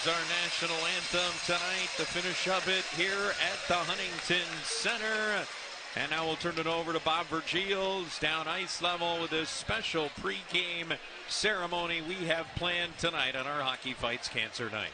is our national anthem tonight, the finish of it here at the Huntington Center. And now we'll turn it over to Bob Vergils down ice level with this special pregame ceremony we have planned tonight on our Hockey Fights Cancer Night.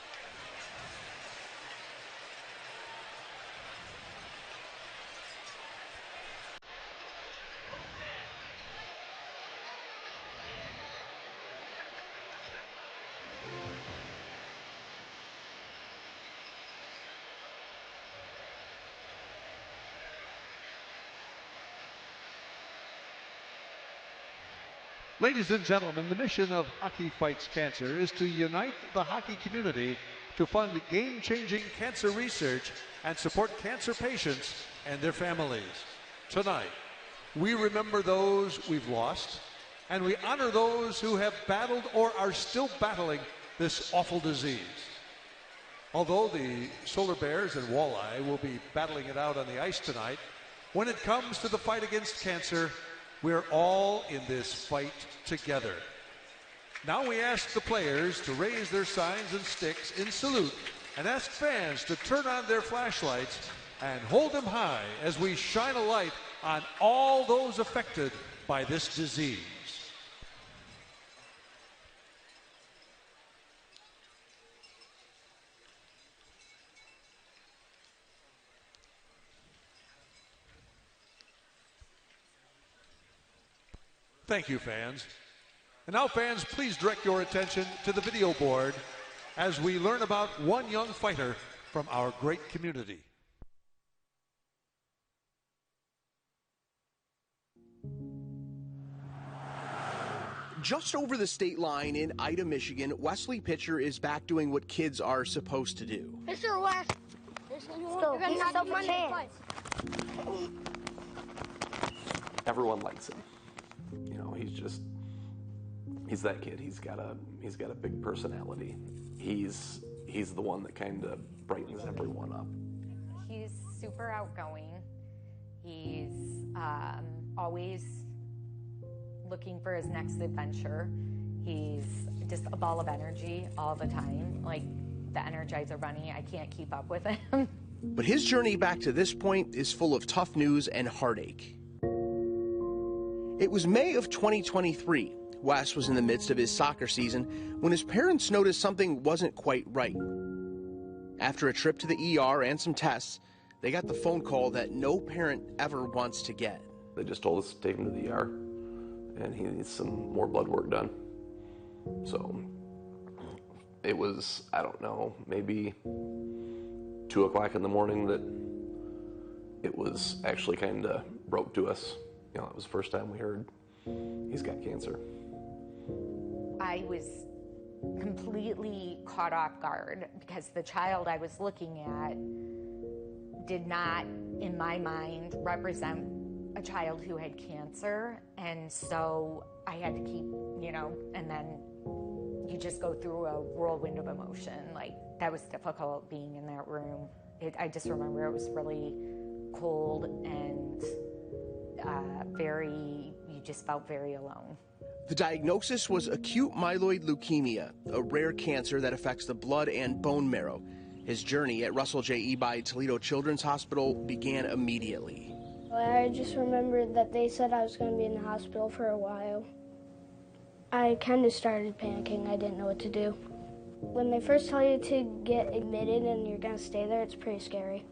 Ladies and gentlemen, the mission of Hockey Fights Cancer is to unite the hockey community to fund game-changing cancer research and support cancer patients and their families. Tonight, we remember those we've lost, and we honor those who have battled or are still battling this awful disease. Although the Solar Bears and Walleye will be battling it out on the ice tonight, when it comes to the fight against cancer, we're all in this fight together. Now we ask the players to raise their signs and sticks in salute and ask fans to turn on their flashlights and hold them high as we shine a light on all those affected by this disease. Thank you, fans. And now, fans, please direct your attention to the video board as we learn about one young fighter from our great community. Just over the state line in Ida, Michigan, Wesley pitcher is back doing what kids are supposed to do. Mr. West, you're going to have some chance. Everyone likes him. You know, he's that kid. He's got a big personality. He's the one that kind of brightens everyone up. He's super outgoing. He's always looking for his next adventure. He's just a ball of energy all the time. Like the Energizer Bunny, I can't keep up with him. But his journey back to this point is full of tough news and heartache. It was May of 2023. Wes was in the midst of his soccer season when his parents noticed something wasn't quite right. After a trip to the ER and some tests, they got the phone call that no parent ever wants to get. They just told us to take him to the ER, and he needs some more blood work done. So it was, I don't know, maybe 2 o'clock in the morning that it was actually kind of broke to us. You know, it was the first time we heard he's got cancer. I was completely caught off guard because the child I was looking at did not, in my mind, represent a child who had cancer. And so I had to keep, you know, and then you just go through a whirlwind of emotion. Like, that was difficult being in that room. I just remember it was really cold and you just felt very alone. The diagnosis was acute myeloid leukemia, a rare cancer that affects the blood and bone marrow. His journey at Russell J. Ebi Toledo Children's Hospital began immediately. I just remembered that they said I was going to be in the hospital for a while. I kind of started panicking. I didn't know what to do. When they first tell you to get admitted and you're going to stay there, it's pretty scary.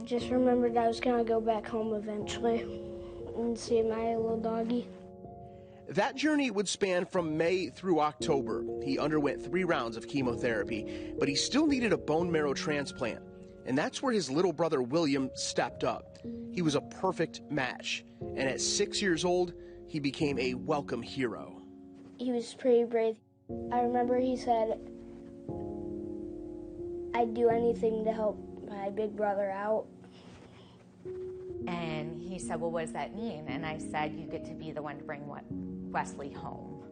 Just remembered I was going to go back home eventually and see my little doggy. That journey would span from May through October. He underwent 3 rounds of chemotherapy, but he still needed a bone marrow transplant. And that's where his little brother William stepped up. He was a perfect match. And at 6 years old, he became a welcome hero. He was pretty brave. I remember he said, I'd do anything to help my big brother out. And he said, well, what does that mean? And I said, you get to be the one to bring Wesley home.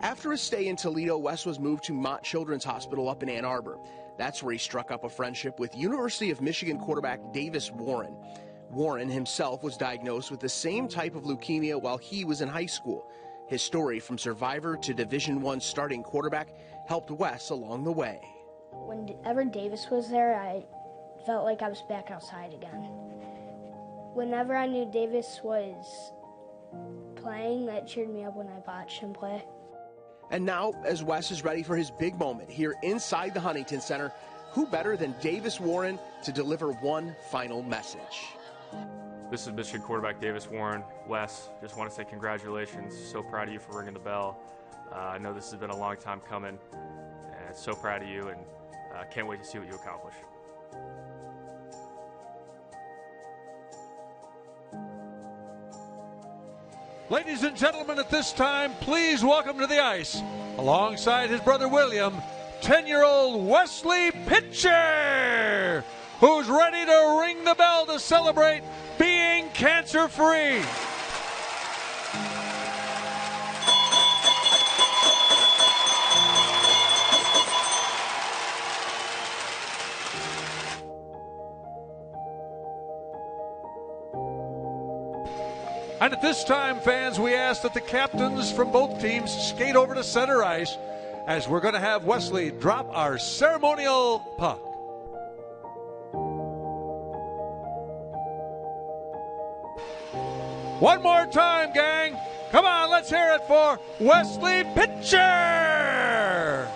After a stay in Toledo, Wes was moved to Mott Children's Hospital up in Ann Arbor. That's where he struck up a friendship with University of Michigan quarterback Davis Warren. Warren himself was diagnosed with the same type of leukemia while he was in high school. His story from survivor to Division I starting quarterback helped Wes along the way. Whenever Davis was there, I felt like I was back outside again. Whenever I knew Davis was playing, that cheered me up when I watched him play. And now, as Wes is ready for his big moment here inside the Huntington Center, who better than Davis Warren to deliver one final message? This is Michigan quarterback Davis Warren. Wes, just want to say congratulations. So proud of you for ringing the bell. I know this has been a long time coming, and so proud of you, and can't wait to see what you accomplish. Ladies and gentlemen, at this time, please welcome to the ice, alongside his brother William, 10-year-old Wesley Pitcher, who's ready to ring the bell to celebrate being cancer-free. And at this time, fans, we ask that the captains from both teams skate over to center ice, as we're going to have Wesley drop our ceremonial puck. One more time, gang. Come on, let's hear it for Wesley Pitcher.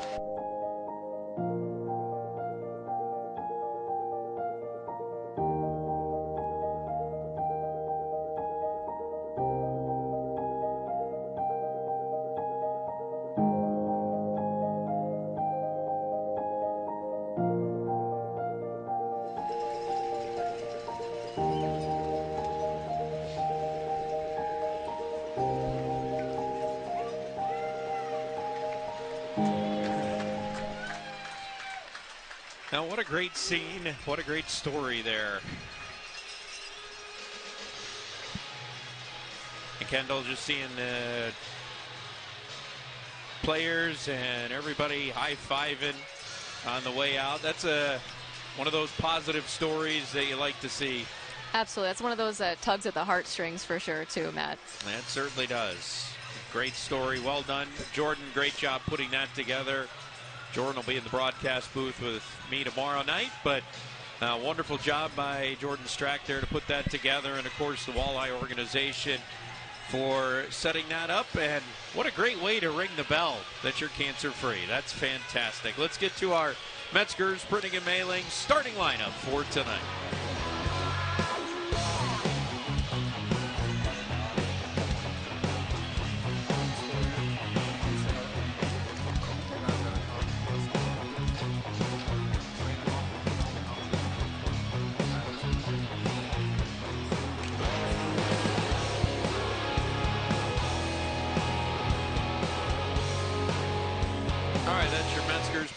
Now, what a great scene. What a great story there. And Kendall, just seeing the players and everybody high-fiving on the way out. That's one of those positive stories that you like to see. Absolutely. That's one of those that tugs at the heartstrings for sure, too, Matt. That certainly does. Great story. Well done, Jordan. Great job putting that together. Jordan will be in the broadcast booth with me tomorrow night, but wonderful job by Jordan Strack there to put that together, and of course the Walleye organization for setting that up. And what a great way to ring the bell that you're cancer-free. That's fantastic. Let's get to our Metzger's Printing and Mailing starting lineup for tonight.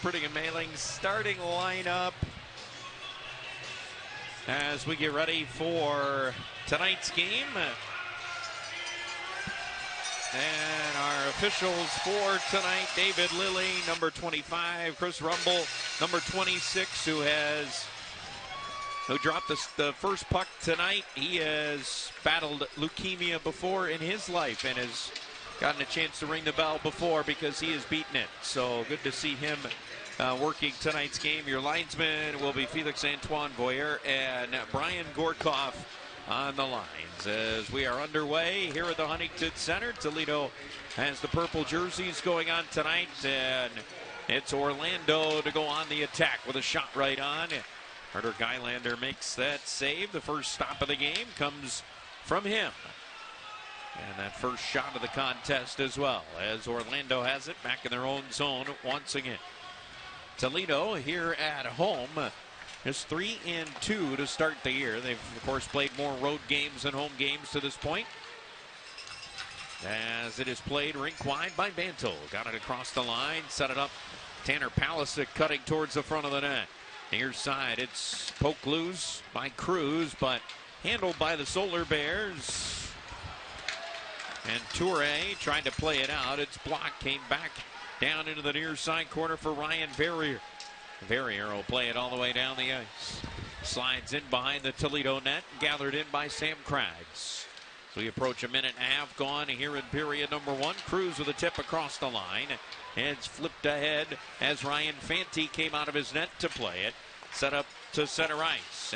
Printing and Mailing starting lineup as we get ready for tonight's game. And our officials for tonight: David Lilly, number 25, Chris Rumble, number 26, who dropped the first puck tonight. He has battled leukemia before in his life and has gotten a chance to ring the bell before because he has beaten it. So good to see him working tonight's game. Your linesmen will be Felix Antoine Voyer and Brian Gorkoff on the lines. As we are underway here at the Huntington Center, Toledo has the purple jerseys going on tonight, and it's Orlando to go on the attack with a shot right on. Carter Geilander makes that save. The first stop of the game comes from him. And that first shot of the contest as well, as Orlando has it back in their own zone once again. Toledo here at home is 3-2 to start the year. They've, of course, played more road games than home games to this point, as it is played rink wide by Bantle. Got it across the line, set it up. Tanner Palisic cutting towards the front of the net. Near side, it's poked loose by Cruz, but handled by the Solar Bears. And Toure trying to play it out. It's blocked, came back down into the near side corner for Ryan Verrier. Verrier will play it all the way down the ice. Slides in behind the Toledo net, gathered in by Sam Craggs. So we approach a minute and a half gone here in period number 1. Cruz with a tip across the line. It's flipped ahead as Ryan Fanti came out of his net to play it. Set up to center ice.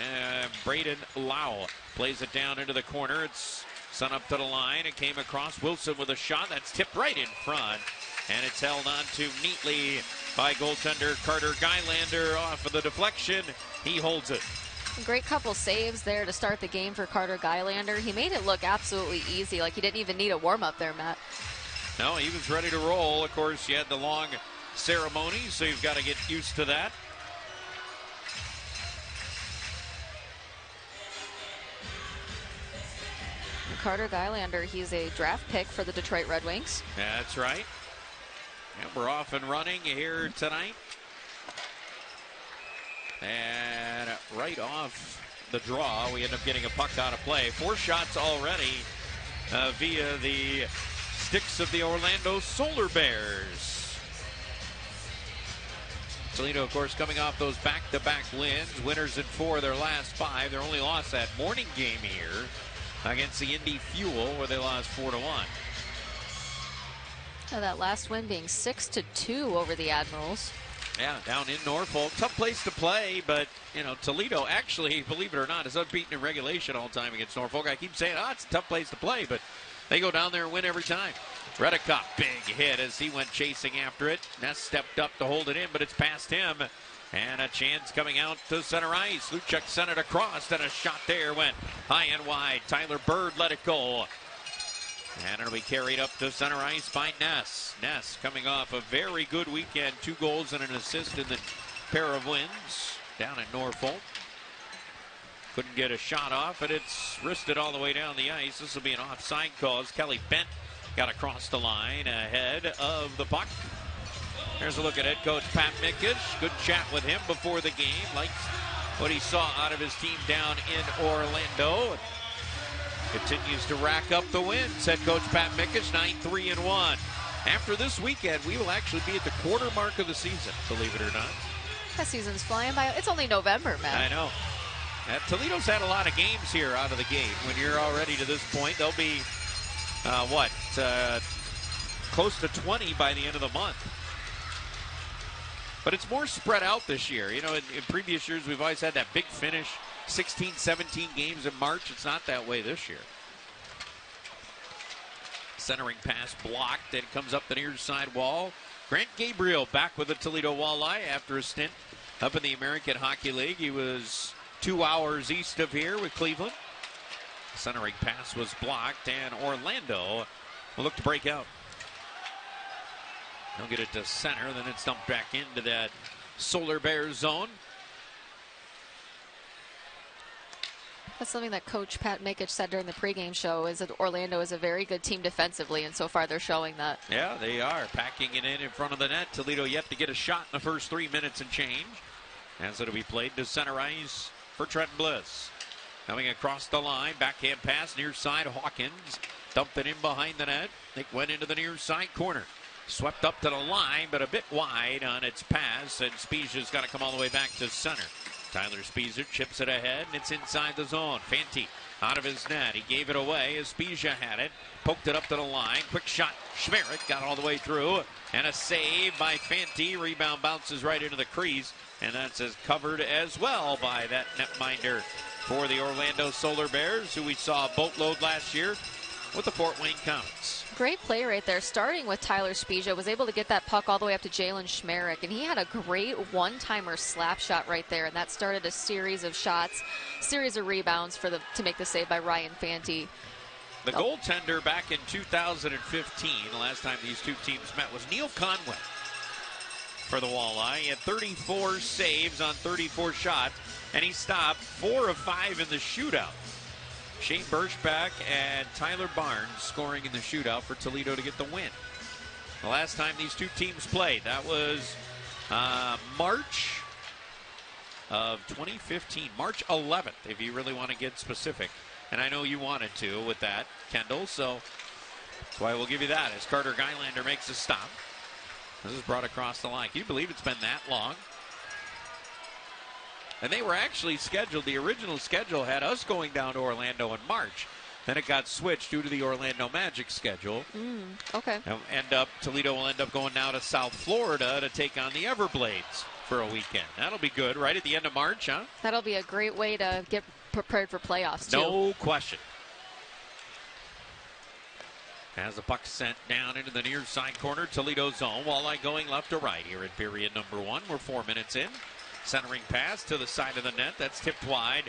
Braden Lau plays it down into the corner. It's sent up to the line. It came across. Wilson with a shot. That's tipped right in front. And it's held on to neatly by goaltender Carter Gylander off of the deflection. He holds it. Great couple saves there to start the game for Carter Gylander. He made it look absolutely easy, like he didn't even need a warm-up there, Matt. No, he was ready to roll. Of course, you had the long ceremony, so you've got to get used to that. Carter Gylander, he's a draft pick for the Detroit Red Wings. That's right. And we're off and running here tonight. And right off the draw, we end up getting a puck out of play. 4 shots already via the sticks of the Orlando Solar Bears. Toledo, of course, coming off those back-to-back wins. Winners in 4 of their last 5. Their only loss that morning game here against the Indy Fuel, where they lost 4-1. That last win being 6-2 over the Admirals. Yeah, down in Norfolk. Tough place to play, but, you know, Toledo actually, believe it or not, is unbeaten in regulation all the time against Norfolk. I keep saying, it's a tough place to play, but they go down there and win every time. Redicott, big hit as he went chasing after it. Ness stepped up to hold it in, but it's past him. And a chance coming out to center ice. Luchuk sent it across, and a shot there went high and wide. Tyler Bird let it go. And it'll be carried up to center ice by Ness. Ness coming off a very good weekend. 2 goals and an assist in the pair of wins down in Norfolk. Couldn't get a shot off, and it's wristed all the way down the ice. This will be an offside call as Kelly Bent got across the line ahead of the puck. There's a look at head coach Pat Mickish. Good chat with him before the game. Likes what he saw out of his team down in Orlando. Continues to rack up the wins. Head coach Pat Mickish, 9-3-1. After this weekend, we will actually be at the quarter mark of the season, believe it or not. That season's flying by. It's only November, man. I know. Toledo's had a lot of games here out of the gate. When you're already to this point, they'll be, close to 20 by the end of the month. But it's more spread out this year. You know, in previous years, we've always had that big finish, 16, 17 games in March. It's not that way this year. Centering pass blocked. Then comes up the near side wall. Grant Gabriel back with the Toledo Walleye after a stint up in the American Hockey League. He was 2 hours east of here with Cleveland. Centering pass was blocked, and Orlando will look to break out. They'll get it to center, then it's dumped back into that Solar Bears zone. That's something that Coach Pat Mickish said during the pregame show, is that Orlando is a very good team defensively, and so far they're showing that. Yeah, they are. Packing it in front of the net. Toledo yet to get a shot in the first 3 minutes and change. As it'll be played to center ice for Trenton Bliss. Coming across the line, backhand pass, near side, Hawkins. Dumped it in behind the net. It went into the near side corner. Swept up to the line, but a bit wide on its pass, and Spezja's got to come all the way back to center. Tyler Spezja chips it ahead, and it's inside the zone. Fanti out of his net. He gave it away as Spezja had it. Poked it up to the line. Quick shot. Schmerit got all the way through. And a save by Fanti. Rebound bounces right into the crease. And that's as covered as well by that netminder for the Orlando Solar Bears, who we saw a boatload last year with the Fort Wayne Comets. Great play right there, starting with Tyler Spezja. Was able to get that puck all the way up to Jalen Schmerik, and he had a great one-timer slap shot right there, and that started a series of shots, series of rebounds to make the save by Ryan Fanti. The goaltender back in 2015, the last time these two teams met, was Neil Conway for the Walleye. He had 34 saves on 34 shots, and he stopped 4 of 5 in the shootout. Shane Birchback and Tyler Barnes scoring in the shootout for Toledo to get the win. The last time these two teams played, that was March of 2015, March 11th, if you really want to get specific. And I know you wanted to with that, Kendall, so that's why we'll give you that as Carter Gylander makes a stop. This is brought across the line. Can you believe it's been that long? And they were actually scheduled, the original schedule had us going down to Orlando in March. Then it got switched due to the Orlando Magic schedule. Okay. Toledo will end up going now to South Florida to take on the Everblades for a weekend. That'll be good, right at the end of March, huh? That'll be a great way to get prepared for playoffs, too. No question. As the puck sent down into the near side corner, Toledo zone. Walleye going left to right here in period number 1. We're 4 minutes in. Centering pass to the side of the net. That's tipped wide.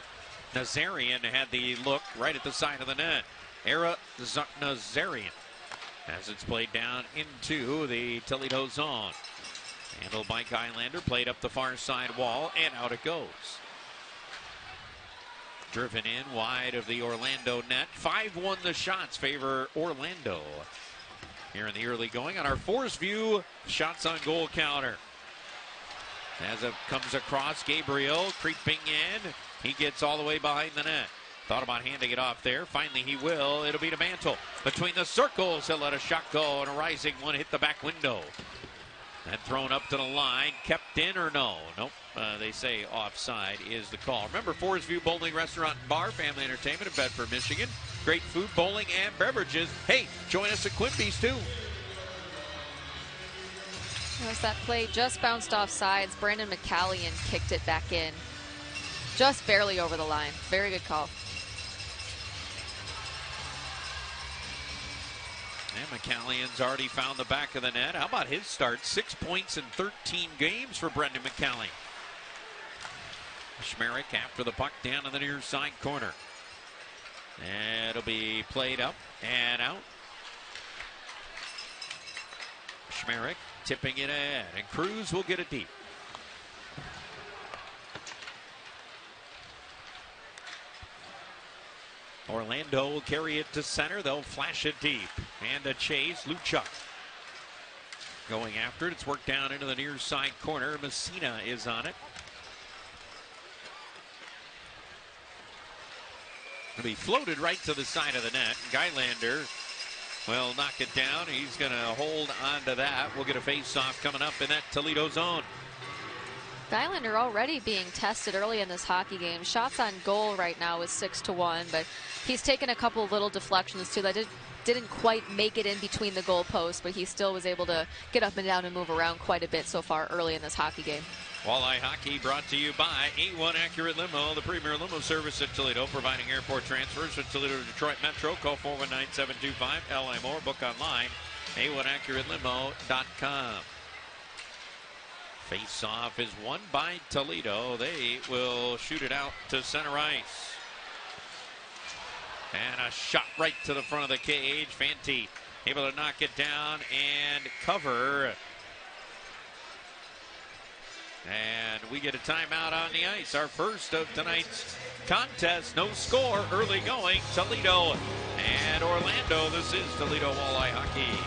Nazarian had the look right at the side of the net. Era Nazarian as it's played down into the Toledo zone. Handled by Gylander, played up the far side wall, and out it goes. Driven in wide of the Orlando net. 5-1 the shots favor Orlando. Here in the early going on our Force View shots on goal counter. As it comes across, Gabriel creeping in. He gets all the way behind the net. Thought about handing it off there. Finally he will. It'll be to Mantle. Between the circles, he'll let a shot go, and a rising one hit the back window. That thrown up to the line. Kept in or no? Nope. They say offside is the call. Remember, Forest View Bowling Restaurant and Bar, family entertainment in Bedford, Michigan. Great food, bowling, and beverages. Hey, join us at Quimby's, too. As that play just bounced off sides, Brandon McCallion kicked it back in. Just barely over the line. Very good call. And McCallion's already found the back of the net. How about his start? 6 points in 13 games for Brendan McCallion. Schmerich after the puck down in the near side corner. And it'll be played up and out. Schmerich tipping it in, and Cruz will get it deep. Orlando will carry it to center. They'll flash it deep. And a chase. Luchuk going after it. It's worked down into the near side corner. Messina is on it. It'll be floated right to the side of the net. Gylander will knock it down. He's going to hold on to that. We'll get a face-off coming up in that Toledo zone. Gylander already being tested early in this hockey game. Shots on goal right now is 6-1, but he's taken a couple of little deflections too that didn't quite make it in between the goalposts, but he still was able to get up and down and move around quite a bit so far early in this hockey game. Walleye Hockey brought to you by A1 Accurate Limo, the premier limo service at Toledo, providing airport transfers for Toledo to Detroit Metro. Call 419-725-LI Moore. Book online, A1AccurateLimo.com. Face-off is won by Toledo. They will shoot it out to center ice. And a shot right to the front of the cage. Fanti able to knock it down and cover. And we get a timeout on the ice. Our first of tonight's contest. No score. Early going. Toledo and Orlando. This is Toledo Walleye Hockey.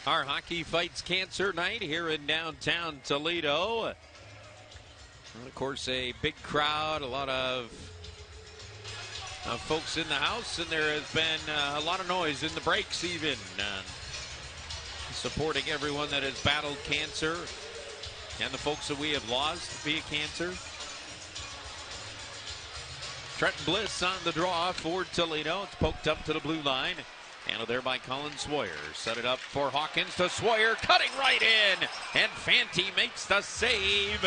Our Hockey Fights Cancer night here in downtown Toledo. And of course, a big crowd, a lot of folks in the house, and there has been a lot of noise in the breaks even. Supporting everyone that has battled cancer and the folks that we have lost via cancer. Trenton Bliss on the draw for Toledo. It's poked up to the blue line. Handled there by Colin Sawyer. Set it up for Hawkins to Sawyer, cutting right in. And Fanti makes the save.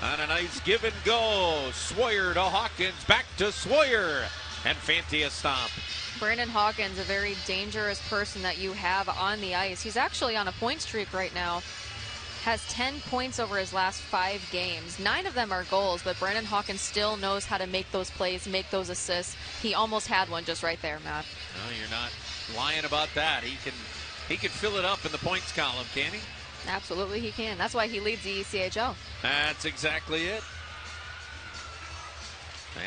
On a nice give and go. Sawyer to Hawkins, back to Sawyer. And Fanti a stop. Brandon Hawkins, a very dangerous person that you have on the ice. He's actually on a point streak right now. Has 10 points over his last 5 games. 9 of them are goals, but Brandon Hawkins still knows how to make those plays, make those assists. He almost had one just right there, Matt. No, you're not lying about that. He can fill it up in the points column, can he? Absolutely he can. That's why he leads the ECHL. That's exactly it.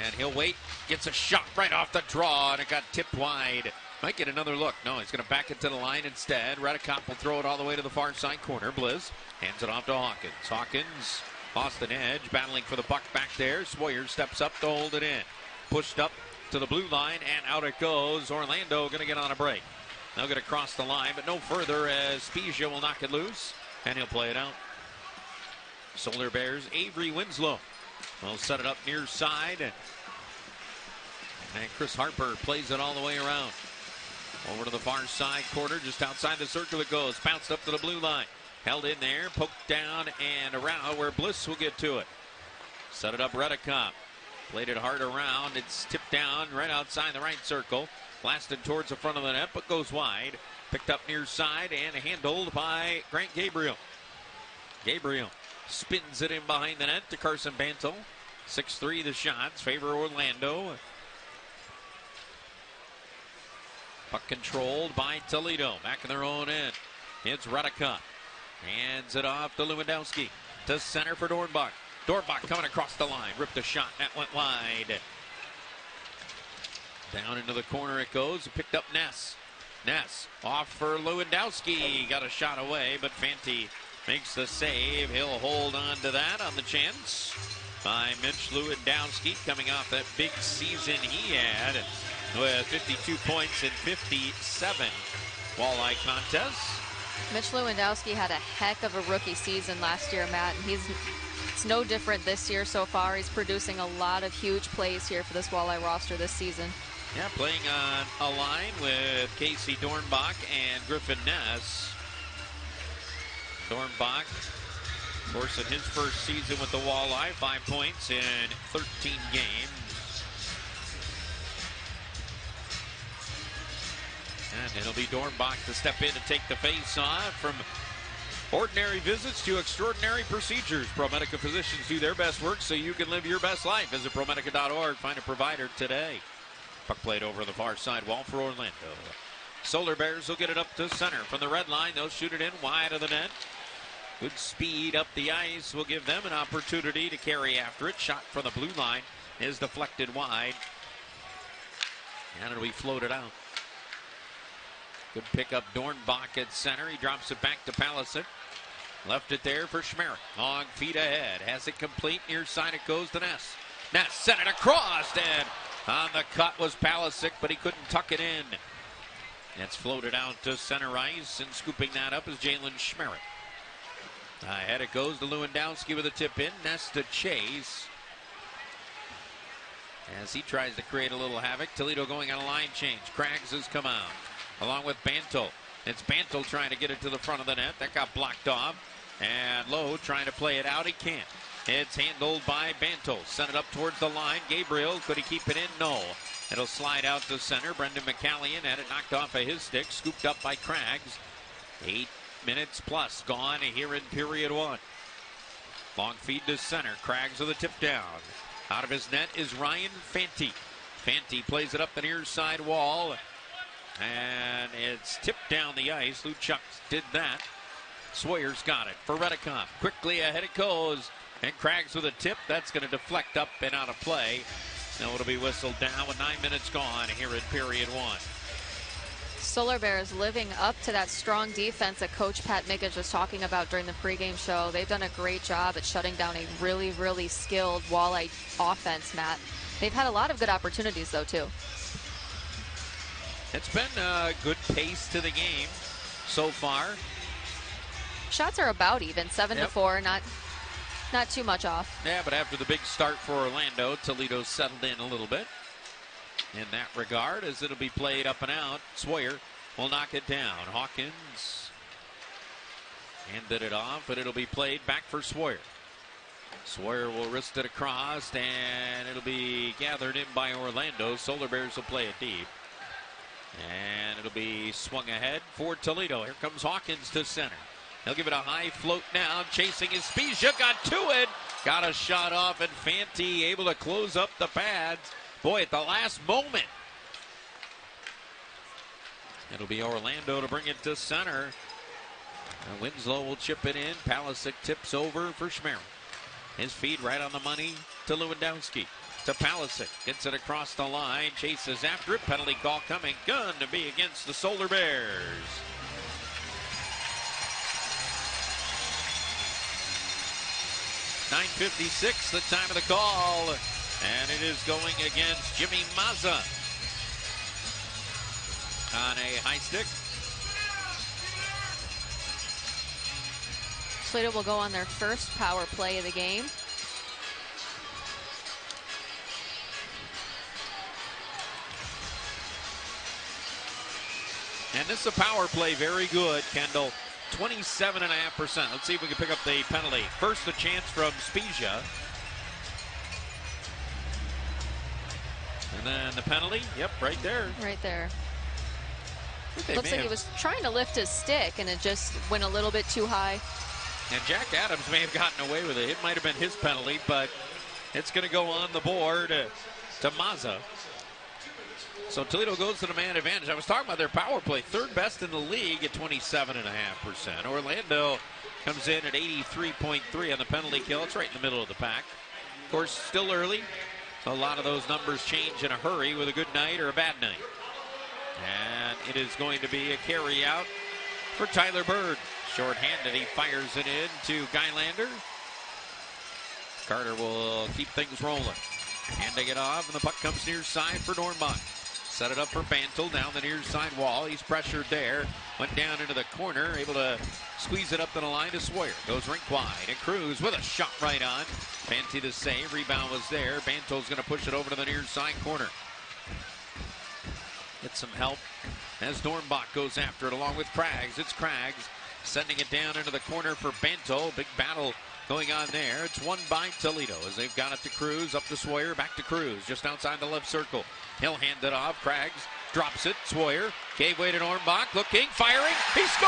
And he'll wait. Gets a shot right off the draw, and it got tipped wide. Might get another look. No, he's going to back it to the line instead. Redicott will throw it all the way to the far side corner. Blizz hands it off to Hawkins. Hawkins lost an edge, battling for the puck back there. Sawyer steps up to hold it in. Pushed up to the blue line, and out it goes. Orlando going to get on a break. They'll get across the line, but no further as Spezia will knock it loose, and he'll play it out. Solar Bears, Avery Winslow will set it up near side. And Chris Harper plays it all the way around. Over to the far side corner, just outside the circle it goes. Bounced up to the blue line. Held in there, poked down and around where Bliss will get to it. Set it up Redicott. Played it hard around. It's tipped down right outside the right circle. Blasted towards the front of the net, but goes wide. Picked up near side and handled by Grant Gabriel. Gabriel spins it in behind the net to Carson Bantle. 6-3 the shots, favor Orlando. Puck controlled by Toledo. Back in their own end. It's Redicott. Hands it off to Lewandowski. To center for Dornbach. Dornbach coming across the line. Ripped a shot. That went wide. Down into the corner it goes. Picked up Ness. Ness off for Lewandowski. Got a shot away, but Fanti makes the save. He'll hold on to that on the chance by Mitch Lewandowski, coming off that big season he had with 52 points in 57 walleye contests. Mitch Lewandowski had a heck of a rookie season last year, Matt, and it's no different this year so far. He's producing a lot of huge plays here for this walleye roster this season. Yeah, playing on a line with Casey Dornbach and Griffin Ness. Dornbach, of course, in his first season with the Walleye, 5 points in 13 games. And it'll be Dornbach to step in to take the face off. From ordinary visits to extraordinary procedures, ProMedica physicians do their best work so you can live your best life. Visit ProMedica.org. Find a provider today. Puck played over the far side wall for Orlando. Solar Bears will get it up to center from the red line. They'll shoot it in wide of the net. Good speed up the ice will give them an opportunity to carry after it. Shot from the blue line is deflected wide. And it'll be floated out. Good pickup, Dornbach at center. He drops it back to Palisic. Left it there for Schmerich. Long feet ahead. Has it complete. Near side it goes to Ness. Ness sent it across, and on the cut was Palisic, but he couldn't tuck it in. It's floated out to center ice, and scooping that up is Jalen Schmerich. Ahead it goes to Lewandowski with a tip in. Ness to chase as he tries to create a little havoc. Toledo going on a line change. Craggs has come out along with Bantle. It's Bantle trying to get it to the front of the net. That got blocked off. And Lowe trying to play it out. He can't. It's handled by Bantle. Sent it up towards the line. Gabriel, could he keep it in? No. It'll slide out to center. Brendan McCallion had it knocked off of his stick. Scooped up by Craggs. 8 minutes plus gone here in period 1. Long feed to center. Craggs with a tip down. Out of his net is Ryan Fanti. Fanti plays it up the near side wall. And it's tipped down the ice. Luchuk did that. Sawyer's got it for Redicott. Quickly ahead it goes. And Craggs with a tip. That's going to deflect up and out of play. Now it'll be whistled down with 9 minutes gone here in period 1. Solar Bears living up to that strong defense that Coach Pat Mickens was talking about during the pregame show. They've done a great job at shutting down a really, really skilled walleye offense, Matt. They've had a lot of good opportunities, though, too. It's been a good pace to the game so far. Shots are about even, 7-4, not too much off. Yeah, but after the big start for Orlando, Toledo settled in a little bit in that regard as it'll be played up and out. Sawyer will knock it down. Hawkins handed it off, but it'll be played back for Sawyer. Sawyer will wrist it across, and it'll be gathered in by Orlando. Solar Bears will play it deep. And it'll be swung ahead for Toledo. Here comes Hawkins to center. He'll give it a high float now. Chasing his Spezia, got to it. Got a shot off, and Fanti able to close up the pads. Boy, at the last moment. It'll be Orlando to bring it to center. Winslow will chip it in. Palisic tips over for Schmerin. His feed right on the money to Lewandowski. To Palisic. Gets it across the line. Chases after it. Penalty call coming. Gun to be against the Solar Bears. .956 the time of the call. And it is going against Jimmy Mazza on a high stick. Toledo will go on their first power play of the game. And this is a power play, very good, Kendall. 27.5%. Let's see if we can pick up the penalty. First, the chance from Spezia. And then the penalty. Yep, right there. Right there. Looks like he was trying to lift his stick, and it just went a little bit too high. And Jack Adams may have gotten away with it. It might have been his penalty, but it's going to go on the board to Mazza. So Toledo goes to the man advantage. I was talking about their power play. Third best in the league at 27.5%. Orlando comes in at 83.3 on the penalty kill. It's right in the middle of the pack. Of course, still early. A lot of those numbers change in a hurry with a good night or a bad night. And it is going to be a carry out for Tyler Bird. Short-handed, he fires it in to Gylander. Carter will keep things rolling. Handing it off, and the puck comes near side for Dornbach. Set it up for Bantle down the near side wall. He's pressured there. Went down into the corner, able to squeeze it up to the line to Sawyer. Goes rink wide, and Cruz with a shot right on. Fanti the save, rebound was there. Bantle's going to push it over to the near side corner. Get some help as Dornbach goes after it along with Craggs. It's Craggs sending it down into the corner for Bantle. Big battle going on there. It's won by Toledo as they've got it to Cruz, up to Sawyer, back to Cruz, just outside the left circle. He'll hand it off. Craggs drops it. Sawyer gave way to Dornbach, looking, firing. He scores!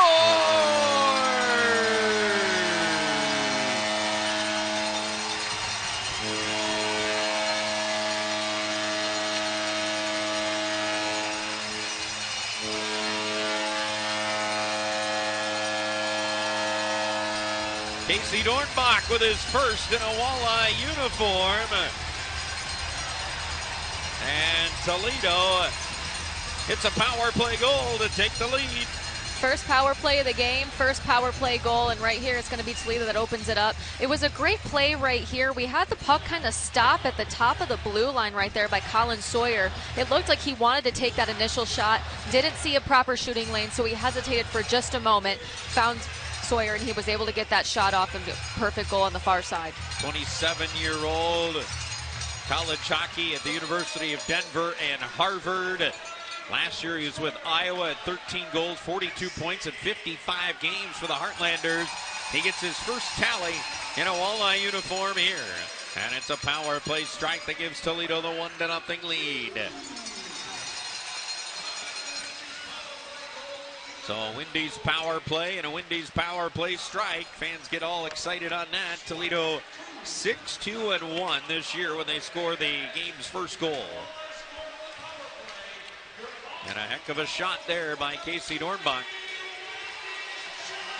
Casey Dornbach with his first in a Walleye uniform. And Toledo hits a power play goal to take the lead. First power play of the game, first power play goal, and right here it's going to be Toledo that opens it up. It was a great play right here. We had the puck kind of stop at the top of the blue line right there by Colin Sawyer. It looked like he wanted to take that initial shot, didn't see a proper shooting lane, so he hesitated for just a moment, found Sawyer, and he was able to get that shot off and perfect goal on the far side. 27-year-old college hockey at the University of Denver and Harvard. Last year he was with Iowa at 13 goals, 42 points in 55 games for the Heartlanders. He gets his first tally in a Walleye uniform here. And it's a power play strike that gives Toledo the 1-0 lead. So a Wendy's power play and a Wendy's power play strike. Fans get all excited on that. Toledo 6-2-1 this year when they score the game's first goal. And a heck of a shot there by Casey Dornbach.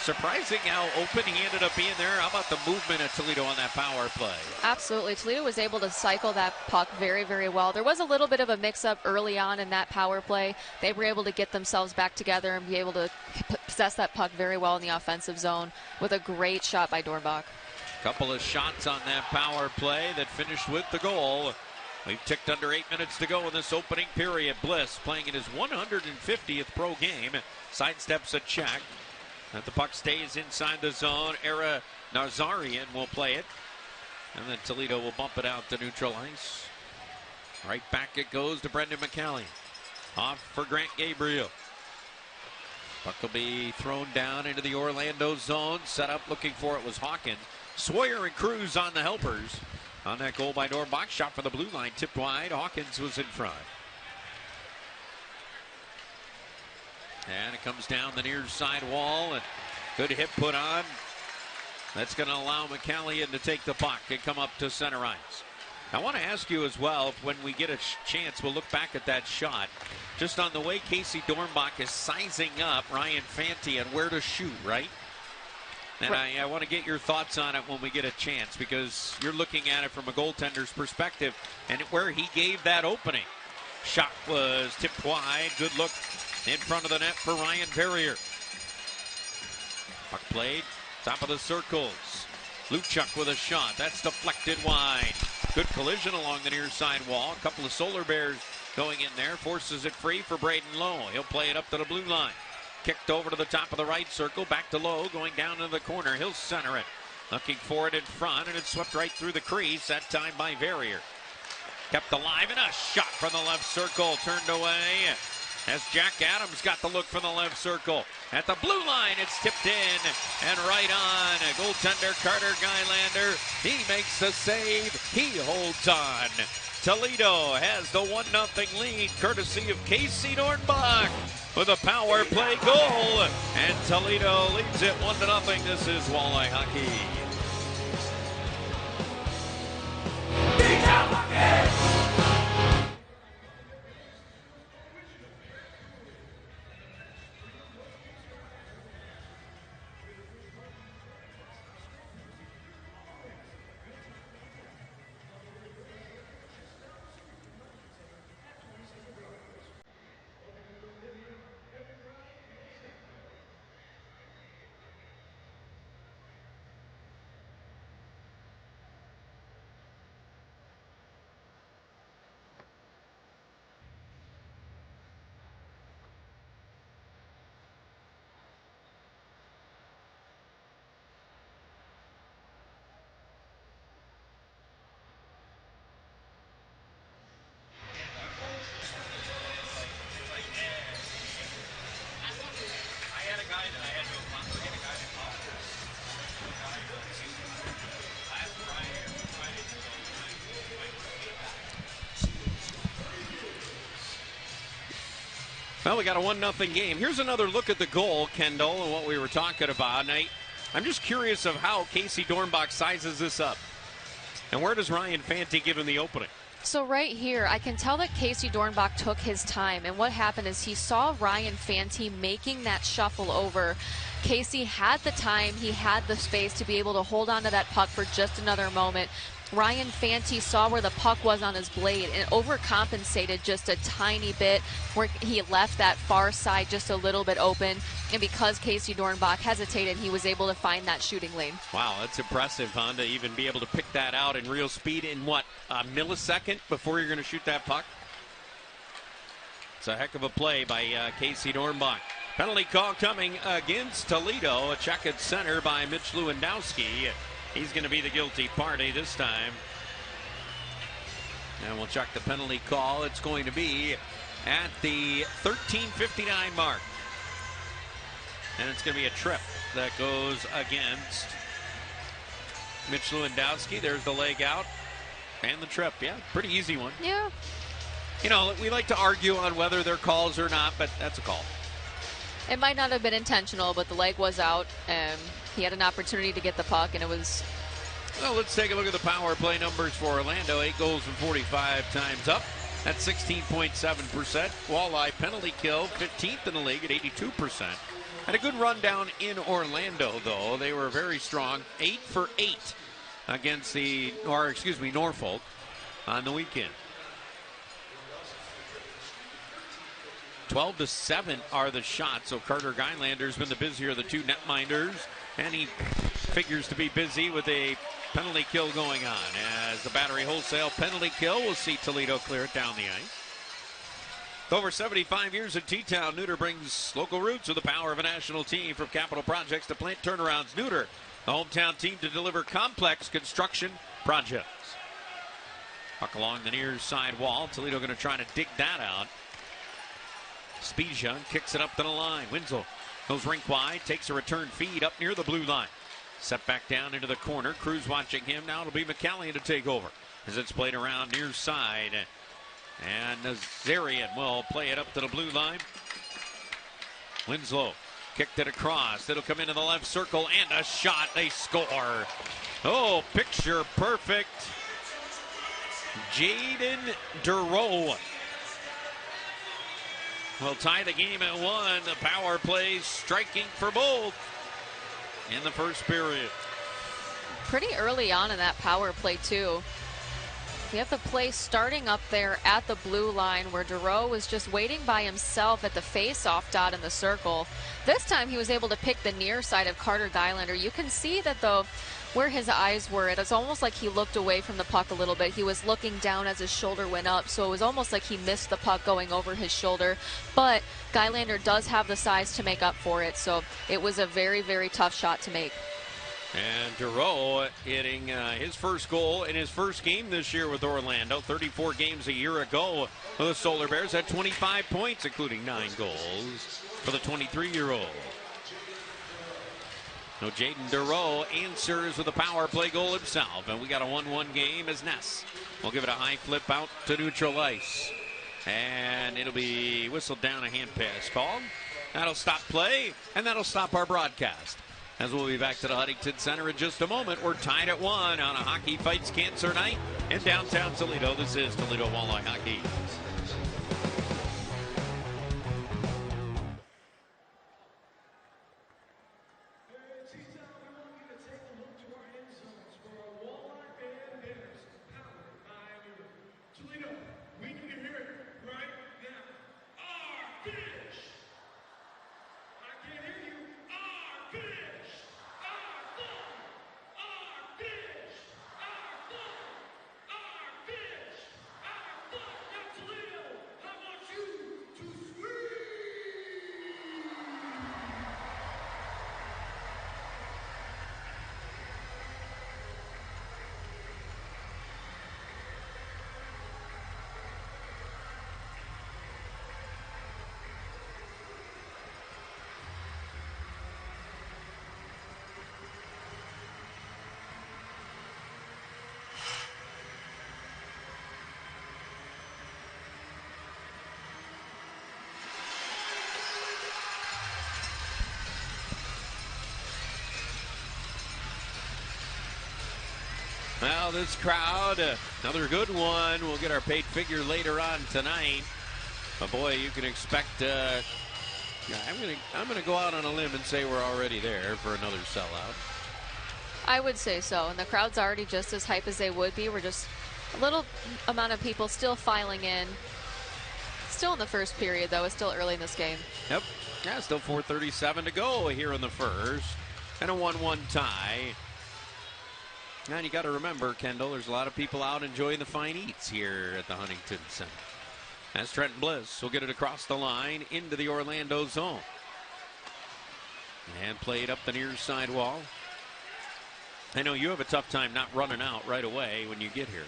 Surprising how open he ended up being there. How about the movement of Toledo on that power play? Absolutely. Toledo was able to cycle that puck very, very well. There was a little bit of a mix-up early on in that power play. They were able to get themselves back together and be able to possess that puck very well in the offensive zone with a great shot by Dornbach. Couple of shots on that power play that finished with the goal. We've ticked under 8 minutes to go in this opening period. Bliss playing in his 150th pro game. Sidesteps a check. And the puck stays inside the zone. Era Nazarian will play it. And then Toledo will bump it out to neutral ice. Right back it goes to Brendan McCallie. Off for Grant Gabriel. Puck will be thrown down into the Orlando zone. Set up looking for it was Hawkins. Sawyer and Cruz on the helpers. On that goal by Dornbach. Shot for the blue line. Tipped wide. Hawkins was in front. And it comes down the near side wall. And good hit put on. That's going to allow McCallion to take the puck and come up to center ice. I want to ask you as well, when we get a chance, we'll look back at that shot. Just on the way Casey Dornbach is sizing up Ryan Fanti and where to shoot, right? And right. I want to get your thoughts on it when we get a chance, because you're looking at it from a goaltender's perspective and where he gave that opening. Shot was tipped wide. Good look in front of the net for Ryan Verrier. Puck played. Top of the circles. Luchuk with a shot. That's deflected wide. Good collision along the near side wall. A couple of Solar Bears going in there. Forces it free for Braden Lowe. He'll play it up to the blue line. Kicked over to the top of the right circle. Back to Lowe. Going down to the corner. He'll center it. Looking for it in front. And it's swept right through the crease. That time by Verrier. Kept alive. And a shot from the left circle. Turned away. As Jack Adams got the look from the left circle. At the blue line, it's tipped in and right on. Goaltender Carter Gylander, he makes the save. He holds on. Toledo has the 1-0 lead, courtesy of Casey Dornbach with a power play goal. And Toledo leads it 1-0. This is Walleye Hockey. Well, we got a 1-0 game. Here's another look at the goal, Kendall, and what we were talking about. And I'm just curious of how Casey Dornbach sizes this up. And where does Ryan Fanti give him the opening? So right here, I can tell that Casey Dornbach took his time. And what happened is he saw Ryan Fanti making that shuffle over. Casey had the time, he had the space to be able to hold on to that puck for just another moment. Ryan Fanti saw where the puck was on his blade and overcompensated just a tiny bit, where he left that far side just a little bit open. And because Casey Dornbach hesitated, he was able to find that shooting lane. Wow, that's impressive, huh? To even be able to pick that out in real speed in what, a millisecond before you're going to shoot that puck? It's a heck of a play by Casey Dornbach. Penalty call coming against Toledo. A check at center by Mitch Lewandowski. He's going to be the guilty party this time. And we'll check the penalty call. It's going to be at the 13:59 mark. And it's going to be a trip that goes against Mitch Lewandowski. There's the leg out and the trip. Yeah, pretty easy one. Yeah. You know, we like to argue on whether they're calls or not, but that's a call. It might not have been intentional, but the leg was out. He had an opportunity to get the puck, and it was... Well, let's take a look at the power play numbers for Orlando. 8 goals and 45 times up. That's 16.7%. Walleye penalty kill, 15th in the league at 82%. Had a good run down in Orlando, though. They were very strong. 8 for 8 against Norfolk on the weekend. 12-7 are the shots, so Carter Gylander's been the busier of the two netminders, and he figures to be busy with a penalty kill going on. As the Battery Wholesale penalty kill, we'll see Toledo clear it down the ice. With over 75 years in T-Town, Neuter brings local roots with the power of a national team. From capital projects to plant turnarounds, Neuter, the hometown team to deliver complex construction projects. Puck along the near side wall. Toledo going to try to dig that out. Spezia kicks it up to the line. Winslow Goes rink wide, takes a return feed up near the blue line. Set back down into the corner. Cruz watching him. Now it'll be McCallion to take over as it's played around near side. And Nazarian will play it up to the blue line. Winslow kicked it across. It'll come into the left circle and a shot. They score. Oh, picture perfect. Jaden Durow will tie the game at 1. The power play striking for both in the first period. Pretty early on in that power play, too. We have the play starting up there at the blue line where Durow was just waiting by himself at the face-off dot in the circle. This time he was able to pick the near side of Carter Gylander. You can see that, though, where his eyes were, it's almost like he looked away from the puck a little bit. He was looking down as his shoulder went up, so it was almost like he missed the puck going over his shoulder. But Gylander does have the size to make up for it, so it was a very, very tough shot to make. And Durow hitting his first goal in his first game this year with Orlando. 34 games a year ago. The Solar Bears had 25 points, including 9 goals for the 23-year-old. So Jaden Durow answers with a power play goal himself. And we got a 1-1 game as Ness will give it a high flip out to neutral ice. And it'll be whistled down, a hand pass call. That'll stop play, and that'll stop our broadcast. As we'll be back to the Huntington Center in just a moment. We're tied at 1 on a Hockey Fights Cancer night in downtown Toledo. This is Toledo Walleye Hockey. Well, this crowd, another good one. We'll get our paid figure later on tonight. But boy, you can expect. I'm gonna go out on a limb and say we're already there for another sellout. I would say so, and the crowd's already just as hype as they would be. We're just a little amount of people still filing in. Still in the first period, though. It's still early in this game. Yep. Yeah, still 4:37 to go here in the first, and a 1-1 tie. And you got to remember, Kendall, there's a lot of people out enjoying the fine eats here at the Huntington Center. As Trenton Bliss will get it across the line into the Orlando zone. And play it up the near side wall. I know you have a tough time not running out right away when you get here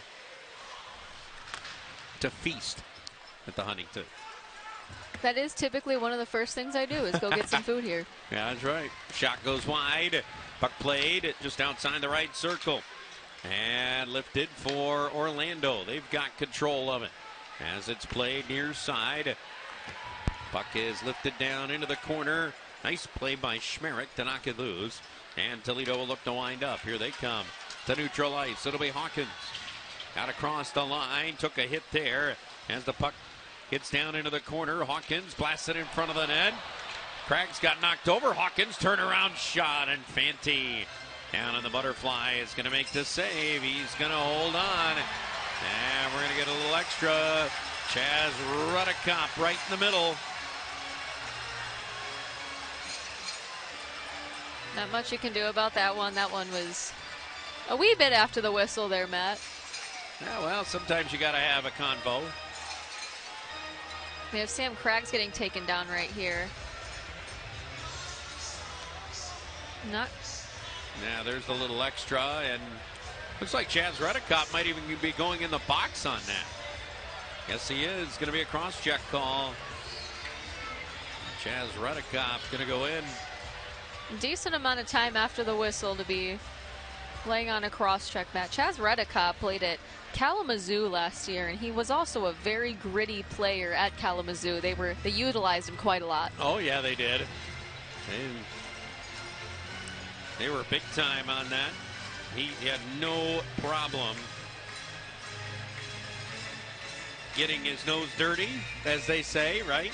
to feast at the Huntington. That is typically one of the first things I do is go get some food here. Yeah, that's right. Shot goes wide. Puck played just outside the right circle. And lifted for Orlando. They've got control of it. As it's played near side. Puck is lifted down into the corner. Nice play by Schmerich to knock it loose. And Toledo will look to wind up. Here they come to neutral ice. It'll be Hawkins. Out across the line. Took a hit there as the puck gets down into the corner. Hawkins blasts it in front of the net. Craggs got knocked over. Hawkins turnaround shot, and Fanti down on the butterfly is going to make the save. He's going to hold on. And we're going to get a little extra. Chaz Rudicop right in the middle. Not much you can do about that one. That one was a wee bit after the whistle there, Matt. Yeah, well, sometimes you got to have a convo. We have Sam Craggs getting taken down right here. Not. Yeah, there's the little extra, and looks like Chaz Redicott might even be going in the box on that. Yes, he is. Going to be a cross-check call. Chaz Redekop's going to go in. Decent amount of time after the whistle to be laying on a cross-check mat. Chaz Redekop played at Kalamazoo last year, and he was also a very gritty player at Kalamazoo. They utilized him quite a lot. Oh, yeah, they did. They were big time on that. He had no problem getting his nose dirty, as they say, right?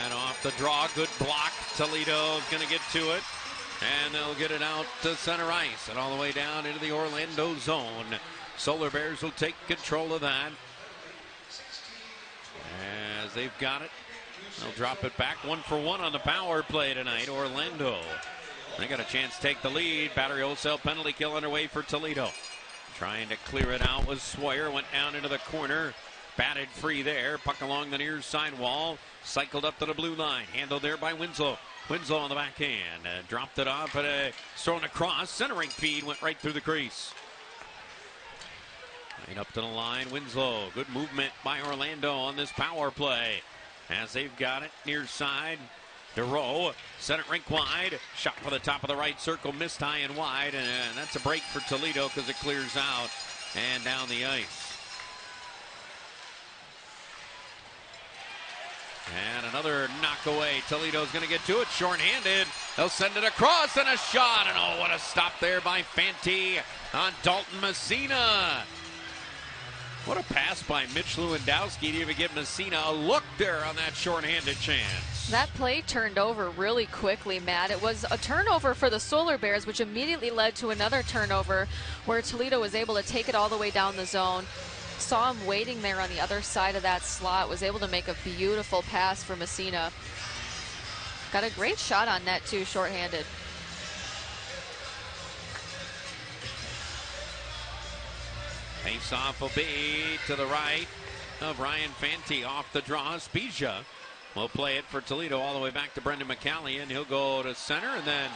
And off the draw, good block. Toledo is going to get to it. And they'll get it out to center ice and all the way down into the Orlando zone. Solar Bears will take control of that. As they've got it, they'll drop it back 1-for-1 on the power play tonight. Orlando, they got a chance to take the lead. Battery wholesale penalty kill underway for Toledo. Trying to clear it out was Swoyer. Went down into the corner. Batted free there. Puck along the near side wall. Cycled up to the blue line. Handled there by Winslow. Winslow on the backhand. Dropped it off, but thrown across. Centering feed went right through the crease. Right up to the line. Winslow. Good movement by Orlando on this power play. As they've got it near side. DeRoe. Center rink wide. Shot for the top of the right circle. Missed high and wide. And that's a break for Toledo because it clears out and down the ice. And another knock away. Toledo's going to get to it. Short-handed. They'll send it across and a shot. And oh, what a stop there by Fanti on Dalton Messina. What a pass by Mitch Lewandowski to even give Messina a look there on that short-handed chance. That play turned over really quickly, Matt. It was a turnover for the Solar Bears, which immediately led to another turnover where Toledo was able to take it all the way down the zone. Saw him waiting there on the other side of that slot. Was able to make a beautiful pass for Messina. Got a great shot on net too, shorthanded. Face-off will be to the right of Ryan Fanti. Off the draw, Spezia will play it for Toledo all the way back to Brendan McCallion. He'll go to center, and then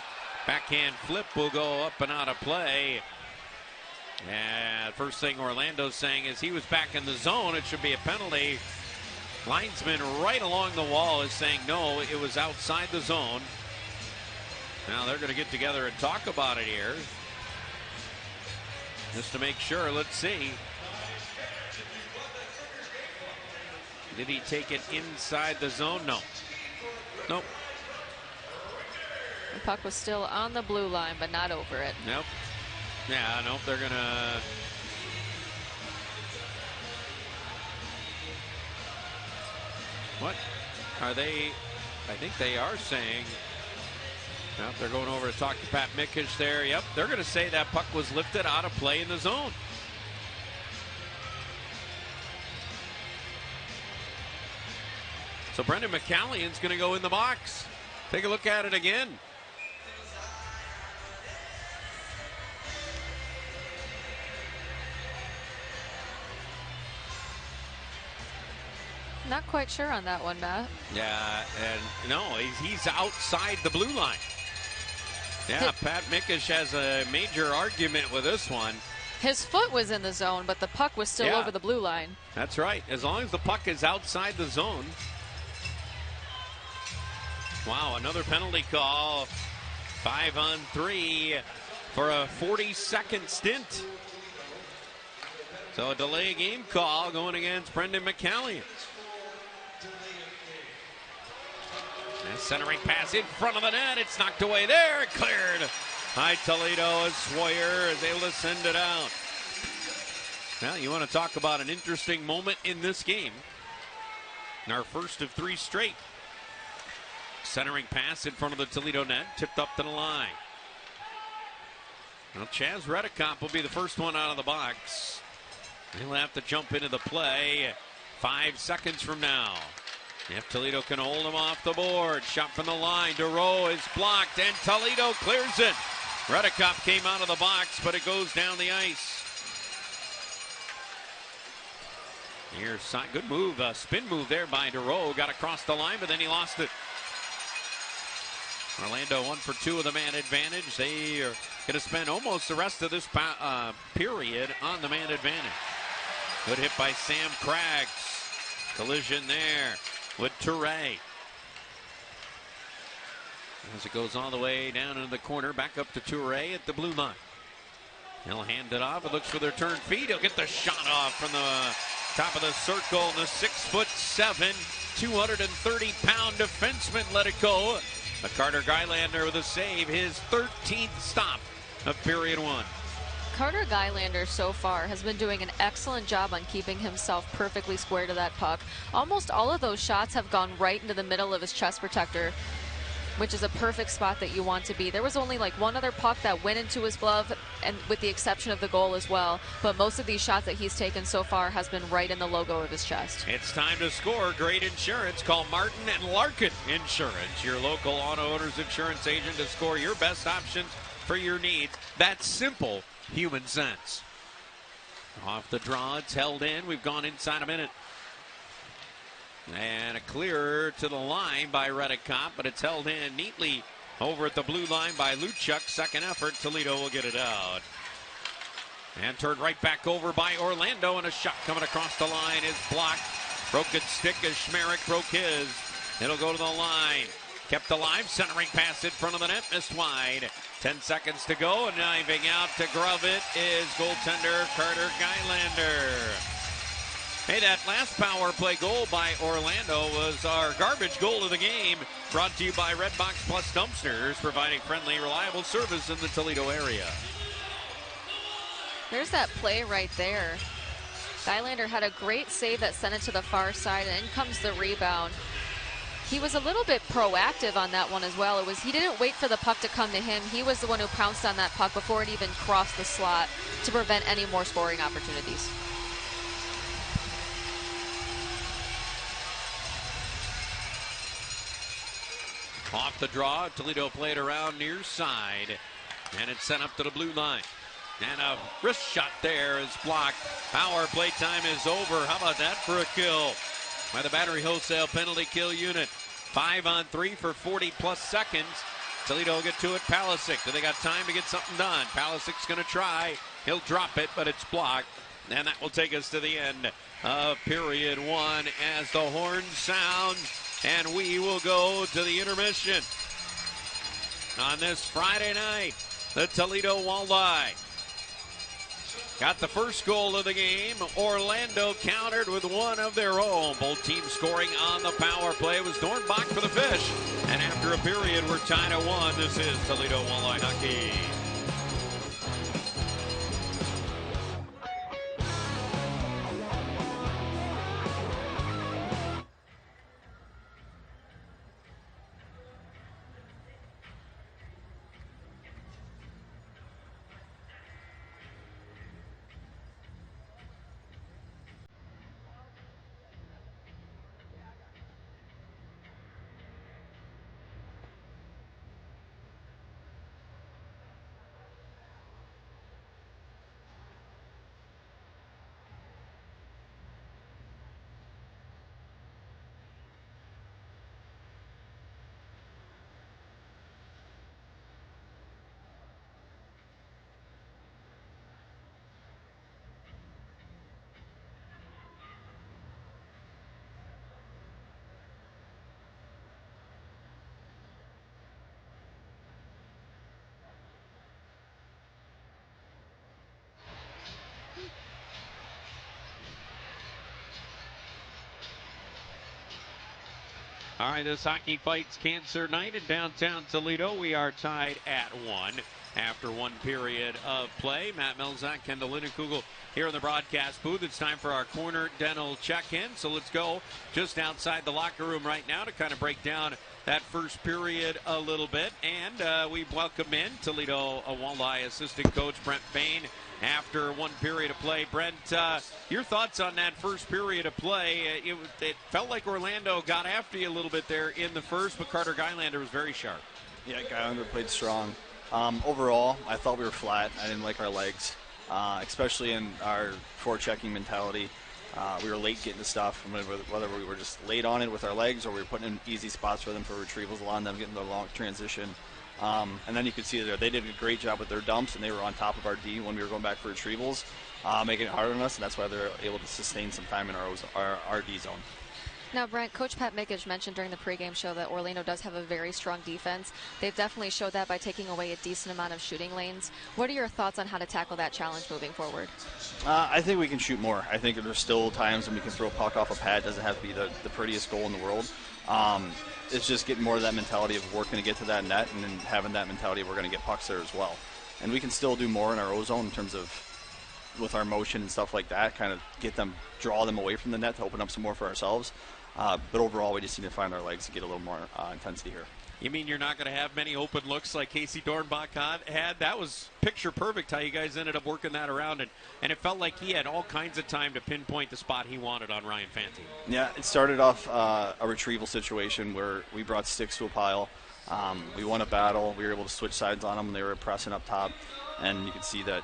backhand flip will go up and out of play. Yeah, first thing Orlando's saying is he was back in the zone. It should be a penalty. Linesman right along the wall is saying no, it was outside the zone. Now they're going to get together and talk about it here. Just to make sure, let's see. Did he take it inside the zone? No. Nope. The puck was still on the blue line, but not over it. Nope. Yeah, nope, they're going to... What are they? I think they are saying... Nope, they're going over to talk to Pat Mickish there. Yep, they're going to say that puck was lifted out of play in the zone. So Brendan McCallion's going to go in the box. Take a look at it again. Not quite sure on that one, Matt. Yeah, and no, he's outside the blue line. Yeah, Pat Mickish has a major argument with this one. His foot was in the zone, but the puck was still over the blue line. That's right. As long as the puck is outside the zone. Wow, another penalty call. 5-on-3 for a 40-second stint. So a delay game call going against Brendan McCallion. And centering pass in front of the net. It's knocked away there. It cleared. High Toledo as Swoyer is able to send it out. Now, you want to talk about an interesting moment in this game. In our first of 3 straight. Centering pass in front of the Toledo net. Tipped up to the line. Well, Chaz Redekop will be the first one out of the box. He'll have to jump into the play 5 seconds from now. If Toledo can hold him off the board. Shot from the line. DeRoe is blocked, and Toledo clears it. Redekop came out of the box, but it goes down the ice. Here's side. Good move. Spin move there by DeRoe. Got across the line, but then he lost it. Orlando 1 for 2 with the man advantage. They are going to spend almost the rest of this period on the man advantage. Good hit by Sam Craggs. Collision there with Touré. As it goes all the way down into the corner, back up to Touré at the blue line. He'll hand it off. It looks for their turn feed. He'll get the shot off from the top of the circle. And the 6'7", 230-pound defenseman let it go. But Carter Gylander with a save, his 13th stop of period 1. Carter Gylander so far has been doing an excellent job on keeping himself perfectly square to that puck. Almost all of those shots have gone right into the middle of his chest protector, which is a perfect spot that you want to be. There was only like one other puck that went into his glove, and with the exception of the goal as well. But most of these shots that he's taken so far has been right in the logo of his chest. It's time to score. Great insurance. Call Martin and Larkin Insurance, your local auto owners insurance agent, to score your best options for your needs. That's simple human sense. Off the draw, it's held in. We've gone inside a minute. And a clear to the line by Redicott, but it's held in neatly over at the blue line by Luchuk. Second effort, Toledo will get it out. And turned right back over by Orlando, and a shot coming across the line is blocked. Broken stick as Schmerich broke his. It'll go to the line. Kept alive, centering pass in front of the net, missed wide. 10 seconds to go, and diving out to grub it is goaltender Carter Gylander. Hey, that last power play goal by Orlando was our garbage goal of the game. Brought to you by Redbox Plus Dumpsters, providing friendly, reliable service in the Toledo area. There's that play right there. Gylander had a great save that sent it to the far side, and in comes the rebound. He was a little bit proactive on that one as well. He didn't wait for the puck to come to him. He was the one who pounced on that puck before it even crossed the slot to prevent any more scoring opportunities. Off the draw, Toledo played around near side, and it's sent up to the blue line. And a wrist shot there is blocked. Power play time is over. How about that for a kill by the Battery Wholesale penalty kill unit? 5-on-3 for 40-plus seconds. Toledo will get to it. Palisic. Do they got time to get something done? Palisic's going to try. He'll drop it, but it's blocked. And that will take us to the end of period 1 as the horn sounds. And we will go to the intermission. On this Friday night, the Toledo Walleye got the first goal of the game. Orlando countered with one of their own. Both teams scoring on the power play. It was Dornbach for the Fish. And after a period, we're tied at 1. This is Toledo Walleye Hockey. All right, this Hockey Fights Cancer night in downtown Toledo. We are tied at 1 after one period of play. Matt Melzak, Kendall Linnekugel here in the broadcast booth. It's time for our corner dental check-in. So let's go just outside the locker room right now to kind of break down that first period a little bit. And we welcome in Toledo Walleye assistant coach Brent Bain after one period of play. Brent, your thoughts on that first period of play? It felt like Orlando got after you a little bit there in the first, but Carter Gylander was very sharp. Yeah, Gylander played strong. Overall, I thought we were flat. I didn't like our legs, especially in our forechecking mentality. We were late getting to stuff, whether we were just late on it with our legs or we were putting in easy spots for them for retrievals, allowing them getting their long transition. And then you could see that they did a great job with their dumps, and they were on top of our D when we were going back for retrievals, making it harder on us, and that's why they're able to sustain some time in our D zone. Now, Brent, Coach Pat Mikic mentioned during the pregame show that Orlando does have a very strong defense. They've definitely showed that by taking away a decent amount of shooting lanes. What are your thoughts on how to tackle that challenge moving forward? I think we can shoot more. I think there's still times when we can throw a puck off a pad. It doesn't have to be the prettiest goal in the world. It's just getting more of that mentality of we're going to get to that net, and then having that mentality of we're going to get pucks there as well. And we can still do more in our O-zone in terms of with our motion and stuff like that, kind of draw them away from the net to open up some more for ourselves. But overall, we just need to find our legs to get a little more intensity here. You mean you're not going to have many open looks like Casey Dornbach had? That was picture perfect how you guys ended up working that around, and it felt like he had all kinds of time to pinpoint the spot he wanted on Ryan Fanti. Yeah, it started off a retrieval situation where we brought sticks to a pile. We won a battle. We were able to switch sides on them when they were pressing up top, and you could see that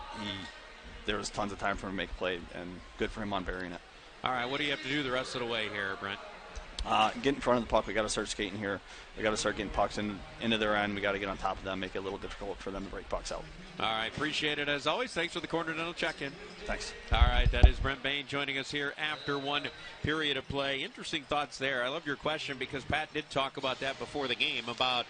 there was tons of time for him to make a play, and good for him on burying it. All right, what do you have to do the rest of the way here, Brent? Get in front of the puck. We got to start skating here. We got to start getting pucks into their end. We got to get on top of them, make it a little difficult for them to break pucks out. All right, appreciate it as always. Thanks for the Corner Dental check-in. Thanks. All right, that is Brent Bain joining us here after one period of play. Interesting thoughts there. I love your question because Pat did talk about that before the game about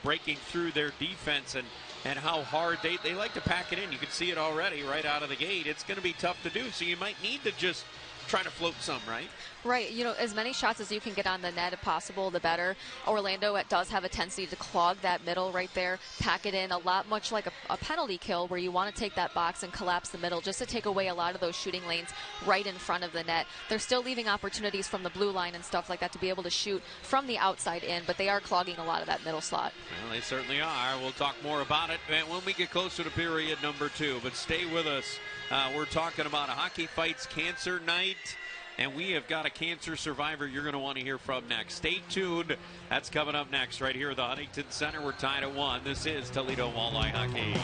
breaking through their defense and how hard they like to pack it in. You can see it already right out of the gate. It's going to be tough to do, so you might need to just try to float some, right? Right. As many shots as you can get on the net if possible, the better. Orlando does have a tendency to clog that middle right there, pack it in a lot, much like a penalty kill where you want to take that box and collapse the middle just to take away a lot of those shooting lanes right in front of the net. They're still leaving opportunities from the blue line and stuff like that to be able to shoot from the outside in, but they are clogging a lot of that middle slot. Well, they certainly are. We'll talk more about it when we get closer to period number 2, but stay with us. We're talking about a Hockey Fights Cancer Night, and we have got a cancer survivor you're going to want to hear from next. Stay tuned. That's coming up next right here at the Huntington Center. We're tied at 1. This is Toledo Walleye Hockey.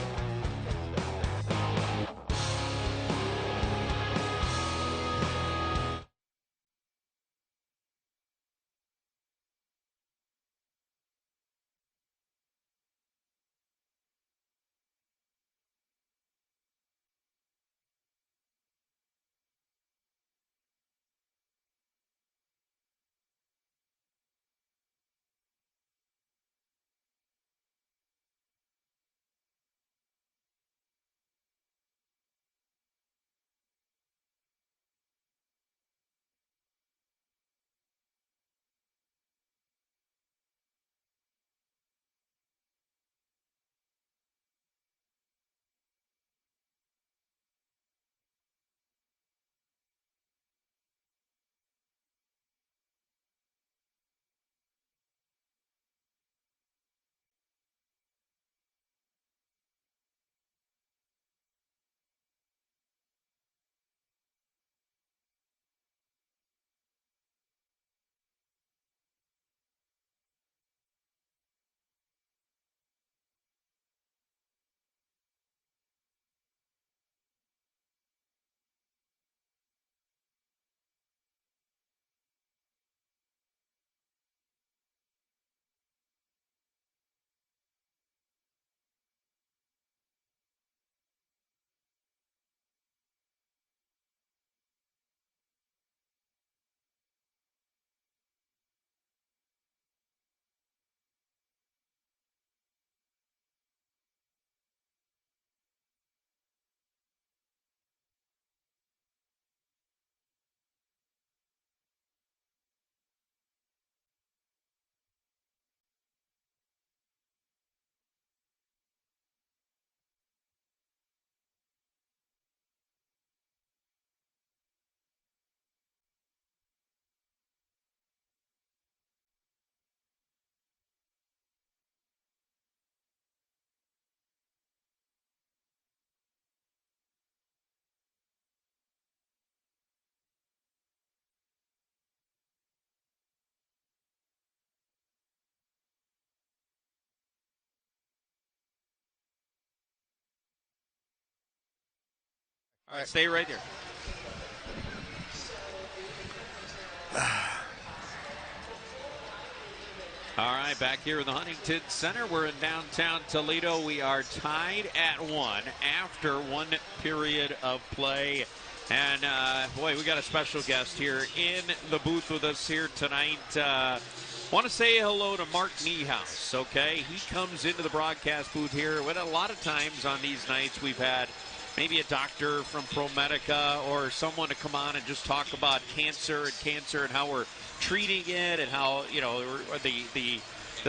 All right, stay right there. All right, back here in the Huntington Center. We're in downtown Toledo. We are tied at 1 after 1 period of play. And, boy, we got a special guest here in the booth with us here tonight. Want to say hello to Mark Niehaus, okay? He comes into the broadcast booth here. A lot of times on these nights we've had maybe a doctor from ProMedica or someone to come on and just talk about cancer and how we're treating it and how, you know, the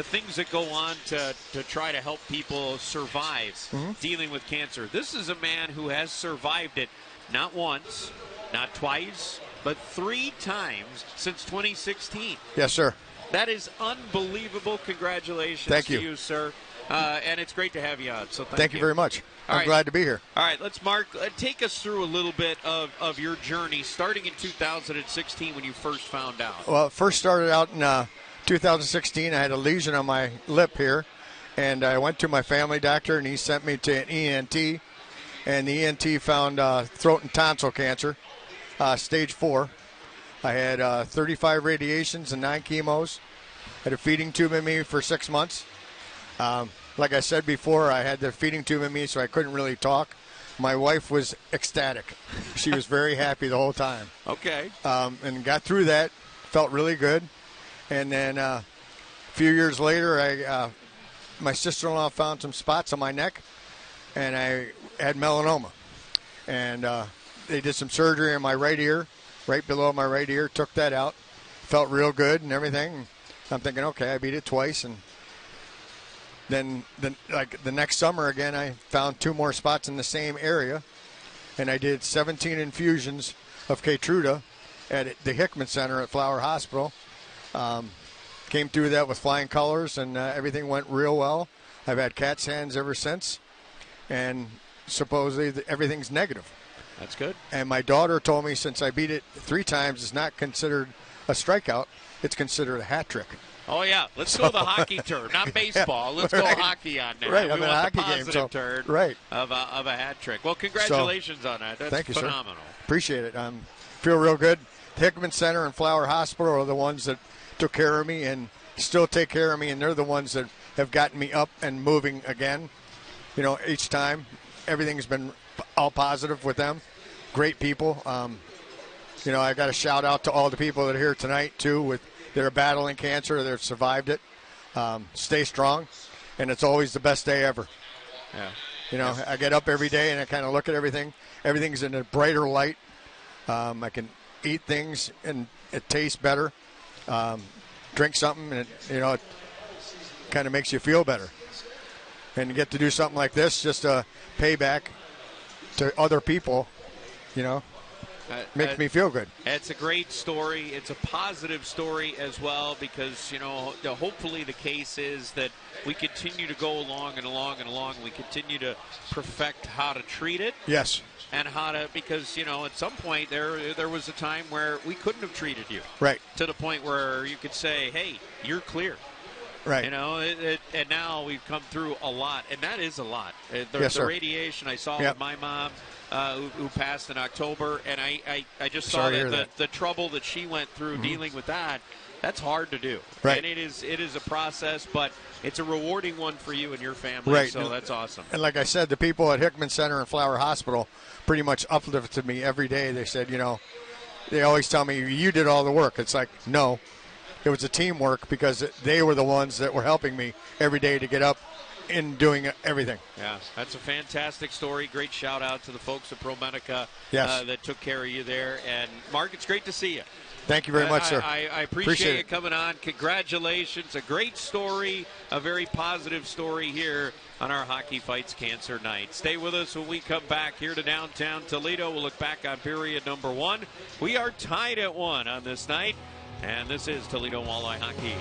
things that go on to try to help people survive dealing with cancer. This is a man who has survived it not once, not twice, but 3 times since 2016. Yes, sir. That is unbelievable. Congratulations to you, sir. And it's great to have you on. So thank you very much. I'm right. glad to be here. All right, let's, Mark, take us through a little bit of your journey, starting in 2016 when you first found out. Well, it first started out in 2016. I had a lesion on my lip here, and I went to my family doctor, and he sent me to an ENT, and the ENT found throat and tonsil cancer, stage 4. I had 35 radiations and 9 chemos. Had a feeding tube in me for 6 months. Like I said before, I had the feeding tube in me, so I couldn't really talk. My wife was ecstatic. She was very happy the whole time. Okay. And got through that, felt really good. And then a few years later, my sister-in-law found some spots on my neck, and I had melanoma. And they did some surgery on my right ear, right below my right ear, took that out. Felt real good and everything. I'm thinking, okay, I beat it twice. And then the next summer again, I found 2 more spots in the same area, and I did 17 infusions of Keytruda at the Hickman Center at Flower Hospital. Came through that with flying colors, and everything went real well. I've had CAT scans ever since, and supposedly everything's negative. That's good. And my daughter told me since I beat it 3 times, it's not considered a strikeout. It's considered a hat trick. Oh, yeah. Let's go the hockey turn, not baseball. Let's go hockey on there. Right, I'm we in a want hockey the game. positive turn of a hat trick. Well, congratulations on that. That's thank you, phenomenal. Sir. Appreciate it. Feel real good. Hickman Center and Flower Hospital are the ones that took care of me and still take care of me, and they're the ones that have gotten me up and moving again. You know, each time. Everything's been all positive with them. Great people. You know, I got a shout out to all the people that are here tonight, too, that are battling cancer, that have survived it. Stay strong, and it's always the best day ever. Yeah. You know, I get up every day and I kind of look at everything. Everything's in a brighter light. I can eat things and it tastes better. Drink something and it kind of makes you feel better. And you get to do something like this, just a payback to other people, makes me feel good. It's a great story. It's a positive story as well because, hopefully the case is that we continue to go along and along and along. We continue to perfect how to treat it. Yes. And how to, because, at some point there was a time where we couldn't have treated you. Right. To the point where you could say, hey, you're clear. Right. And now we've come through a lot, and that is a lot. Yes, the radiation I saw with my mom, who passed in October, and I just saw the trouble that she went through dealing with that. That's hard to do. Right. And it is a process, but it's a rewarding one for you and your family. Right. So that's awesome. And like I said, the people at Hickman Center and Flower Hospital pretty much uplifted me every day. They said, they always tell me, you did all the work. It's like, no. It was a teamwork because they were the ones that were helping me every day to get up and doing everything. Yeah, that's a fantastic story. Great shout out to the folks at ProMedica that took care of you there. And Mark, it's great to see you. Thank you very much, sir. I appreciate you coming on. Congratulations. A great story, a very positive story here on our Hockey Fights Cancer Night. Stay with us when we come back here to downtown Toledo. We'll look back on period number 1. We are tied at 1 on this night. And this is Toledo Walleye Hockey.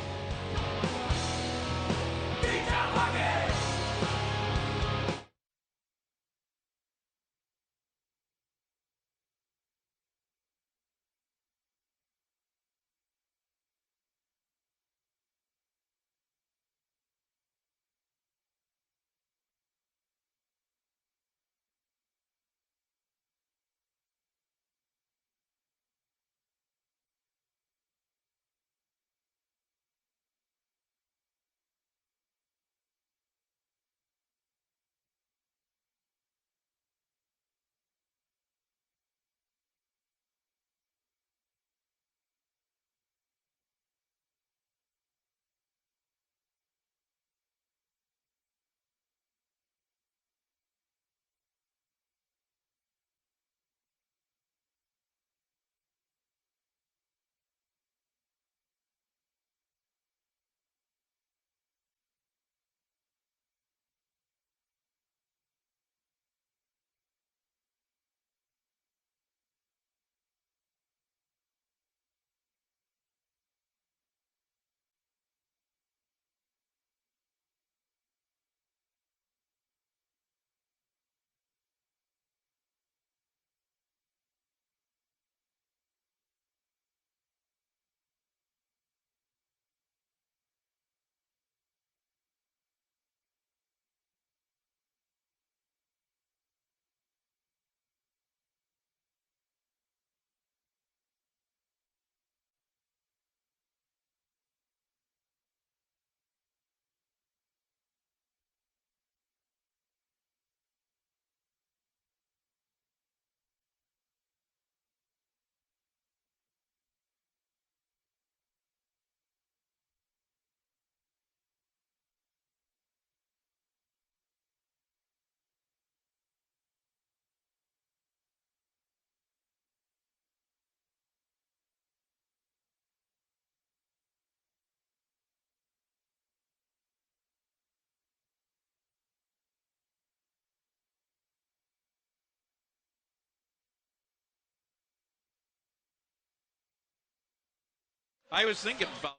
I was thinking about.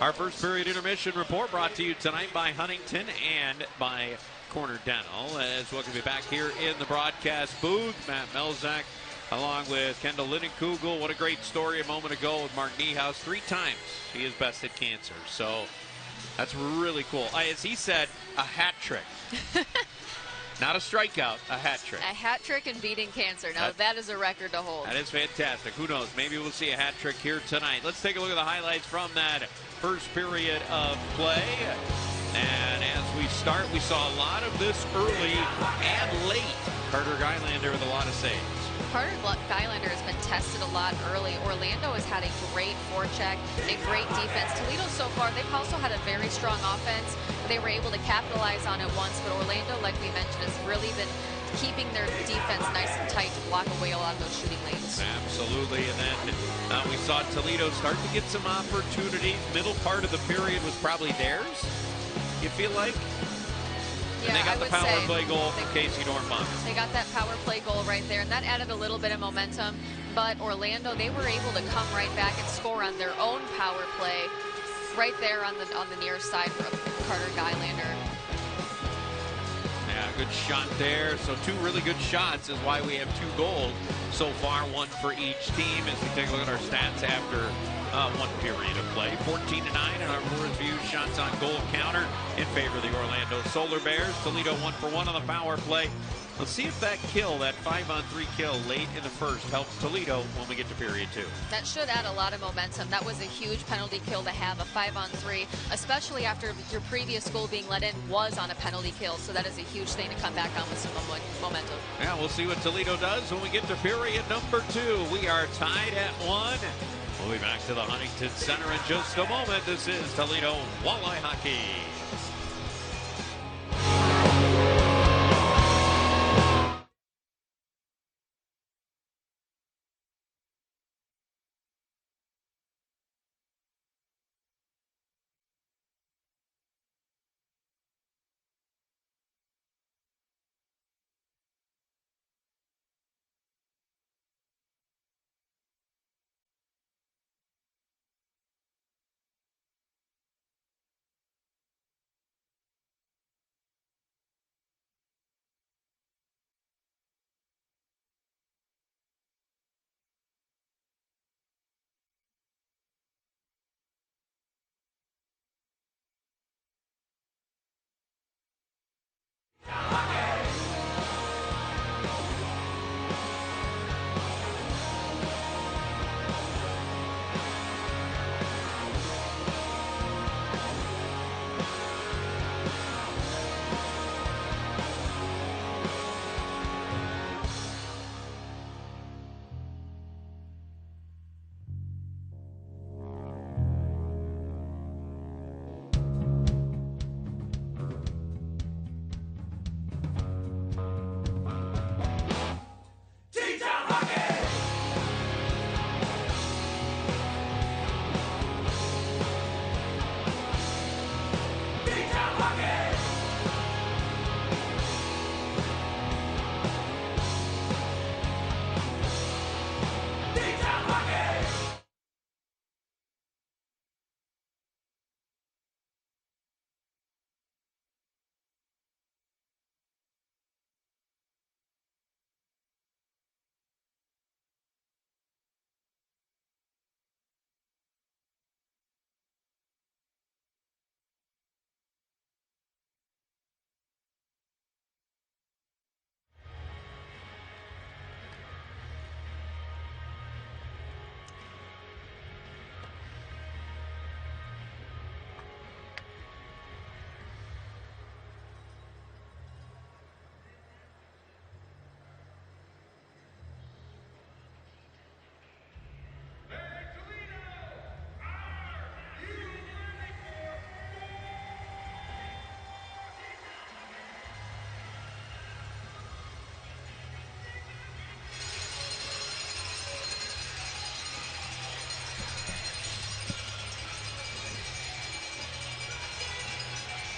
Our first period intermission report brought to you tonight by Huntington and by Corner Dental. As welcome to be back here in the broadcast booth. Matt Melzak along with Kendall Lindenkugel. What a great story a moment ago with Mark Niehaus. 3 times he is bested cancer. So that's really cool. As he said, a hat trick. Not a strikeout, a hat trick. A hat trick in beating cancer. Now, that is a record to hold. That is fantastic. Who knows? Maybe we'll see a hat trick here tonight. Let's take a look at the highlights from that first period of play. And as we start, we saw a lot of this early and late. Carter Guylander with a lot of saves. Carter Guylander has been tested a lot early. Orlando has had a great forecheck and great defense. Toledo so far, they've also had a very strong offense. They were able to capitalize on it once, but Orlando, like we mentioned, has really been keeping their defense nice and tight to block away a lot of those shooting lanes. Absolutely, and then we saw Toledo start to get some opportunities. Middle part of the period was probably theirs, you feel like? Yeah, and they got the power play goal from Casey Dornbach. They got that power play goal right there, and that added a little bit of momentum. But Orlando, they were able to come right back and score on their own power play right there on the near side from Carter Guylander. Yeah, good shot there. So 2 really good shots is why we have 2 goals so far, 1 for each team. As we take a look at our stats after 1 period of play. 14-9 in our fourth view shots on goal counter in favor of the Orlando Solar Bears. Toledo 1 for 1 on the power play. Let's see if that kill, that 5-on-3 kill late in the first, helps Toledo when we get to period 2. That should add a lot of momentum. That was a huge penalty kill to have, a 5-on-3, especially after your previous goal being let in was on a penalty kill. So that is a huge thing to come back on with some momentum. Yeah, we'll see what Toledo does when we get to period number 2. We are tied at 1. We'll be back to the Huntington Center in just a moment. This is Toledo Walleye Hockey.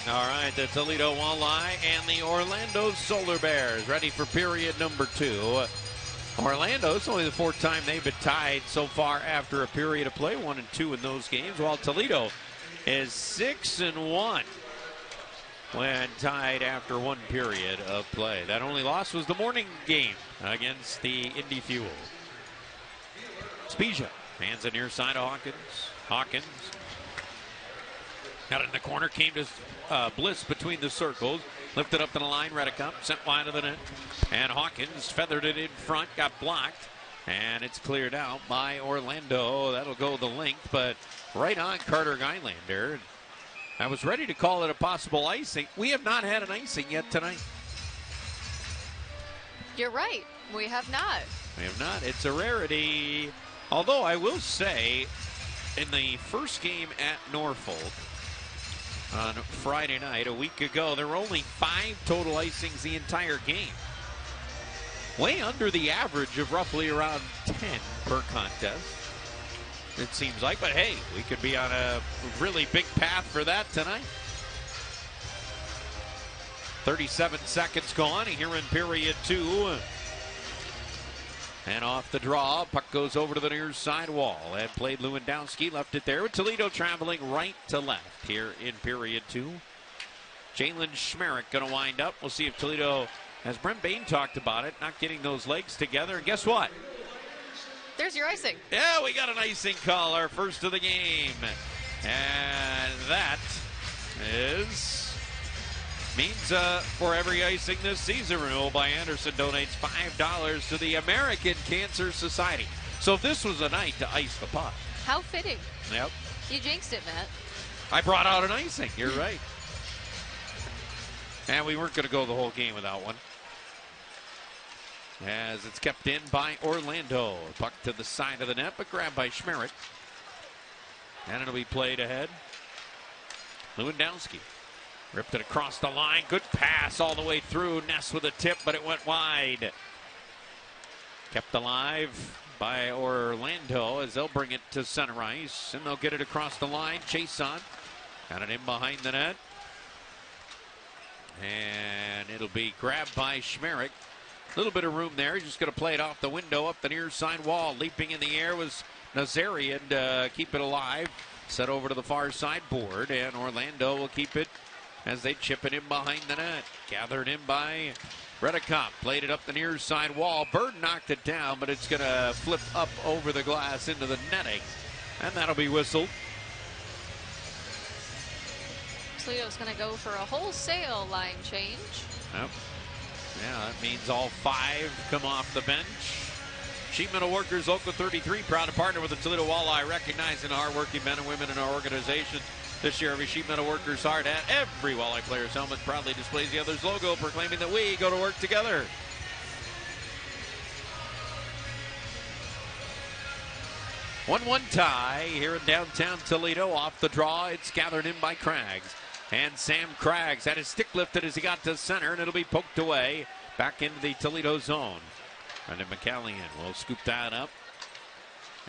All right, the Toledo Walleye and the Orlando Solar Bears ready for period number 2. Orlando, it's only the 4th time they've been tied so far after a period of play, 1-2 in those games, while Toledo is 6-1 when tied after 1 period of play. That only loss was the morning game against the Indy Fuel. Spezia hands it near side of Hawkins. Got it in the corner, came to Bliss between the circles. Lifted up to the line, Reddicup, sent wide of the net. And Hawkins feathered it in front, got blocked. And it's cleared out by Orlando. That'll go the length, but right on Carter Geilander. I was ready to call it a possible icing. We have not had an icing yet tonight. You're right. We have not. We have not. It's a rarity. Although I will say, in the first game at Norfolk on Friday night, a week ago, there were only 5 total icings the entire game. Way under the average of roughly around 10 per contest, it seems like. But hey, we could be on a really big path for that tonight. 37 seconds gone here in period 2. And off the draw, puck goes over to the near side wall. And played Lewandowski, left it there with Toledo traveling right to left here in period 2. Jalen Schmerich going to wind up. We'll see if Toledo, as Brent Bain talked about it, not getting those legs together. And guess what? There's your icing. Yeah, we got an icing call, our first of the game. And that means for every icing this season, Renewal by Anderson donates $5 to the American Cancer Society. So if this was a night to ice the puck. How fitting. Yep. You jinxed it, Matt. I brought out an icing. You're right. And we weren't going to go the whole game without one. As it's kept in by Orlando. Puck to the side of the net, but grabbed by Schmerich. And it'll be played ahead. Lewandowski. Ripped it across the line. Good pass all the way through. Ness with a tip, but it went wide. Kept alive by Orlando as they'll bring it to center ice. And they'll get it across the line. Chase on. Got it in behind the net. And it'll be grabbed by Schmerich. A little bit of room there. He's just going to play it off the window up the near side wall. Leaping in the air was Nazarian to keep it alive. Set over to the far side board. And Orlando will keep it as they chip it in behind the net. Gathered in by Reddicup. Played it up the near side wall. Bird knocked it down, but it's going to flip up over the glass into the netting. And that'll be whistled. Toledo's going to go for a wholesale line change. Yep. Yeah, that means all 5 come off the bench. Sheet Metal Workers Local 33, proud to partner with the Toledo Walleye, recognizing the hardworking men and women in our organization. This year, every Sheet Metal Workers hard hat, every Walleye player's helmet proudly displays the other's logo, proclaiming that we go to work together. One tie here in downtown Toledo. Off the draw, it's gathered in by Craggs. And Sam Craggs had his stick lifted as he got to center, and it'll be poked away back into the Toledo zone. And then McCallion will scoop that up.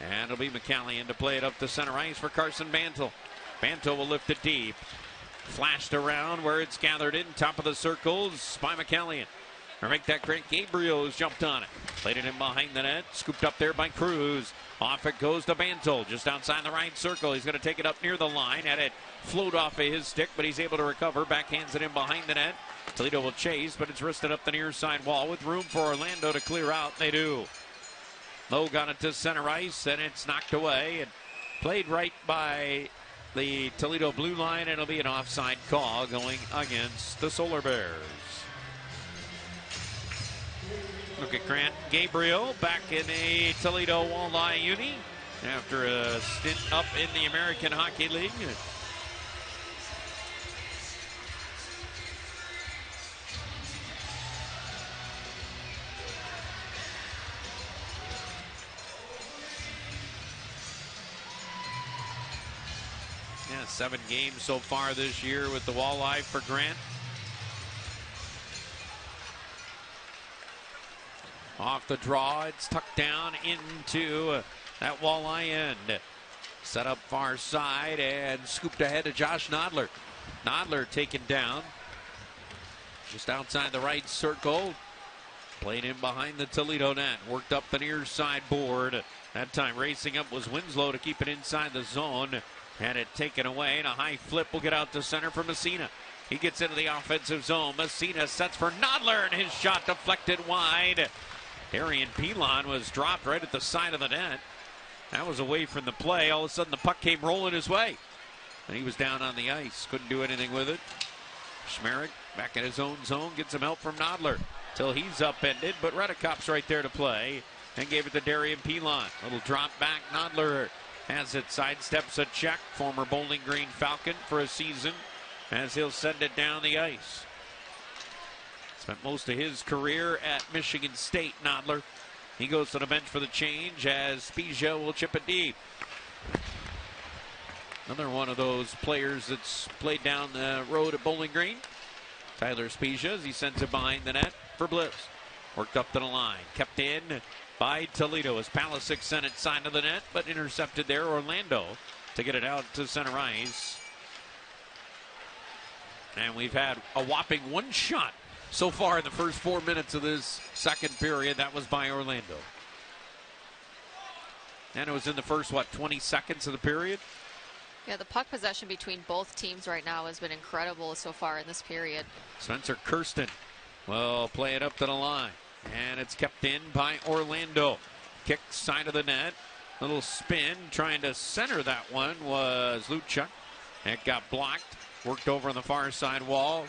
And it'll be McCallion to play it up to center ice for Carson Bantle. Bantle will lift it deep. Flashed around where it's gathered in, top of the circles by McCallion. Or make that great. Gabriel has jumped on it. Played it in behind the net. Scooped up there by Cruz. Off it goes to Bantle, just outside the right circle. He's going to take it up near the line. Had it float off of his stick, but he's able to recover. Backhands it in behind the net. Toledo will chase, but it's wristed up the near side wall with room for Orlando to clear out. They do. Lowe got it to center ice, and it's knocked away. And played right by the Toledo blue line, and it'll be an offside call going against the Solar Bears. Look at Grant Gabriel back in a Toledo Walleye uni after a stint up in the American Hockey League. Yeah, 7 games so far this year with the Walleye for Grant. Off the draw, it's tucked down into that Walleye end. Set up far side and scooped ahead to Josh Nodler. Nodler taken down. Just outside the right circle. Played in behind the Toledo net. Worked up the near side board. That time racing up was Winslow to keep it inside the zone. Had it taken away, and a high flip will get out to center for Messina. He gets into the offensive zone. Messina sets for Nodler, and his shot deflected wide. Darian Pilon was dropped right at the side of the net. That was away from the play. All of a sudden, the puck came rolling his way. And he was down on the ice. Couldn't do anything with it. Schmerich back in his own zone. Gets some help from Nodler. Till he's upended, but Redekop's right there to play. And gave it to Darian Pilon. Little drop back. Nodler has it. Sidesteps a check. Former Bowling Green Falcon for a season. As he'll send it down the ice. Spent most of his career at Michigan State, Nodler. He goes to the bench for the change as Spezia will chip it deep. Another one of those players that's played down the road at Bowling Green. Tyler Spezia as he sends it behind the net for Bliss. Worked up to the line. Kept in by Toledo as Palisic sent it side of the net, but intercepted there. Orlando to get it out to center ice. And we've had a whopping one shot so far in the first 4 minutes of this second period. That was by Orlando. And it was in the first, 20 seconds of the period? Yeah, the puck possession between both teams right now has been incredible so far in this period. Spencer Kirsten will play it up to the line. And it's kept in by Orlando. Kick side of the net. Little spin. Trying to center that one was Luchuk. It got blocked. Worked over on the far side wall.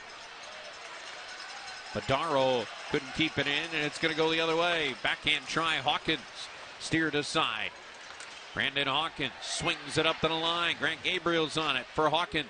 Madaro couldn't keep it in, and it's going to go the other way. Backhand try. Hawkins steered aside. Brandon Hawkins swings it up to the line. Grant Gabriel's on it for Hawkins.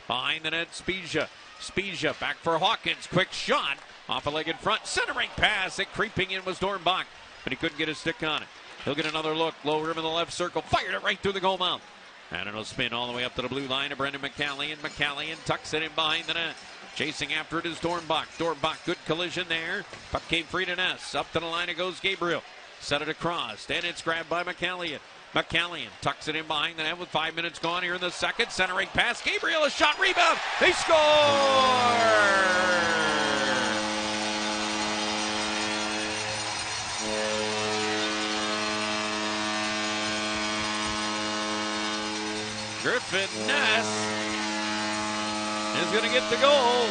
Behind the net, Spezia. Spezia back for Hawkins. Quick shot off a leg in front. Centering pass. It creeping in was Dornbach, but he couldn't get a stick on it. He'll get another look. Low rim in the left circle. Fired it right through the goal mouth. And it'll spin all the way up to the blue line to Brendan McCallion. McCallion tucks it in behind the net. Chasing after it is Dornbach. Dornbach, good collision there. Puck came free to Ness. Up to the line it goes Gabriel. Set it across. And it's grabbed by McCallion. McCallion tucks it in behind the net with 5 minutes gone here in the second. Centering pass. Gabriel, a shot, rebound. They score! Griffin Ness is going to get the goal.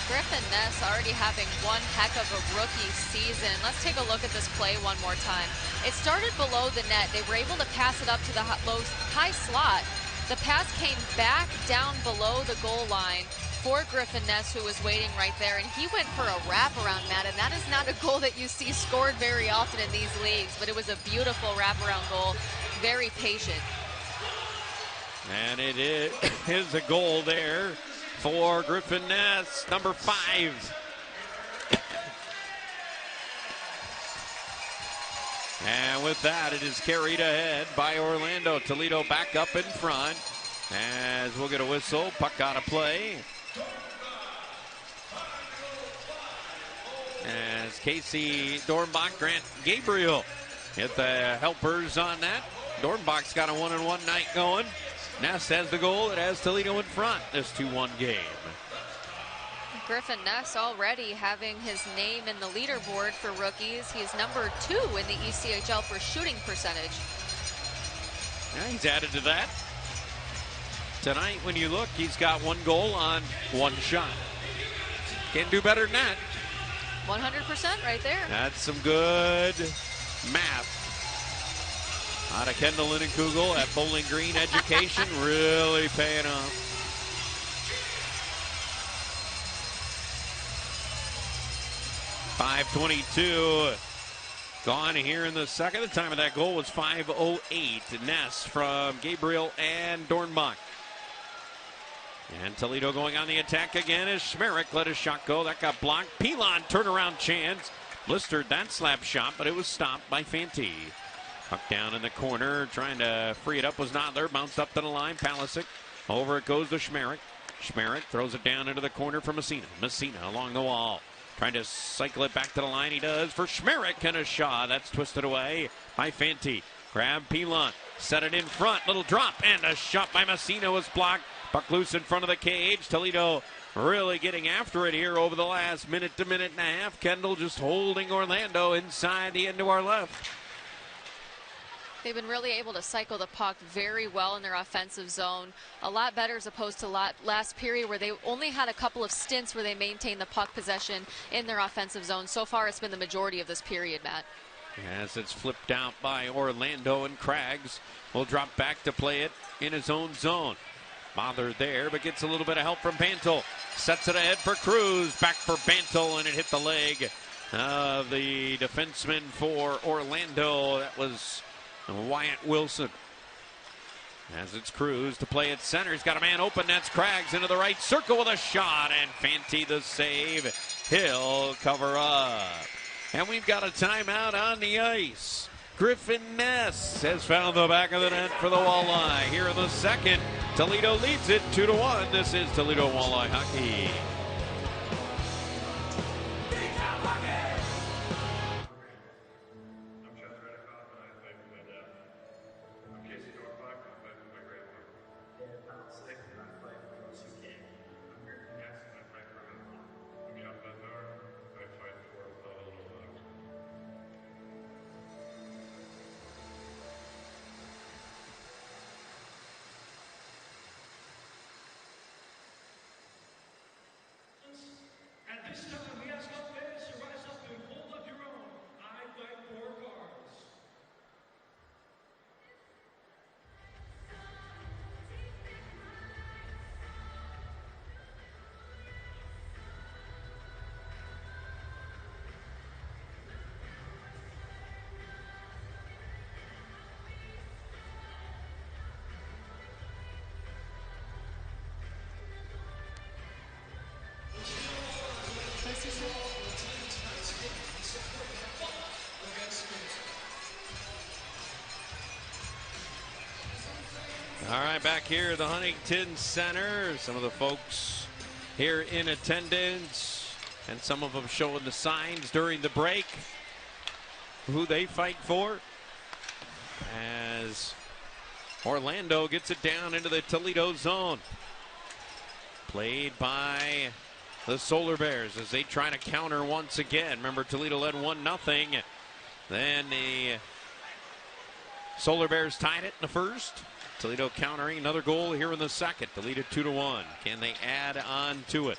Griffin Ness already having one heck of a rookie season. Let's take a look at this play one more time. It started below the net. They were able to pass it up to the high slot. The pass came back down below the goal line for Griffin Ness, who was waiting right there, and he went for a wraparound, Matt, and that is not a goal that you see scored very often in these leagues, but it was a beautiful wraparound goal, very patient. And it is a goal there for Griffin Ness, number 5. And with that, it is carried ahead by Orlando. Toledo back up in front as we'll get a whistle. Puck out of play. As Casey Dornbach, Grant Gabriel hit the helpers on that. Dornbach's got a 1-on-1 night going. Ness has the goal. It has Toledo in front. This 2-1 game. Griffin Ness already having his name in the leaderboard for rookies. He's number 2 in the ECHL for shooting percentage. Yeah, he's added to that. Tonight, when you look, he's got 1 goal on 1 shot. Can't do better than that. 100% right there. That's some good math. Out of Kendall Linnenkugel at Bowling Green Education, really paying off. .522 gone here in the second. The time of that goal was 5:08. Ness from Gabriel and Dornbach. And Toledo going on the attack again as Schmerich let his shot go. That got blocked. Pilon turnaround chance. Blistered that slap shot, but it was stopped by Fanti. Puck down in the corner. Trying to free it up was Nodler. Bounced up to the line. Palisic. Over it goes to Schmerich. Schmerich throws it down into the corner for Messina. Messina along the wall. Trying to cycle it back to the line. He does for Schmerich and a shot. That's twisted away by Fanti. Grab Pilon. Set it in front. Little drop and a shot by Messina was blocked. Puck loose in front of the cage. Toledo really getting after it here over the last minute to minute and a half. Kendall just holding Orlando inside the end to our left. They've been really able to cycle the puck very well in their offensive zone. A lot better as opposed to last period where they only had a couple of stints where they maintained the puck possession in their offensive zone. So far, it's been the majority of this period, Matt. As it's flipped out by Orlando, and Craggs will drop back to play it in his own zone. Bothered there, but gets a little bit of help from Bantle. Sets it ahead for Cruz. Back for Bantle, and it hit the leg of the defenseman for Orlando. That was Wyatt Wilson. As it's Cruz to play at center. He's got a man open. That's Craggs into the right circle with a shot. And Fanti the save. He'll cover up. And we've got a timeout on the ice. Griffin Ness has found the back of the net for the Walleye. Here in the second, Toledo leads it 2-1. This is Toledo Walleye Hockey. This time we ask our fans to rise up and hold up your own. I fight for cards. All right, back here at the Huntington Center. Some of the folks here in attendance, and some of them showing the signs during the break who they fight for. As Orlando gets it down into the Toledo zone. Played by the Solar Bears as they try to counter once again. Remember, Toledo led 1-0. Then the Solar Bears tied it in the first. Toledo countering another goal here in the second to lead it 2-1. Can they add on to it?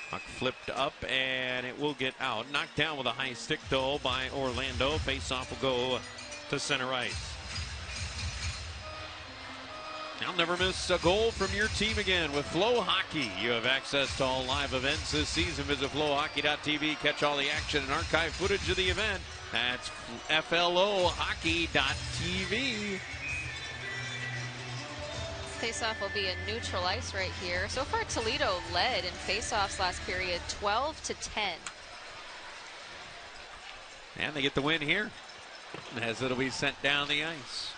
Puck flipped up and it will get out. Knocked down with a high stick though by Orlando. Face-off will go to center ice. Now never miss a goal from your team again with FloHockey. You have access to all live events this season. Visit FloHockey.tv. Catch all the action and archive footage of the event. That's FLOHockey.tv. Faceoff will be a neutral ice right here. So far, Toledo led in faceoffs last period, 12-10. And they get the win here as it'll be sent down the ice.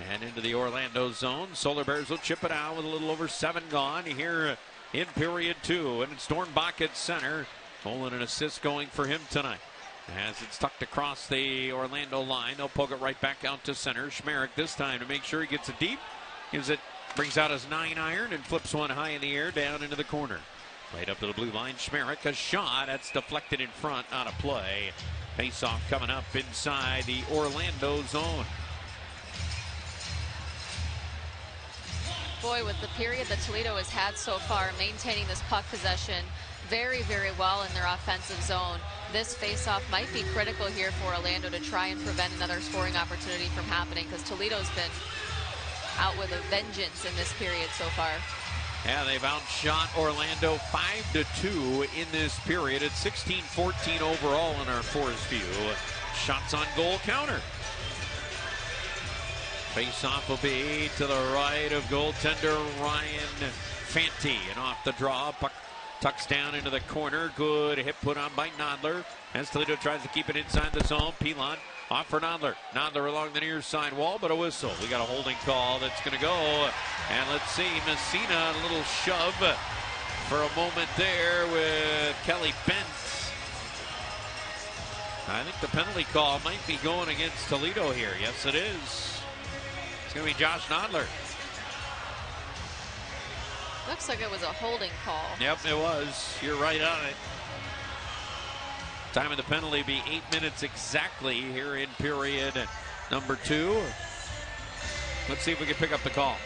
And into the Orlando zone. Solar Bears will chip it out with a little over 7 gone here in period 2. And it's Dornbach at center. Only an assist going for him tonight. As it's tucked across the Orlando line, they'll poke it right back out to center. Schmerich this time to make sure he gets it deep. Gives it, brings out his 9-iron and flips one high in the air down into the corner. Played up to the blue line. Schmerich, a shot. That's deflected in front, out of play. Face-off coming up inside the Orlando zone. Boy, with the period that Toledo has had so far, maintaining this puck possession very, very well in their offensive zone. This face-off might be critical here for Orlando to try and prevent another scoring opportunity from happening, because Toledo's been out with a vengeance in this period so far. Yeah, they've outshot Orlando 5-2 in this period. It's 16-14 overall in our Forest View. Shots on goal counter. Face-off will be to the right of goaltender Ryan Fanti. And off the draw, puck tucks down into the corner. Good hit put on by Nodler. As Toledo tries to keep it inside the zone. Pilon off for Nodler. Nodler along the near side wall, but a whistle. We got a holding call that's going to go. And let's see, Messina, a little shove for a moment there with Kelly Bentz. I think the penalty call might be going against Toledo here. Yes, it is. It's going to be Josh Nodler. Looks like it was a holding call. Yep, it was. You're right on it. Time of the penalty be 8 minutes exactly here in period number 2. Let's see if we can pick up the call.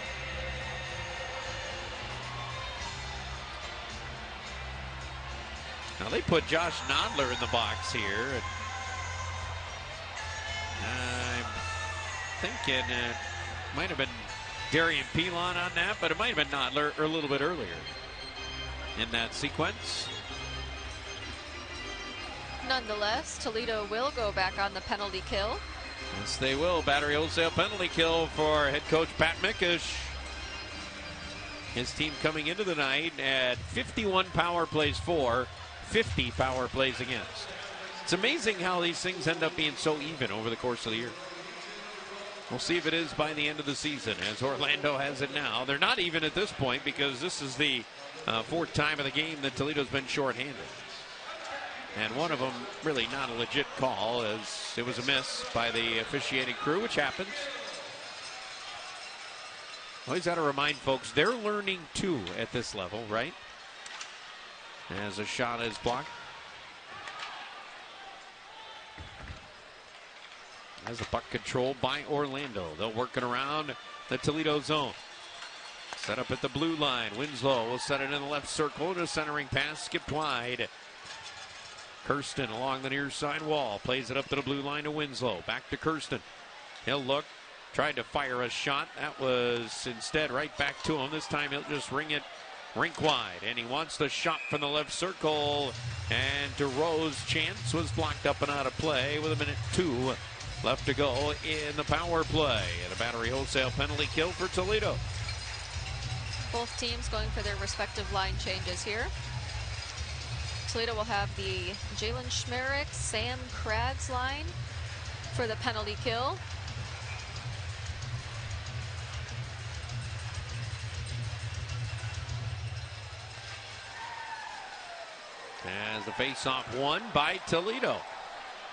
Now they put Josh Nodler in the box here. I'm thinking it might have been Darian Pilon on that, but it might have been Nodler a little bit earlier in that sequence. Nonetheless, Toledo will go back on the penalty kill. Yes, they will. Battery wholesale penalty kill for head coach Pat Mickish. His team coming into the night at 51 power plays for, 50 power plays against. It's amazing how these things end up being so even over the course of the year. We'll see if it is by the end of the season, as Orlando has it now. They're not even at this point because this is the fourth time of the game that Toledo's been shorthanded. And one of them really not a legit call, as it was a miss by the officiating crew, which happens. Always got to remind folks, they're learning too at this level, right? As a shot is blocked. As the puck controlled by Orlando. They'll work it around the Toledo zone. Set up at the blue line. Winslow will set it in the left circle. And a centering pass skipped wide. Kirsten along the near side wall. Plays it up to the blue line to Winslow. Back to Kirsten. He'll look. Tried to fire a shot. That was instead right back to him. This time he'll just ring it rink wide. And he wants the shot from the left circle. And DeRoe's chance was blocked up and out of play with 1:02 left to go in the power play. And a battery wholesale penalty kill for Toledo. Both teams going for their respective line changes here. Toledo will have the Jalen Schmerich, Sam Kratz line for the penalty kill. As the faceoff won by Toledo.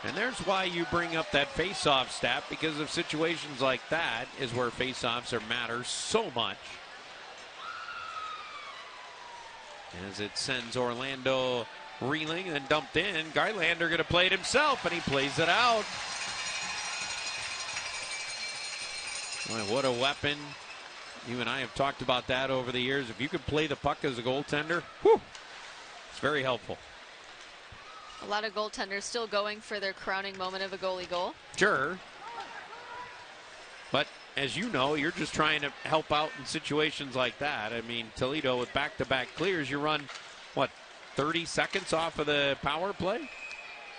And there's why you bring up that faceoff stat, because of situations like that is where faceoffs matter so much. As it sends Orlando reeling and dumped in. Guylander going to play it himself, and he plays it out. Boy, what a weapon. You and I have talked about that over the years. If you could play the puck as a goaltender, whew, it's very helpful. A lot of goaltenders still going for their crowning moment of a goalie goal. Sure. But as you know, you're just trying to help out in situations like that. I mean, Toledo with back-to-back clears, you run, what, 30 seconds off of the power play?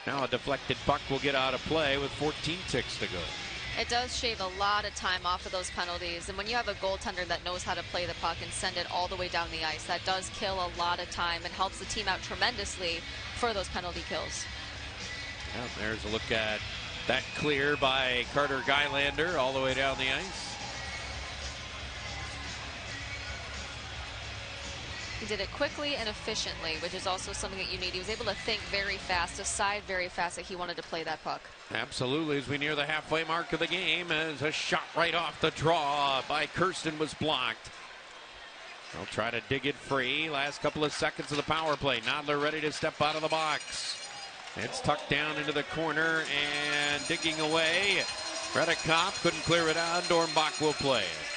Now a deflected puck will get out of play with 14 ticks to go. It does shave a lot of time off of those penalties. And when you have a goaltender that knows how to play the puck and send it all the way down the ice, that does kill a lot of time and helps the team out tremendously for those penalty kills. Well, there's a look at that clear by Carter Guylander all the way down the ice. He did it quickly and efficiently, which is also something that you need. He was able to think very fast, decide very fast that he wanted to play that puck. Absolutely. As we near the halfway mark of the game, as a shot right off the draw by Kirsten was blocked. They'll try to dig it free. Last couple of seconds of the power play. Nodler ready to step out of the box. It's tucked down into the corner and digging away. Redekop couldn't clear it out. Dornbach will play it.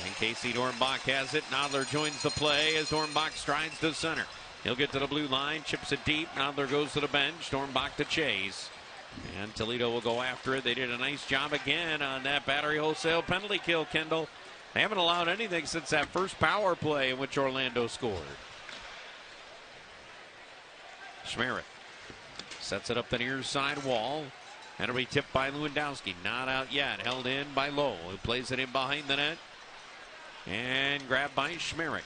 And Casey Dornbach has it. Nodler joins the play as Dornbach strides to center. He'll get to the blue line, chips it deep. Nodler goes to the bench. Dornbach to chase. And Toledo will go after it. They did a nice job again on that battery wholesale penalty kill, Kendall. They haven't allowed anything since that first power play in which Orlando scored. Schmerich sets it up the near side wall. And it'll be tipped by Lewandowski. Not out yet. Held in by Lowe, who plays it in behind the net. And grabbed by Schmerich.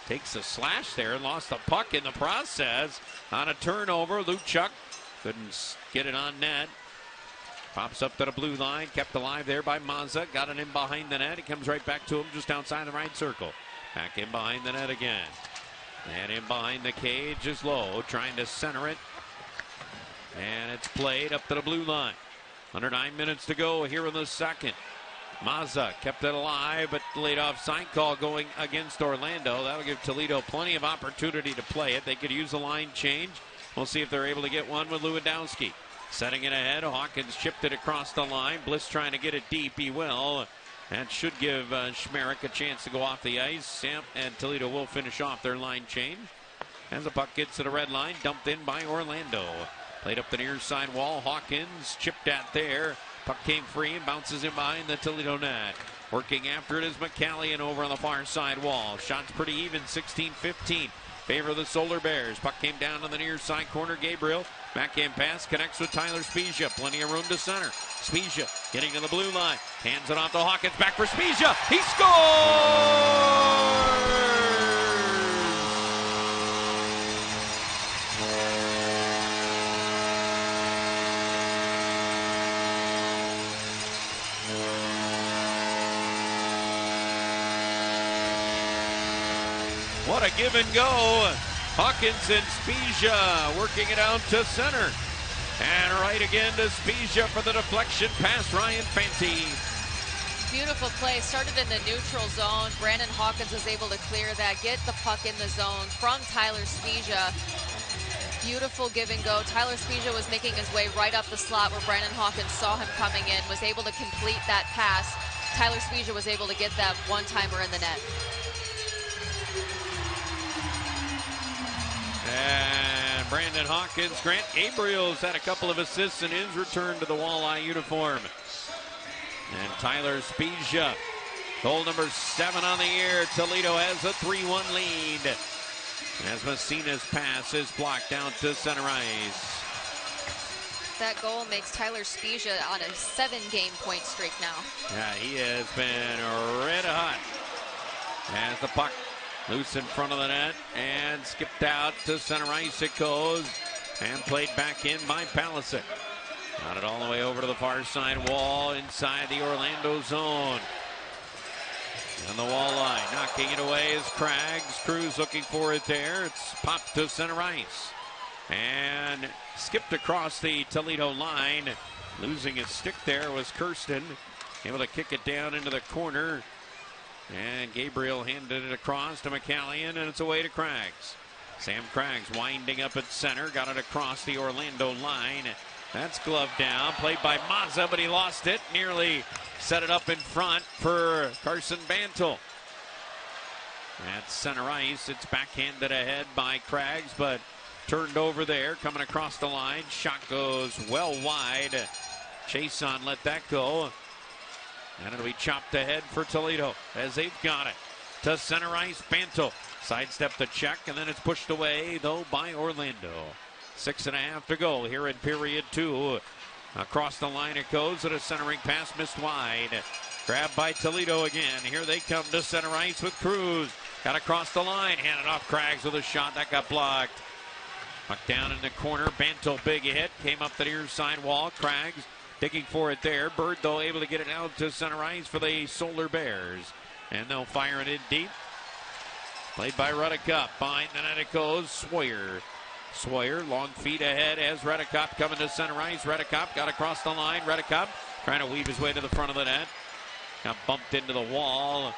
Takes a slash there and lost the puck in the process on a turnover. Luchuk couldn't get it on net. Pops up to the blue line. Kept alive there by Mazza. Got it in behind the net. It comes right back to him just outside the right circle. Back in behind the net again. And in behind the cage is Lowe, trying to center it. And it's played up to the blue line. Under 9 minutes to go here in the second. Mazza kept it alive, but late offside call going against Orlando. That'll give Toledo plenty of opportunity to play it. They could use a line change. We'll see if they're able to get one with Lewandowski. Setting it ahead, Hawkins chipped it across the line. Bliss trying to get it deep, he will. That should give Schmerich a chance to go off the ice. And Toledo will finish off their line change. As the puck gets to the red line, dumped in by Orlando. Played up the near side wall, Hawkins chipped at there. Puck came free and bounces in behind the Toledo net. Working after it is McCallion over on the far side wall. Shots pretty even, 16-15. Favor of the Solar Bears. Puck came down to the near side corner. Gabriel, backhand pass, connects with Tyler Spezia. Plenty of room to center. Spezia getting to the blue line. Hands it off to Hawkins. Back for Spezia. He scores! What a give and go. Hawkins and Spezia working it out to center. And right again to Spezia for the deflection past Ryan Fanti. Beautiful play. Started in the neutral zone. Brandon Hawkins was able to clear that, get the puck in the zone from Tyler Spezia. Beautiful give and go. Tyler Spezia was making his way right up the slot where Brandon Hawkins saw him coming in, was able to complete that pass. Tyler Spezia was able to get that one-timer in the net. And Brandon Hawkins, Grant Gabriel's had a couple of assists in his return to the Walleye uniform. And Tyler Spezia, goal number 7 on the year. Toledo has a 3-1 lead. As Messina's pass is blocked down to center ice. That goal makes Tyler Spezia on a 7-game point streak now. Yeah, he has been red hot. As the puck loose in front of the net and skipped out to center ice it goes and played back in by Palisic. Got it all the way over to the far side wall inside the Orlando zone. And the Walleye knocking it away is Craggs. Cruz looking for it there. It's popped to center ice. And skipped across the Toledo line. Losing his stick there was Kirsten. Able to kick it down into the corner. And Gabriel handed it across to McCallion, and it's away to Craggs. Sam Craggs winding up at center, got it across the Orlando line. That's gloved down, played by Mazza, but he lost it. Nearly set it up in front for Carson Bantle. At center ice, it's backhanded ahead by Craggs, but turned over there, coming across the line. Shot goes well wide. Chason let that go. And it'll be chopped ahead for Toledo as they've got it. To center ice, Bantle. Sidestep the check, and then it's pushed away, though, by Orlando. 6.5 to go here in period 2. Across the line it goes, and a centering pass missed wide. Grabbed by Toledo again. Here they come to center ice with Cruz. Got across the line, handed off Craggs with a shot. That got blocked. Puck down in the corner. Bantle, big hit. Came up the near side wall. Craggs digging for it there. Bird, though, able to get it out to center ice for the Solar Bears. And they'll fire it in deep. Played by Reddicup. Behind the net it goes. Sawyer, long feet ahead as Reddicup coming to center ice. Reddicup got across the line. Reddicup trying to weave his way to the front of the net. Got bumped into the wall.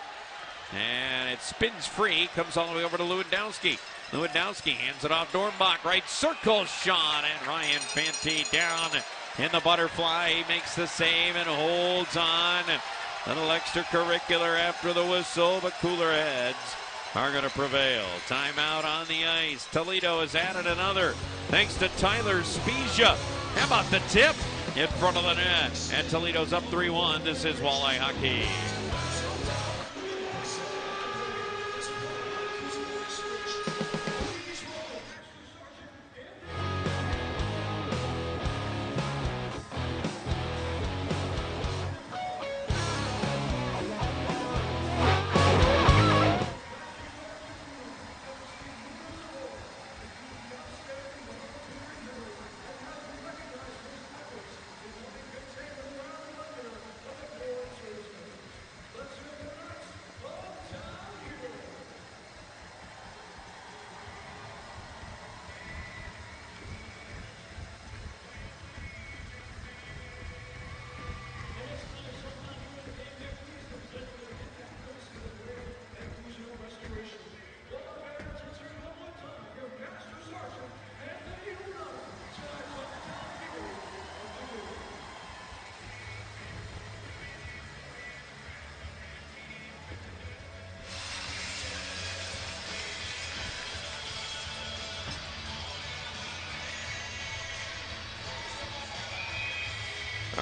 And it spins free. Comes all the way over to Lewandowski. Lewandowski hands it off Dornbach. Right circle shot. And Ryan Fanti down in the butterfly. He makes the save and holds on. Little extracurricular after the whistle, but cooler heads are going to prevail. Timeout on the ice. Toledo has added another thanks to Tyler Spezia. How about the tip in front of the net? And Toledo's up 3-1. This is Walleye Hockey.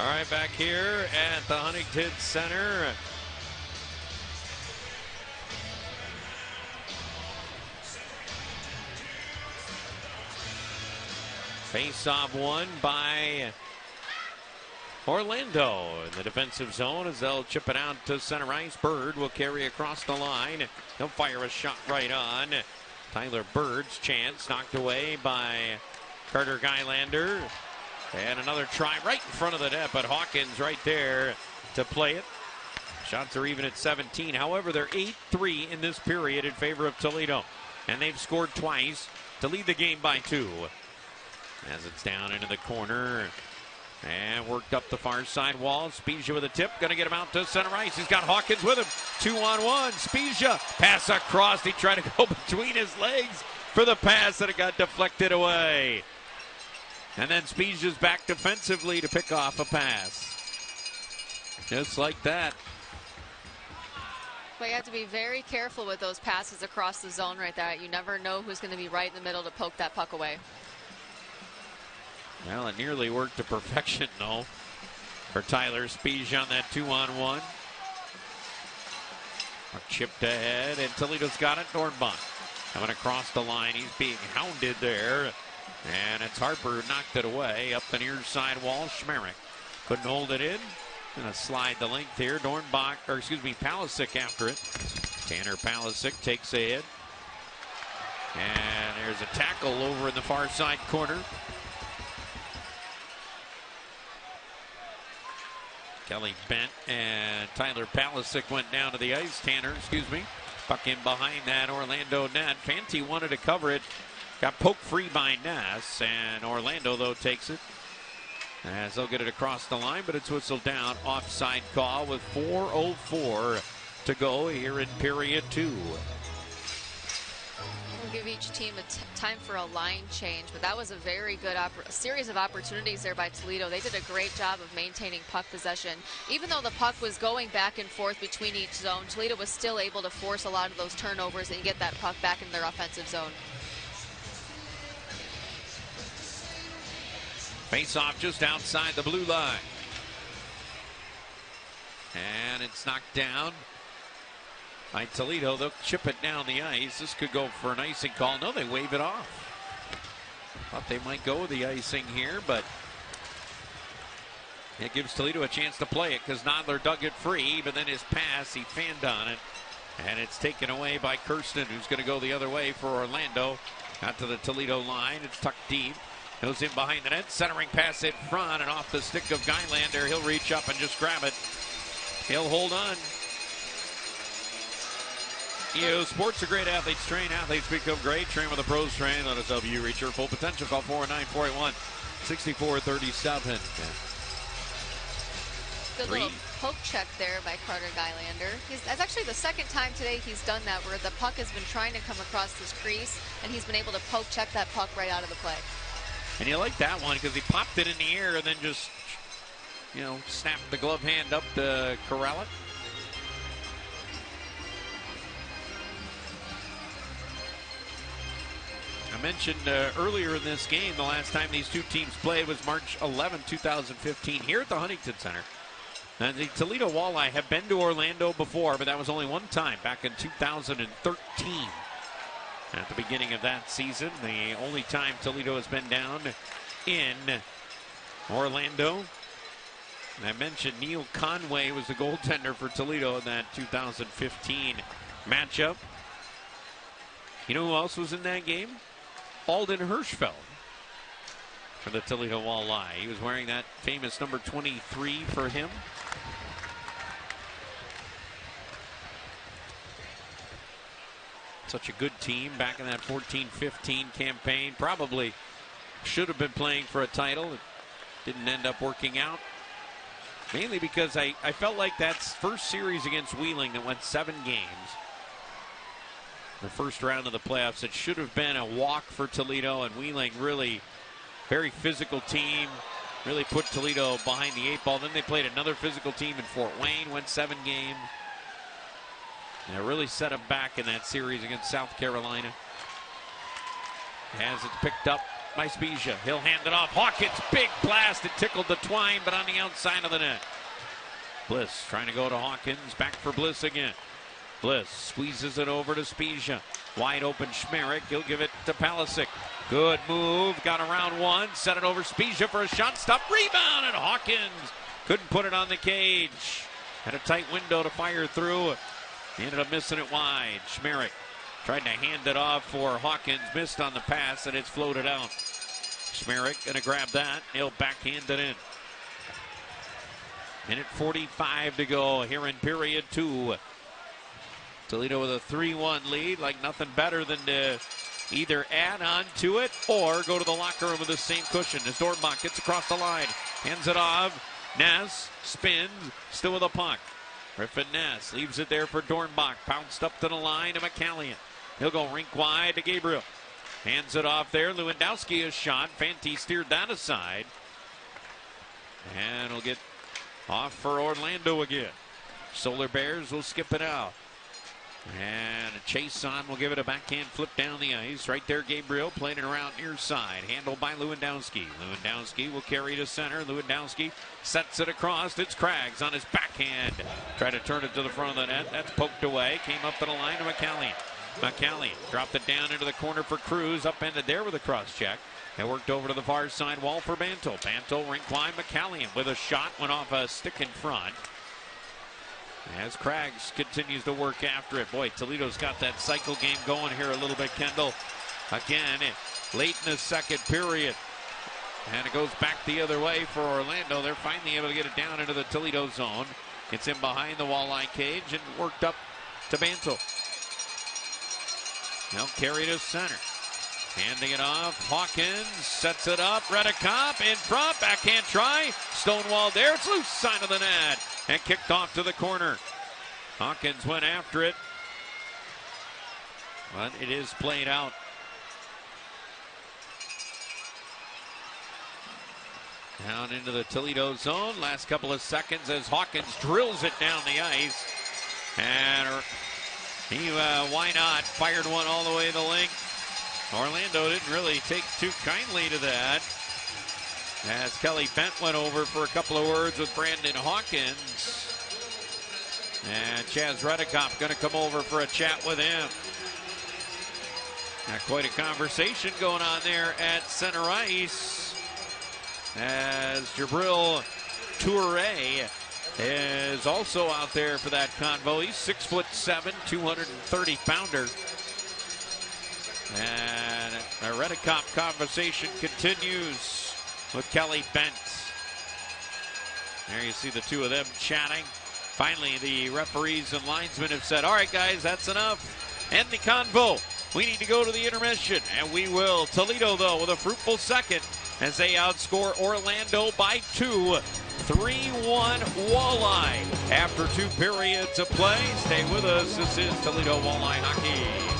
All right, back here at the Huntington Center. Face-off won by Orlando in the defensive zone as they'll chip it out to center ice. Bird will carry across the line. He'll fire a shot right on. Tyler Bird's chance knocked away by Carter Gylander. And another try right in front of the net, but Hawkins right there to play it. Shots are even at 17. However, they're 8-3 in this period in favor of Toledo. And they've scored twice to lead the game by 2. As it's down into the corner and worked up the far side wall. Spezia with a tip, going to get him out to center ice. He's got Hawkins with him. 2-on-1. Spezia pass across. He tried to go between his legs for the pass, and it got deflected away. And then Spezia's back defensively to pick off a pass. Just like that. But you have to be very careful with those passes across the zone right there. You never know who's going to be right in the middle to poke that puck away. Well, it nearly worked to perfection, though, for Tyler Spezia on that 2-on-1. Chipped ahead, and Toledo's got it. Dornbach coming across the line. He's being hounded there. And it's Harper who knocked it away up the near side wall. Schmerich couldn't hold it in. Gonna slide the length here. Palisic after it. Tanner Palisic takes a hit. And there's a tackle over in the far side corner. Kelly bent and Tyler Palisic went down to the ice. Puck in behind that Orlando net. Fanti wanted to cover it. Got poked free by Ness, and Orlando, though, takes it. As they'll get it across the line, but it's whistled down. Offside call with 4:04 to go here in period 2. We'll give each team time for a line change, but that was a very good series of opportunities there by Toledo. They did a great job of maintaining puck possession. Even though the puck was going back and forth between each zone, Toledo was still able to force a lot of those turnovers and get that puck back in their offensive zone. Face-off just outside the blue line. And it's knocked down by Toledo. They'll chip it down the ice. This could go for an icing call. No, they wave it off. Thought they might go with the icing here, but it gives Toledo a chance to play it because Nodler dug it free, but then his pass, he fanned on it. And it's taken away by Kirsten, who's going to go the other way for Orlando. Out to the Toledo line. It's tucked deep. Goes in behind the net, centering pass in front, and off the stick of Gylander. He'll reach up and just grab it. He'll hold on. You know, sports are great. Athletes train. Athletes become great. Train with the pros train. Let us help you reach your full potential. Call 409-481-6437. Good little poke check there by Carter Gylander. That's actually the second time today he's done that, where the puck has been trying to come across this crease, and he's been able to poke check that puck right out of the play. And you like that one because he popped it in the air and then just, snapped the glove hand up to corral it. I mentioned earlier in this game, the last time these two teams played was March 11, 2015, here at the Huntington Center. And the Toledo Walleye have been to Orlando before, but that was only one time, back in 2013. At the beginning of that season, the only time Toledo has been down in Orlando. And I mentioned Neil Conway was the goaltender for Toledo in that 2015 matchup. You know who else was in that game? Alden Hirschfeld for the Toledo Walleye. He was wearing that famous number 23 for him. Such a good team back in that 14-15 campaign. Probably should have been playing for a title. It didn't end up working out. Mainly because I felt like that first series against Wheeling that went 7 games. The first round of the playoffs, it should have been a walk for Toledo, and Wheeling really very physical team. Really put Toledo behind the 8 ball. Then they played another physical team in Fort Wayne, went 7 games. And it really set them back in that series against South Carolina. As it's picked up by Spezia. He'll hand it off. Hawkins, big blast. It tickled the twine, but on the outside of the net. Bliss trying to go to Hawkins. Back for Bliss again. Bliss squeezes it over to Spezia. Wide open Schmerich. He'll give it to Palisic. Good move. Got around one. Set it over Spezia for a shot. Stop. Rebound. And Hawkins couldn't put it on the cage. Had a tight window to fire through. He ended up missing it wide. Schmerich tried to hand it off for Hawkins. Missed on the pass, and it's floated out. Schmerich going to grab that. He'll backhand it in. Minute 45 to go here in period 2. Toledo with a 3-1 lead. Like nothing better than to either add on to it or go to the locker room with the same cushion. As Dornbach gets across the line. Hands it off. Ness spins. Still with a puck. Griffin Ness leaves it there for Dornbach. Bounced up to the line to McCallion. He'll go rink wide to Gabriel. Hands it off there. Lewandowski a shot. Fanti steered that aside. And he'll get off for Orlando again. Solar Bears will skip it out. And a chase on will give it a backhand flip down the ice. Right there, Gabriel playing it around near side. Handled by Lewandowski. Lewandowski will carry to center. Lewandowski sets it across. It's Craggs on his backhand. Try to turn it to the front of the net. That's poked away. Came up to the line to McCallion. McCallion dropped it down into the corner for Cruz. Upended there with a cross check. And worked over to the far side wall for Bantle. Bantle rink wide. McCallion with a shot. Went off a stick in front. As Craggs continues to work after it. Boy, Toledo's got that cycle game going here a little bit, Kendall. Again, late in the second period. And it goes back the other way for Orlando. They're finally able to get it down into the Toledo zone. Gets in behind the Walleye cage and worked up to Bantle. Now carry to center. Handing it off. Hawkins sets it up. Redekop in front. Backhand try. Stonewall there. It's loose side of the net. And kicked off to the corner. Hawkins went after it. But it is played out. Down into the Toledo zone. Last couple of seconds as Hawkins drills it down the ice. And he, why not, fired one all the way to the length. Orlando didn't really take too kindly to that. As Kelly Bent went over for a couple of words with Brandon Hawkins. And Chaz Redekop going to come over for a chat with him. Now, quite a conversation going on there at center ice. As Jabril Toure is also out there for that convo. He's 6'7", 230-pounder. And a Redekop conversation continues with Kelly Bent. There you see the two of them chatting. Finally, the referees and linesmen have said, all right, guys, that's enough. End the convo. We need to go to the intermission, and we will. Toledo, though, with a fruitful second as they outscore Orlando by 2. 3-1 Walleye after 2 periods of play. Stay with us. This is Toledo Walleye Hockey.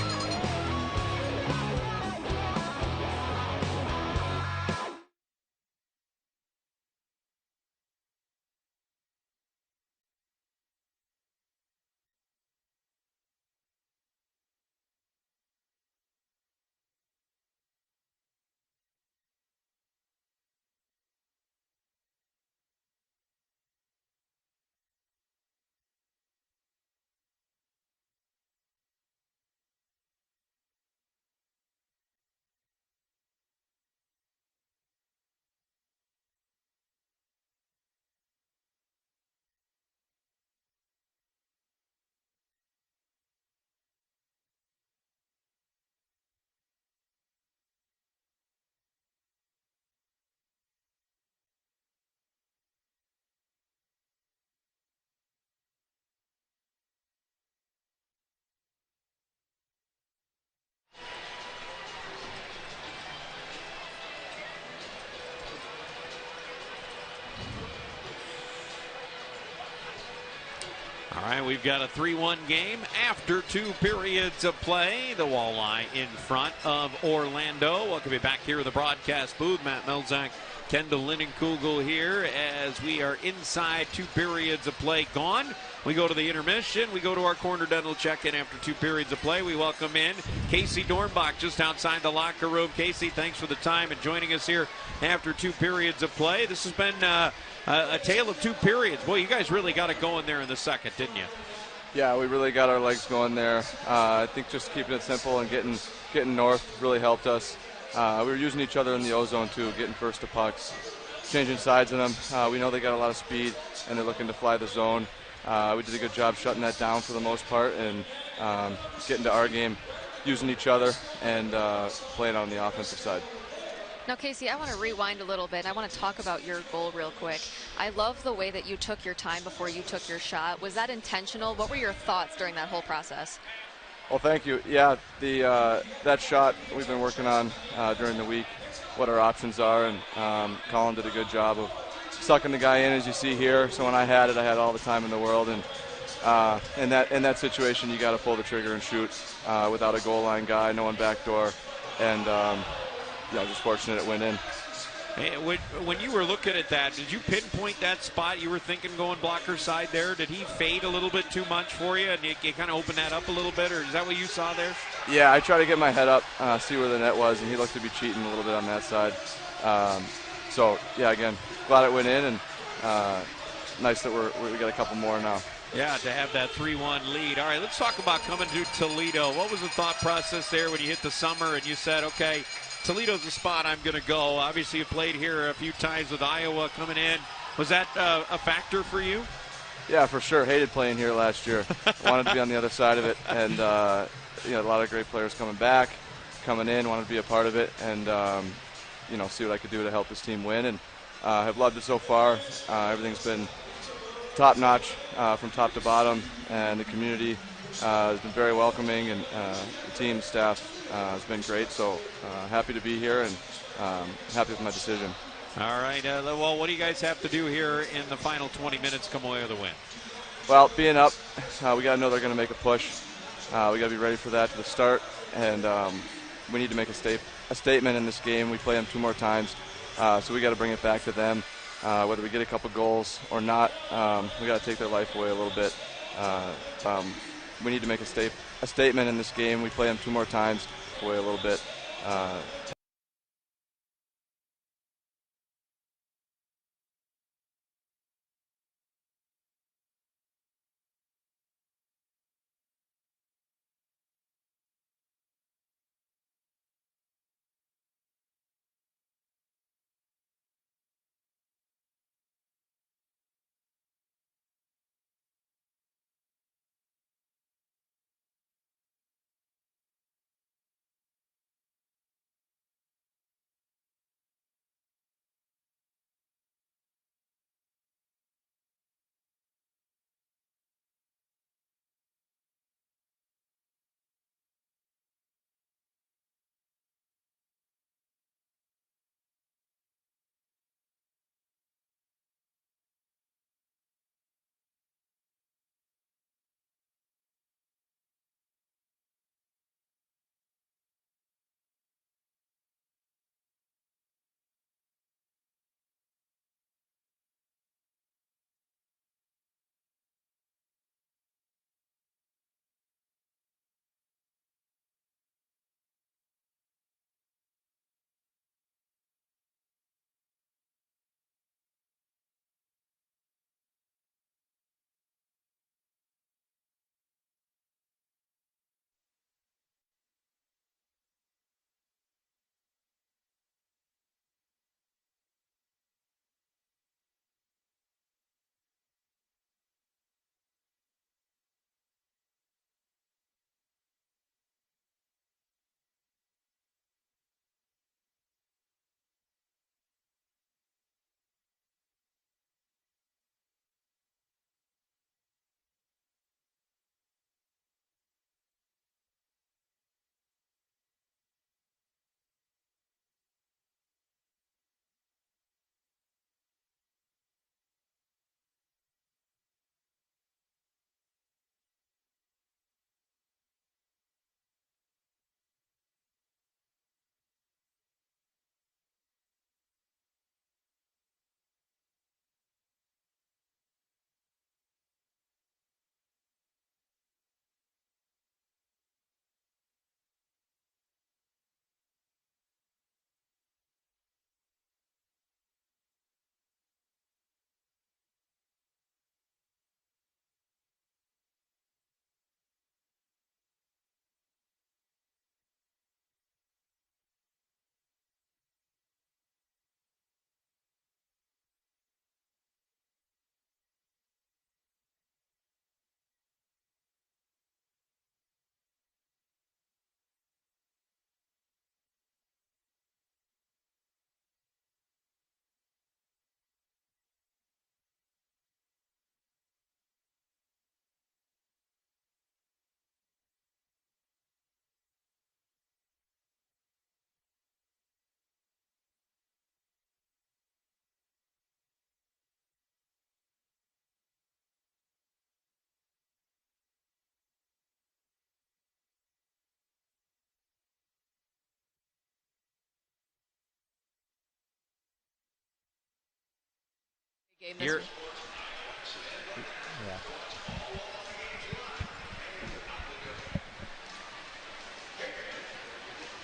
All right, we've got a 3-1 game after 2 periods of play. The Walleye in front of Orlando. Welcome you back here in the broadcast booth. Matt Melzak Kendall Linnenkugel here as we are inside 2 periods of play gone. We go to the intermission. We go to our corner dental check-in after 2 periods of play. We welcome in Casey Dornbach just outside the locker room. Casey, thanks for the time and joining us here after 2 periods of play. This has been a tale of 2 periods. Boy, you guys really got it going there in the second, didn't you? Yeah, we really got our legs going there. I think just keeping it simple and getting north really helped us. We were using each other in the O-zone too, getting first to pucks, changing sides in them. We know they got a lot of speed and they're looking to fly the zone. We did a good job shutting that down for the most part and getting to our game, using each other and playing on the offensive side. Now, Casey, I want to rewind a little bit. I want to talk about your goal real quick. I love the way that you took your time before you took your shot. Was that intentional? What were your thoughts during that whole process? Well, thank you. Yeah, that shot we've been working on during the week, what our options are, and Colin did a good job of sucking the guy in, as you see here. So when I had it, I had all the time in the world, and in that situation, you got to pull the trigger and shoot without a goal line guy, no one backdoor, and just fortunate it went in. Hey, when you were looking at that, did you pinpoint that spot? You were thinking going blocker side there. Did he fade a little bit too much for you, and you kind of open that up a little bit, or is that what you saw there? Yeah, I tried to get my head up, see where the net was, and he looked to be cheating a little bit on that side. Again, glad it went in, and nice that we got a couple more now. Yeah, to have that 3-1 lead. All right, let's talk about coming to Toledo. What was the thought process there when you hit the summer and you said, okay, Toledo's the spot I'm going to go? Obviously, you played here a few times with Iowa coming in. Was that a factor for you? Yeah, for sure. Hated playing here last year. Wanted to be on the other side of it, and a lot of great players coming back, coming in, wanted to be a part of it, and see what I could do to help this team win. And have loved it so far. Everything's been top notch from top to bottom, and the community has been very welcoming, and the team staff has been great. So happy to be here, and happy with my decision. All right. Well, what do you guys have to do here in the final 20 minutes come away with a win? Well, being up, we got to know they're going to make a push. We got to be ready for that to the start, and we need to make a statement in this game. We play them 2 more times, so we got to bring it back to them. Whether we get a couple goals or not, we got to take their life away a little bit. We need to make a statement in this game. We play them 2 more times, away a little bit. Here. Yeah.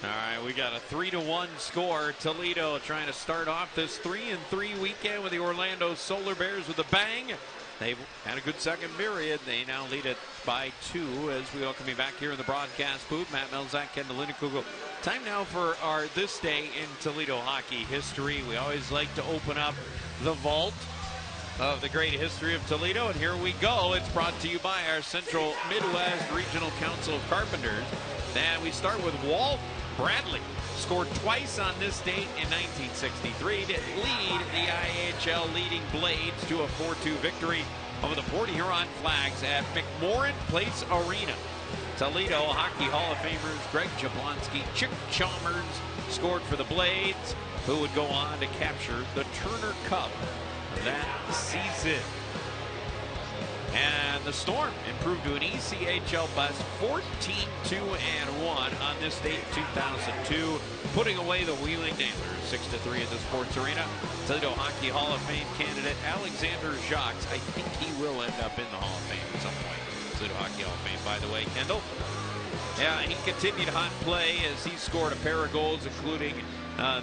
All right, we got a 3-1 score. Toledo trying to start off this 3-3 weekend with the Orlando Solar Bears with a bang. They've had a good second period. They now lead it by 2 as we welcome you back here in the broadcast booth. Matt Melzak, Kendall Linnekugel. Time now for our This Day in Toledo Hockey History. We always like to open up the vault of the great history of Toledo, and here we go. It's brought to you by our Central Midwest Regional Council of Carpenters. And we start with Walt Bradley. Scored twice on this date in 1963 to lead the ECHL leading Blades to a 4-2 victory over the Port Huron Flags at McMorran Place Arena. Toledo Hockey Hall of Famers Greg Jablonski, Chick Chalmers scored for the Blades, who would go on to capture the Turner Cup that season. And the Storm improved to an ECHL best 14-2-1 on this date in 2002, putting away the Wheeling Nailers 6-3 at the Sports Arena. Toledo Hockey Hall of Fame candidate Alexander Jacques, I think he will end up in the Hall of Fame at some point. Toledo Hockey Hall of Fame, by the way, Kendall. Yeah, he continued hot play as he scored a pair of goals, including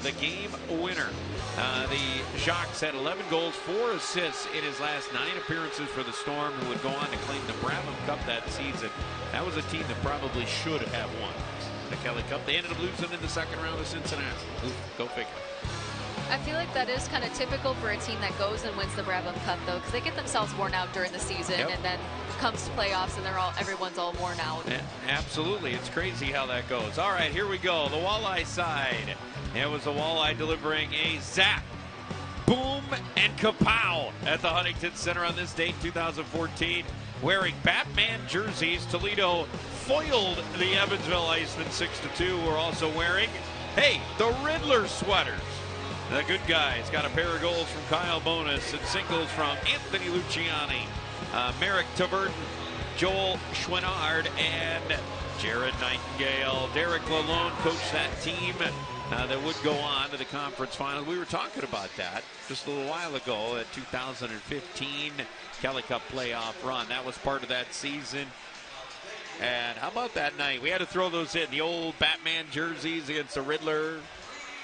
the game winner. The Jacques had 11 goals, 4 assists in his last 9 appearances for the Storm, who would go on to claim the Brabham Cup that season. That was a team that probably should have won the Kelly Cup. They ended up losing in the second round of Cincinnati. Ooh, go figure. I feel like that is kind of typical for a team that goes and wins the Brabham Cup, though, because they get themselves worn out during the season, and then comes to playoffs and everyone's all worn out. Yeah, absolutely, it's crazy how that goes. All right, here we go. The Walleye side. It was the Walleye delivering a zap, boom, and kapow at the Huntington Center on this date, 2014. Wearing Batman jerseys, Toledo foiled the Evansville Icemen 6-2. We're also wearing, the Riddler sweaters. The good guys got a pair of goals from Kyle Bonus and singles from Anthony Luciani, Merrick Taverton, Joel Schwennard, and Jared Nightingale. Derek Lalone coached that team that would go on to the conference final. We were talking about that just a little while ago, that 2015 Kelly Cup playoff run. That was part of that season. And how about that night? We had to throw those in, the old Batman jerseys against the Riddler.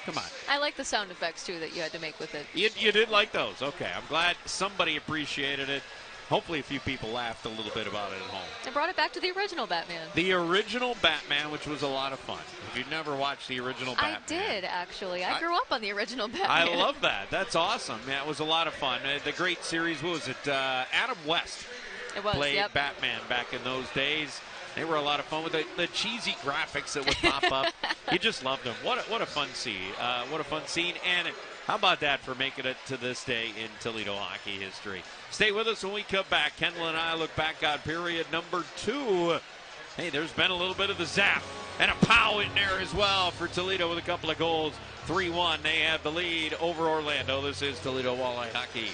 Come on. I like the sound effects, too, that you had to make with it. You did like those? Okay. I'm glad somebody appreciated it. Hopefully a few people laughed a little bit about it at home. I brought it back to the original Batman. The original Batman, which was a lot of fun. If you've never watched the original Batman. I did, actually. I grew up on the original Batman. I love that. That's awesome. Yeah, it was a lot of fun. The great series, what was it? Adam West played Batman back in those days. They were a lot of fun with the cheesy graphics that would pop up. You just loved them. What a fun scene. What a fun scene. And how about that for making it to this day in Toledo hockey history? Stay with us when we come back. Kendall and I look back on period number 2. Hey, there's been a little bit of the zap and a pow in there as well for Toledo with a couple of goals. 3-1. They have the lead over Orlando. This is Toledo Walleye Hockey.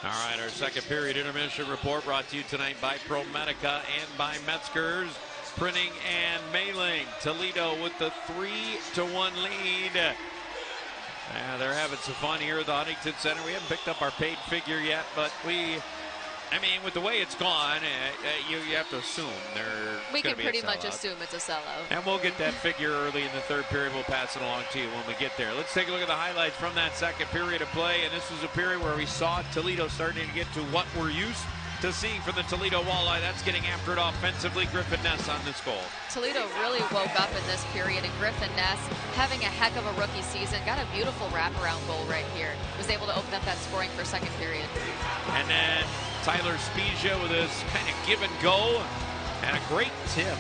All right, our second period intermission report brought to you tonight by ProMedica and by Metzger's Printing and Mailing. Toledo with the 3-1 lead. They're having some fun here at the Huntington Center. We haven't picked up our paid figure yet, but with the way it's gone, you have to assume they're We can be pretty a much sellout. assume it's a sellout. And we'll get that figure early in the third period. We'll pass it along to you when we get there. Let's take a look at the highlights from that second period of play. And this was a period where we saw Toledo starting to get to what we're used to seeing from the Toledo Walleye. That's getting after it offensively. Griffin Ness on this goal. Toledo really woke up in this period, and Griffin Ness, having a heck of a rookie season, got a beautiful wraparound goal right here. Was able to open up that scoring for second period. And then Tyler Spezia with this kind of give and go, and a great tip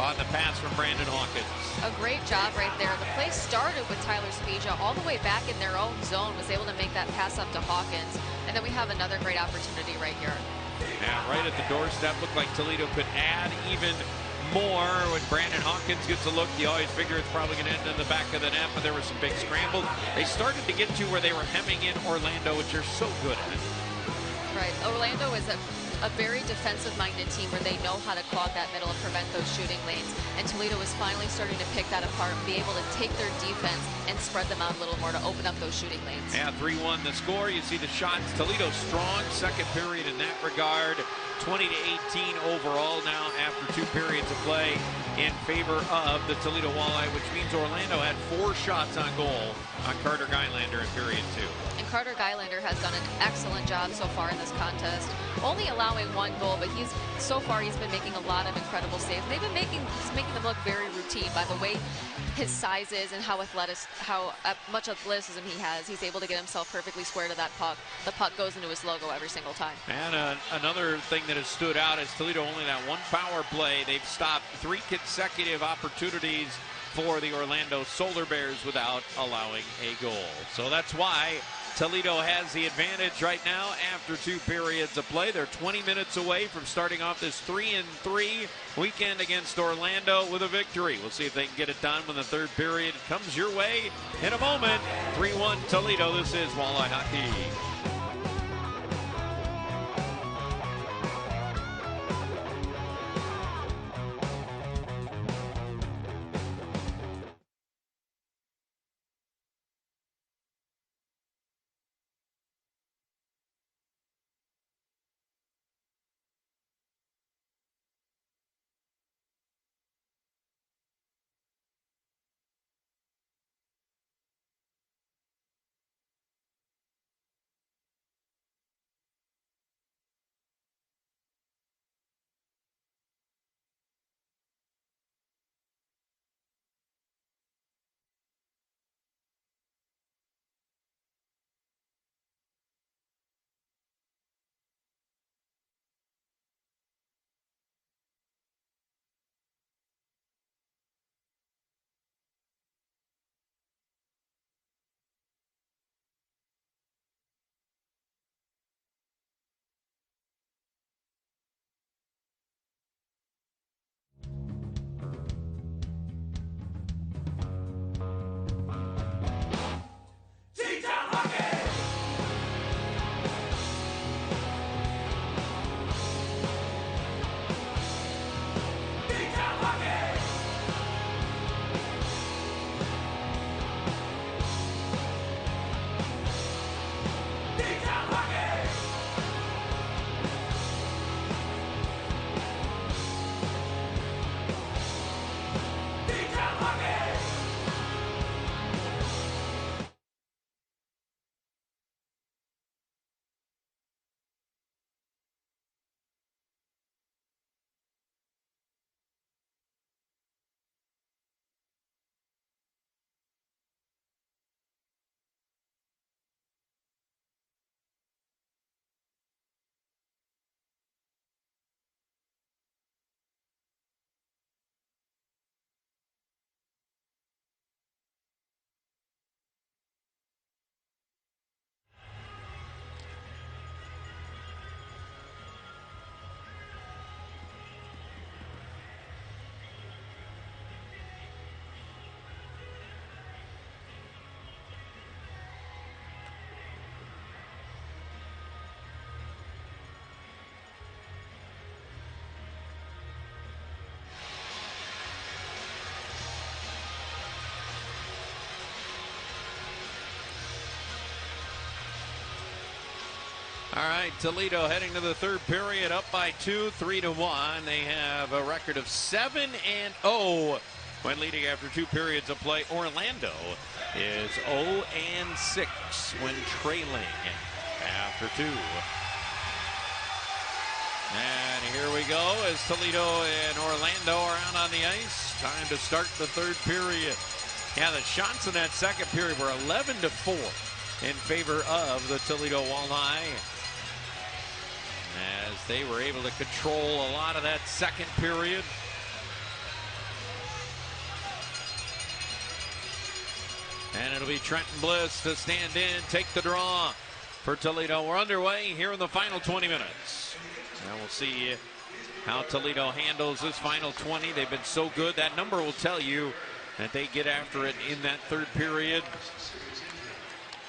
on the pass from Brandon Hawkins. A great job right there. The play started with Tyler Spezia all the way back in their own zone, was able to make that pass up to Hawkins, and then we have another great opportunity right here. Yeah, right at the doorstep. Looked like Toledo could add even more when Brandon Hawkins gets a look. You always figure it's probably going to end in the back of the net, but there was some big scrambles. They started to get to where they were hemming in Orlando, which they're so good at. Right. Orlando is a very defensive-minded team where they know how to clog that middle and prevent those shooting lanes. And Toledo is finally starting to pick that apart and be able to take their defense and spread them out a little more to open up those shooting lanes. Yeah, 3-1 the score. You see the shots. Toledo strong second period in that regard. 20-18 overall now after two periods of play in favor of the Toledo Walleye, which means Orlando had 4 shots on goal on Carter Guylander in period 2. And Carter Guylander has done an excellent job so far in this contest, only allowing 1 goal, but so far he's been making a lot of incredible saves. He's making them look very routine by the way his size is and how much athleticism he has. He's able to get himself perfectly square to that puck. The puck goes into his logo every single time. And another thing that has stood out is Toledo only that 1 power play. They've stopped 3 consecutive opportunities for the Orlando Solar Bears without allowing a goal. So that's why Toledo has the advantage right now after 2 periods of play. They're 20 minutes away from starting off this 3-3 weekend against Orlando with a victory. We'll see if they can get it done when the third period comes your way in a moment. 3-1 Toledo. This is Walleye Hockey. All right, Toledo heading to the third period, up by 2, 3-1. They have a record of 7-0 when leading after 2 periods of play. Orlando is 0-6 when trailing after 2. And here we go as Toledo and Orlando are out on the ice. Time to start the third period. Yeah, the shots in that second period were 11-4 in favor of the Toledo Walleye, as they were able to control a lot of that second period. And it'll be Trenton Bliss to stand in, take the draw for Toledo. We're underway here in the final 20 minutes. And we'll see how Toledo handles this final 20. They've been so good. That number will tell you that they get after it in that third period.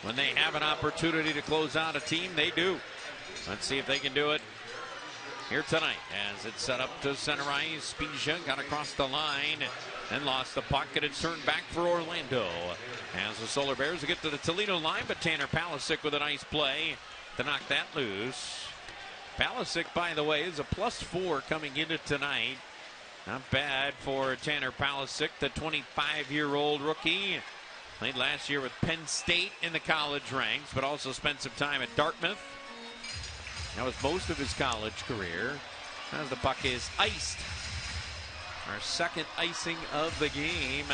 When they have an opportunity to close out a team, they do. Let's see if they can do it here tonight as it's set up to center ice. Spezia got across the line and lost the puck, and it's turned back for Orlando as the Solar Bears get to the Toledo line, but Tanner Palisic with a nice play to knock that loose. Palisic, by the way, is a +4 coming into tonight. Not bad for Tanner Palisic, the 25-year-old rookie. Played last year with Penn State in the college ranks, but also spent some time at Dartmouth. That was most of his college career. As the puck is iced. Our second icing of the game.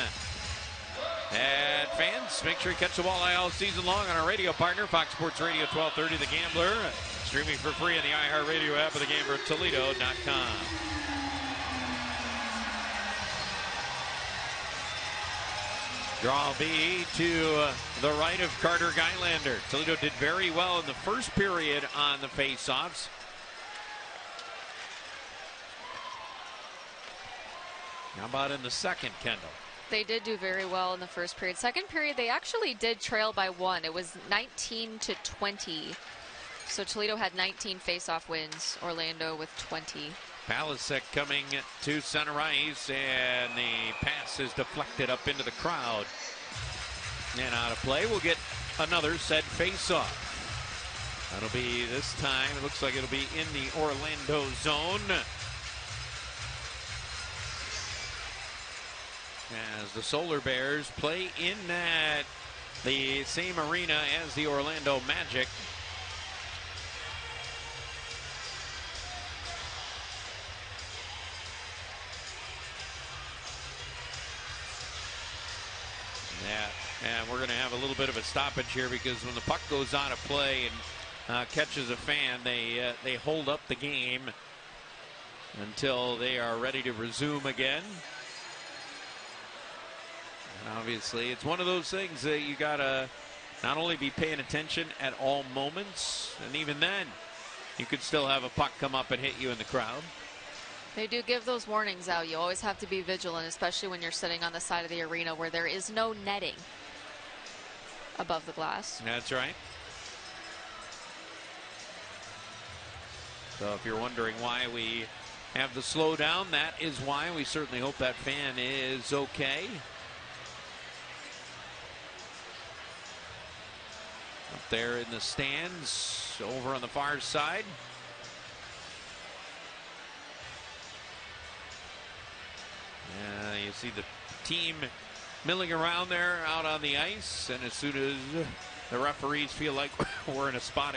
And fans, make sure you catch the Walleye all season long on our radio partner, Fox Sports Radio 1230, The Gambler. Streaming for free on the iHeartRadio app of The Gambler, Toledo.com. Draw B to the right of Carter Geilander. Toledo did very well in the first period on the faceoffs. How about in the second, Kendall? They did do very well in the first period. Second period, they actually did trail by 1. It was 19-20. So Toledo had 19 faceoff wins. Orlando with 20. Palisic coming to center ice, and the pass is deflected up into the crowd. And out of play, we'll get another said face-off. That'll be this time, it looks like it'll be in the Orlando zone. As the Solar Bears play in the same arena as the Orlando Magic. Yeah, and we're going to have a little bit of a stoppage here because when the puck goes out of play and catches a fan, they hold up the game until they are ready to resume again. And obviously, it's one of those things that you got to not only be paying attention at all moments, and even then, you could still have a puck come up and hit you in the crowd. They do give those warnings out. You always have to be vigilant, especially when you're sitting on the side of the arena where there is no netting above the glass. That's right. So if you're wondering why we have the slowdown, that is why. We certainly hope that fan is okay. Up there in the stands, over on the far side. You see the team milling around there out on the ice, and as soon as the referees feel like we're in a spot,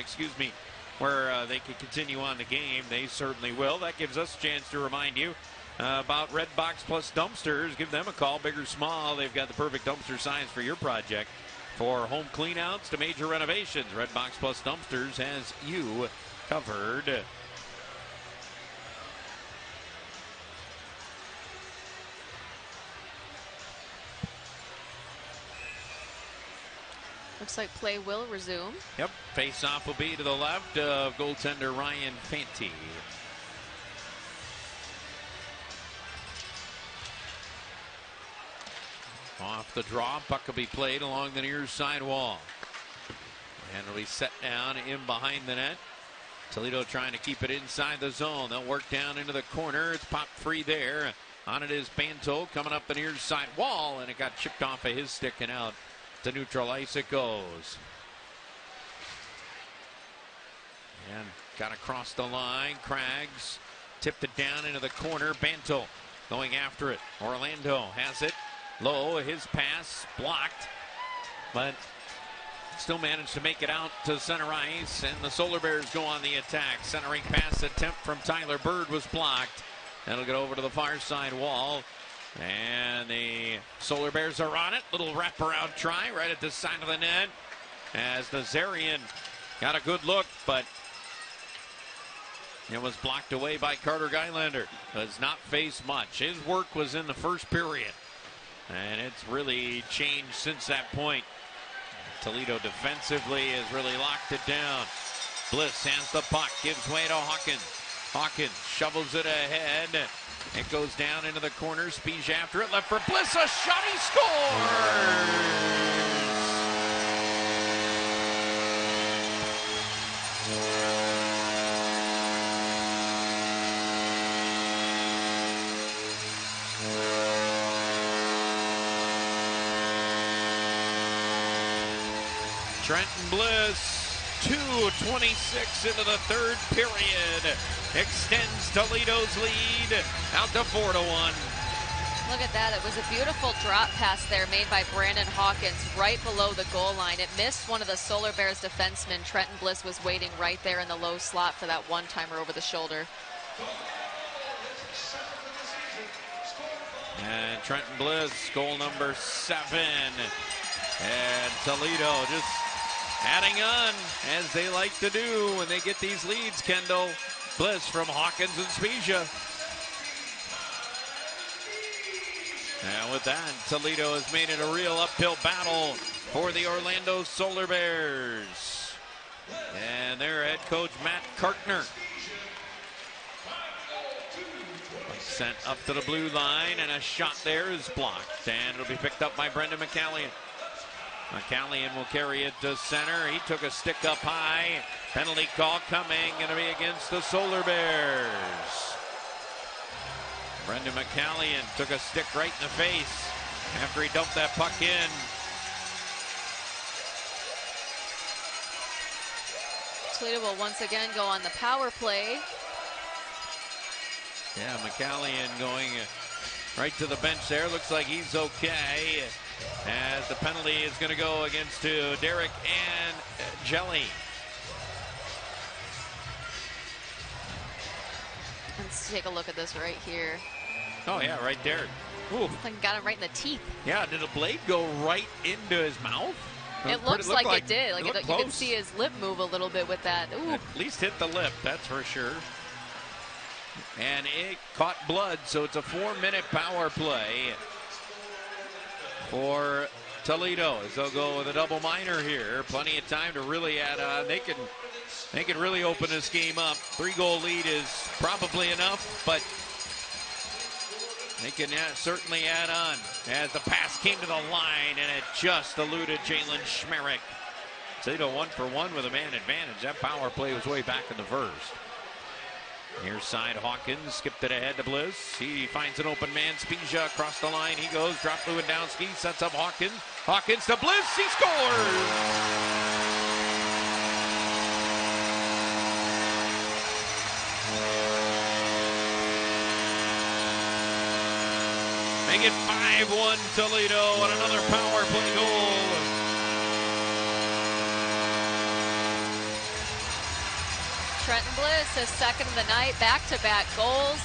where they can continue on the game, they certainly will. That gives us a chance to remind you about Red Box Plus Dumpsters. Give them a call, big or small. They've got the perfect dumpster size for your project. For home cleanouts to major renovations, Red Box Plus Dumpsters has you covered. Looks like play will resume. Yep, face-off will be to the left of goaltender Ryan Fanti. Off the draw, puck will be played along the near side wall. And it'll be set down in behind the net. Toledo trying to keep it inside the zone. They'll work down into the corner. It's popped free there. On it is Banto coming up the near side wall, and it got chipped off of his stick and out. To neutral ice it goes. And got across the line. Craggs tipped it down into the corner. Banto going after it. Orlando has it. Low, his pass blocked. But still managed to make it out to center ice. And the Solar Bears go on the attack. Centering pass attempt from Tyler Bird was blocked. That'll get over to the far side wall. And the Solar Bears are on it. Little wraparound try right at the side of the net. As Nazarian got a good look, but it was blocked away by Carter Geilander. Does not face much. His work was in the first period. And it's really changed since that point. Toledo defensively has really locked it down. Bliss hands the puck, gives way to Hawkins. Hawkins shovels it ahead. It goes down into the corner. Spies after it. Left for Bliss. A shot. He scores! Trenton Bliss, 2:26 into the third period, extends Toledo's lead out to 4-1. Look at that. It was a beautiful drop pass there made by Brandon Hawkins right below the goal line. It missed one of the Solar Bears defensemen. Trenton Bliss was waiting right there in the low slot for that one-timer over the shoulder. And Trenton Bliss, goal number 7. And Toledo just adding on, as they like to do when they get these leads, Kendall. Bliss from Hawkins and Spezia. And with that, Toledo has made it a real uphill battle for the Orlando Solar Bears. And their head coach, Matt Kartner, sent up to the blue line, and a shot there is blocked. And it'll be picked up by Brendan McCallion. McCallion will carry it to center. He took a stick up high. Penalty call coming. Going to be against the Solar Bears. Brendan McCallion took a stick right in the face after he dumped that puck in. Toledo will once again go on the power play. Yeah, McCallion going right to the bench there. Looks like he's okay. As the penalty is going to go against Derek and Jelly. Let's take a look at this right here. Oh, yeah, right there. Ooh. Like got him right in the teeth. Yeah, did a blade go right into his mouth? It looks like it did. Like you close. can see his lip move a little bit with that. Ooh. At least hit the lip, that's for sure. And it caught blood, so it's a 4-minute power play for Toledo as they'll go with a double minor here. Plenty of time to really add on. They can really open this game up. 3-goal lead is probably enough, but they can certainly add on as the pass came to the line and it just eluded Jalen Schmerich. Toledo 1 for 1 with a man advantage. That power play was way back in the first. Near side, Hawkins skipped it ahead to Bliss. He finds an open man. Spezia across the line. He goes. Drop Lewandowski. Sets up Hawkins. Hawkins to Bliss. He scores! Make it 5-1 Toledo on another power play goal. Trenton Bliss, his second of the night, back-to-back goals.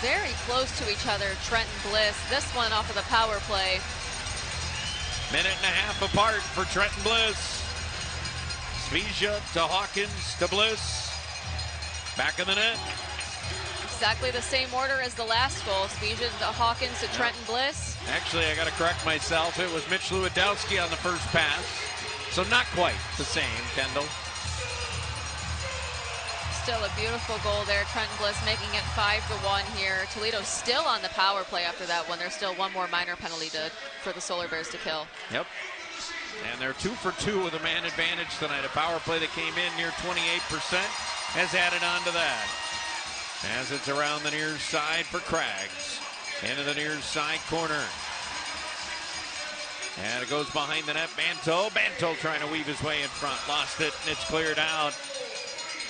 Very close to each other, Trenton Bliss. This one off of the power play. Minute and a half apart for Trenton Bliss. Spezia to Hawkins to Bliss. Back in the net. Exactly the same order as the last goal. Spezia to Hawkins to Trenton Bliss. Actually, I got to correct myself. It was Mitch Lewandowski on the first pass. So not quite the same, Kendall. Still a beautiful goal there. Trenton Bliss making it 5-1 here. Toledo still on the power play after that one. There's still one more minor penalty for the Solar Bears to kill. Yep. And they're 2 for 2 with a man advantage tonight. A power play that came in near 28% has added on to that. As it's around the near side for Craggs. Into the near side corner. And it goes behind the net. Banto trying to weave his way in front. Lost it, and it's cleared out.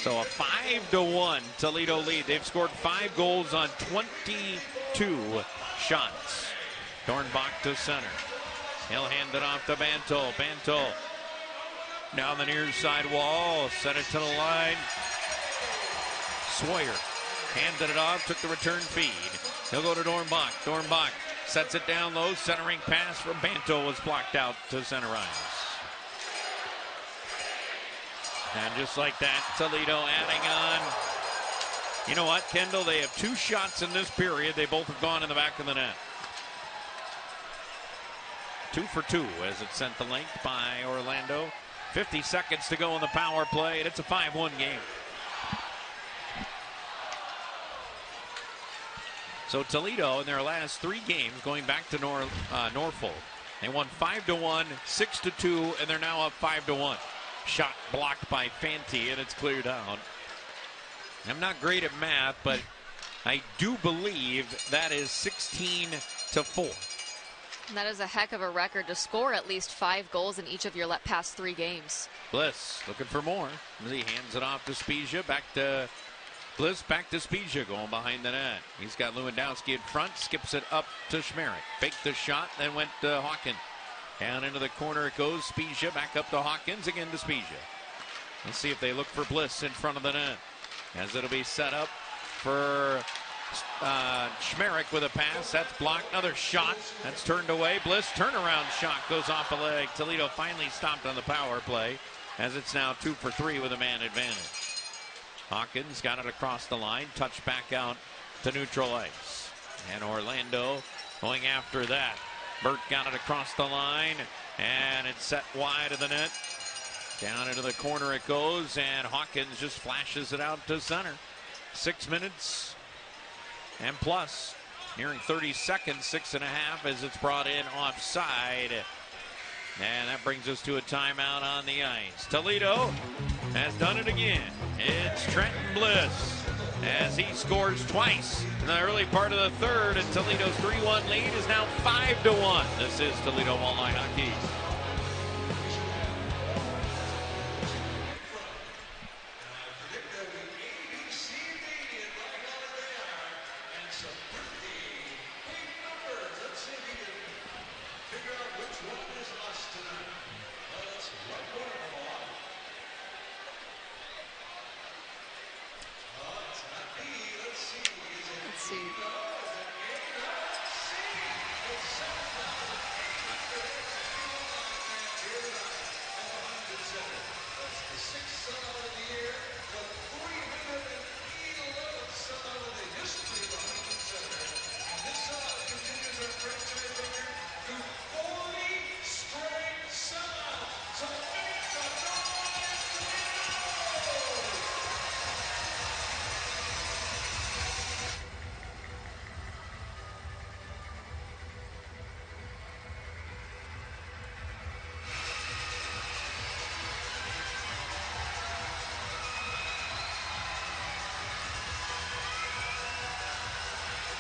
So a 5-1 Toledo lead. They've scored 5 goals on 22 shots. Dornbach to center. He'll hand it off to Bantle. Bantle down the near side wall. Set it to the line. Sawyer handed it off. Took the return feed. He'll go to Dornbach. Dornbach sets it down low. Centering pass from Bantle was blocked out to center ice. And just like that, Toledo adding on. You know what, Kendall? They have 2 shots in this period. They both have gone in the back of the net. 2 for 2 as it's sent the length by Orlando. 50 seconds to go in the power play, and it's a 5-1 game. So Toledo, in their last 3 games, going back to Norfolk, they won 5-1, 6-2, and they're now up 5-1. Shot blocked by Fanti, and it's cleared out. I'm not great at math, but I do believe that is 16-4. And that is a heck of a record to score at least 5 goals in each of your past 3 games. Bliss looking for more as he hands it off to Spezia. Back to Bliss, back to Spezia going behind the net. He's got Lewandowski in front, skips it up to Schmerich. Faked the shot, then went to Hawkins. Down into the corner it goes. Spezia back up to Hawkins, again to Spezia. Let's see if they look for Bliss in front of the net. As it'll be set up for Schmerich with a pass. That's blocked. Another shot. That's turned away. Bliss turnaround shot goes off a leg. Toledo finally stopped on the power play as it's now 2 for 3 with a man advantage. Hawkins got it across the line. Touched back out to neutral ice. And Orlando going after that. Burt got it across the line, and it's set wide of the net. Down into the corner it goes, and Hawkins just flashes it out to center. 6 minutes and plus, nearing 30 seconds, 6.5 as it's brought in offside. And that brings us to a timeout on the ice. Toledo has done it again. It's Trenton Bliss as he scores twice in the early part of the third, and Toledo's 3-1 lead is now 5-1. This is Toledo Walleye Hockey.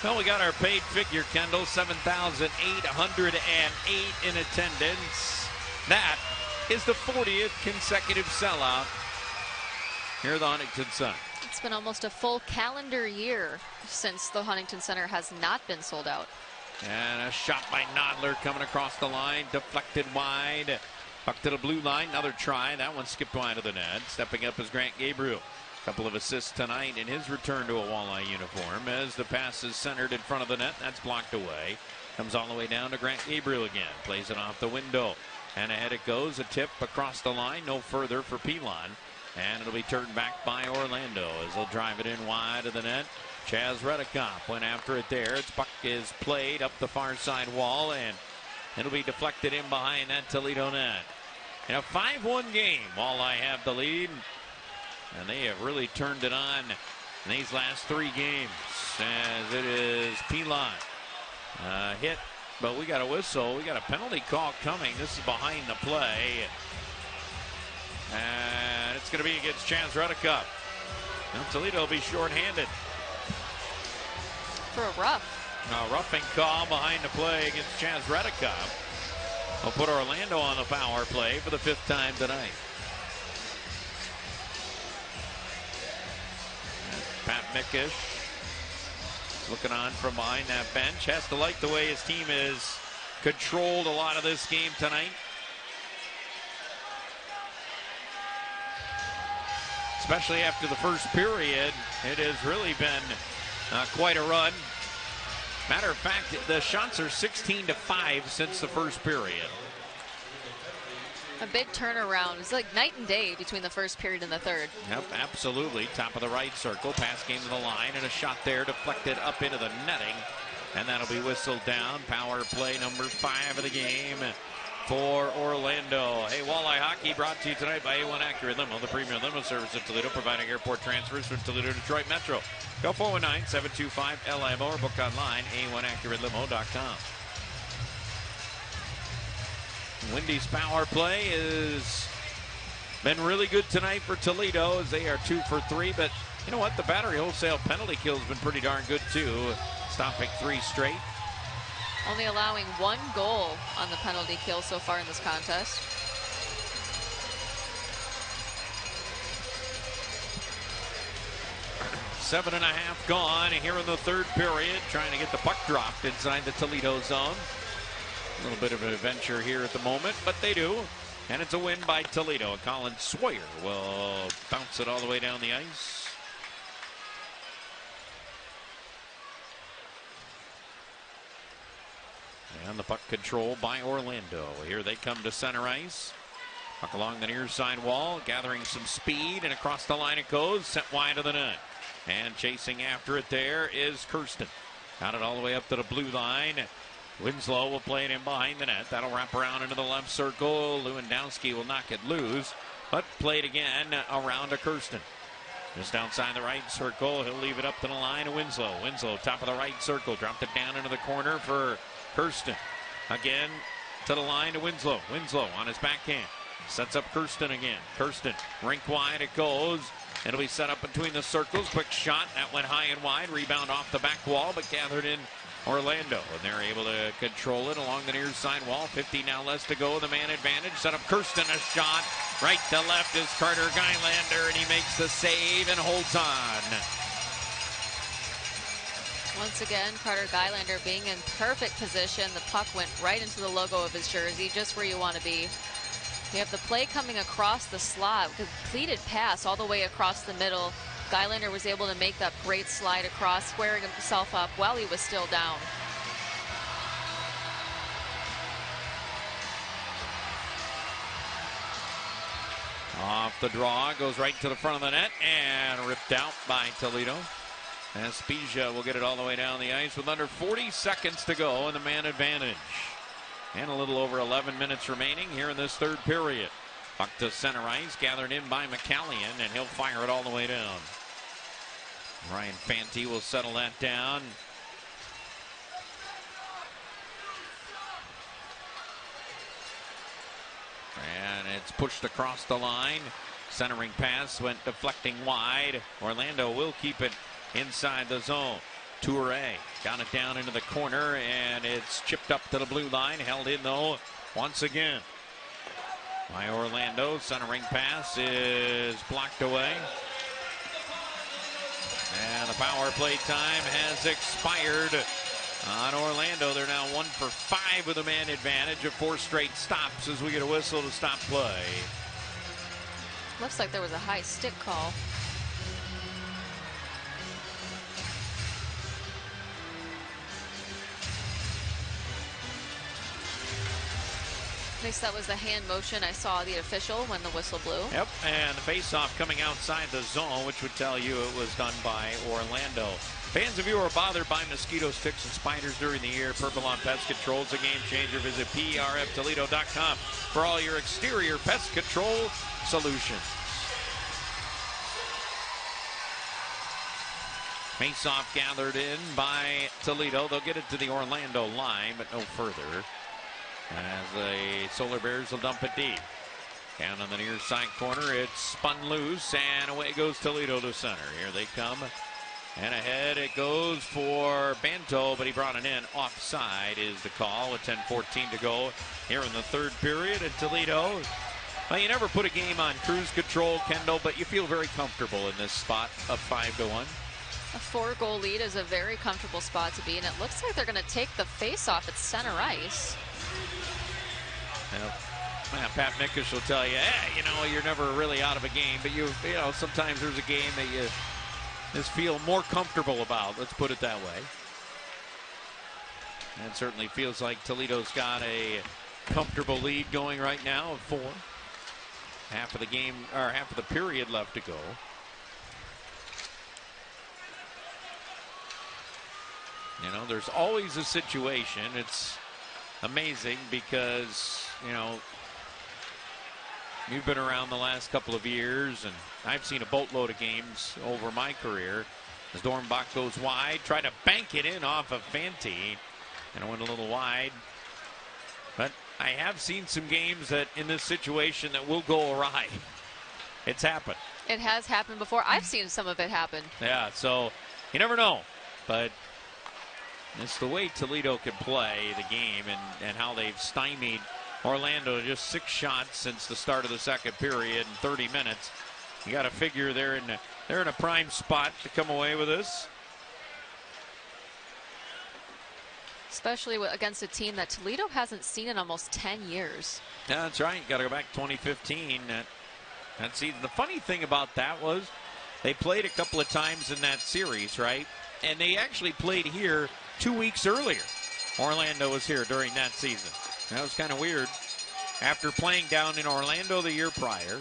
Well, we got our paid figure, Kendall, 7,808 in attendance. That is the 40th consecutive sellout here at the Huntington Center. It's been almost a full calendar year since the Huntington Center has not been sold out. And a shot by Nodler coming across the line, deflected wide. Puck to the blue line, another try. That one skipped wide of the net. Stepping up is Grant Gabriel. Couple of assists tonight in his return to a Walleye uniform as the pass is centered in front of the net. That's blocked away. Comes all the way down to Grant Gabriel again. Plays it off the window. And ahead it goes. A tip across the line. No further for Pilon. And it'll be turned back by Orlando as they'll drive it in wide of the net. Chaz Redekop went after it there. Its puck is played up the far side wall, and it'll be deflected in behind that Toledo net. In a 5-1 game, Walleye have the lead. And they have really turned it on in these last 3 games. As it is Pilon. Hit, but we got a whistle. We got a penalty call coming. This is behind the play. And it's going to be against Chaz Redekop. Now Toledo will be shorthanded. For a rough. A roughing call behind the play against Chaz Redekop. We'll put Orlando on the power play for the 5th time tonight. Mickish looking on from behind that bench. Has to like the way his team has controlled a lot of this game tonight. Especially after the first period, it has really been quite a run. Matter of fact, the shots are 16-5 since the first period. A big turnaround. It's like night and day between the first period and the third. Yep, absolutely. Top of the right circle. Pass game to the line, and a shot there deflected up into the netting. And that'll be whistled down. Power play number 5 of the game for Orlando. Hey, Walleye Hockey brought to you tonight by A1 Accurate Limo, the premier limo service of Toledo, providing airport transfers from Toledo to Detroit Metro. Go 419-725-LIMO or book online, A1AccurateLimo.com. Wendy's power play has been really good tonight for Toledo as they are 2 for 3. But you know what? The Battery Wholesale penalty kill has been pretty darn good too, stopping 3 straight. Only allowing 1 goal on the penalty kill so far in this contest. Seven and a half gone here in the third period, trying to get the puck dropped inside the Toledo zone. A little bit of an adventure here at the moment, but they do. And it's a win by Toledo. Colin Sawyer will bounce it all the way down the ice. And the puck control by Orlando. Here they come to center ice. Puck along the near side wall, gathering some speed, and across the line it goes, sent wide of the net. And chasing after it there is Kirsten. Got it all the way up to the blue line. Winslow will play it in behind the net. That'll wrap around into the left circle. Lewandowski will knock it loose, but played again around to Kirsten. Just outside the right circle, he'll leave it up to the line of Winslow. Winslow, top of the right circle, dropped it down into the corner for Kirsten. Again to the line to Winslow. Winslow on his backhand. Sets up Kirsten again. Kirsten, rink wide it goes. It'll be set up between the circles. Quick shot. That went high and wide. Rebound off the back wall, but gathered in Orlando. And they're able to control it along the near side wall. 50 now less to go. The man advantage. Set up Kirsten. A shot. Right to left is Carter Gylander, and he makes the save and holds on. Once again, Carter Gylander being in perfect position. The puck went right into the logo of his jersey, just where you want to be. You have the play coming across the slot, completed pass all the way across the middle. Gylander was able to make that great slide across, squaring himself up while he was still down. Off the draw, goes right to the front of the net and ripped out by Toledo. And Spezia will get it all the way down the ice with under 40 seconds to go in the man advantage. And a little over 11 minutes remaining here in this third period. Puck to center ice, gathered in by McCallion, and he'll fire it all the way down. Ryan Fanti will settle that down. And it's pushed across the line. Centering pass went deflecting wide. Orlando will keep it inside the zone. Toure got it down into the corner, and it's chipped up to the blue line. Held in, though, once again by Orlando. Centering pass is blocked away. And the power play time has expired on Orlando. They're now 1 for 5 with a man advantage of 4 straight stops as we get a whistle to stop play. Looks like there was a high stick call. At least that was the hand motion I saw the official when the whistle blew. Yep, and the face-off coming outside the zone, which would tell you it was done by Orlando. Fans of you are bothered by mosquitoes, ticks, and spiders during the year. Purple on Pest Control is a game changer. Visit PRFToledo.com for all your exterior pest control solutions. Face-off gathered in by Toledo. They'll get it to the Orlando line, but no further. As the Solar Bears will dump it deep. Down on the near side corner, it's spun loose, and away goes Toledo to center. Here they come. And ahead it goes for Bento, but he brought it in. Offside is the call with 10:14 to go here in the third period. And Toledo, well, you never put a game on cruise control, Kendall, but you feel very comfortable in this spot, up 5-1. A 4-goal lead is a very comfortable spot to be, and it looks like they're going to take the face-off at center ice. Yep. Man, Pat Mickish will tell you, you're never really out of a game, but you know, sometimes there's a game that you just feel more comfortable about. Let's put it that way. And it certainly feels like Toledo's got a comfortable lead going right now of 4. Half of the game, or half of the period left to go. You know, there's always a situation. It's amazing because, you know, you've been around the last couple of years, and I've seen a boatload of games over my career. As Dornbach goes wide, try to bank it in off of Fanti, and it went a little wide. But I have seen some games that in this situation that will go awry. It's happened. It has happened before. I've seen some of it happen. Yeah, so you never know. But it's the way Toledo can play the game and how they've stymied Orlando. Just 6 shots since the start of the second period in 30 minutes. You got to figure they're in a prime spot to come away with this. Especially against a team that Toledo hasn't seen in almost 10 years. Yeah, that's right. Got to go back to 2015. That season. The funny thing about that was they played a couple of times in that series, right? And they actually played here 2 weeks earlier. Orlando was here during that season. That was kind of weird. After playing down in Orlando the year prior,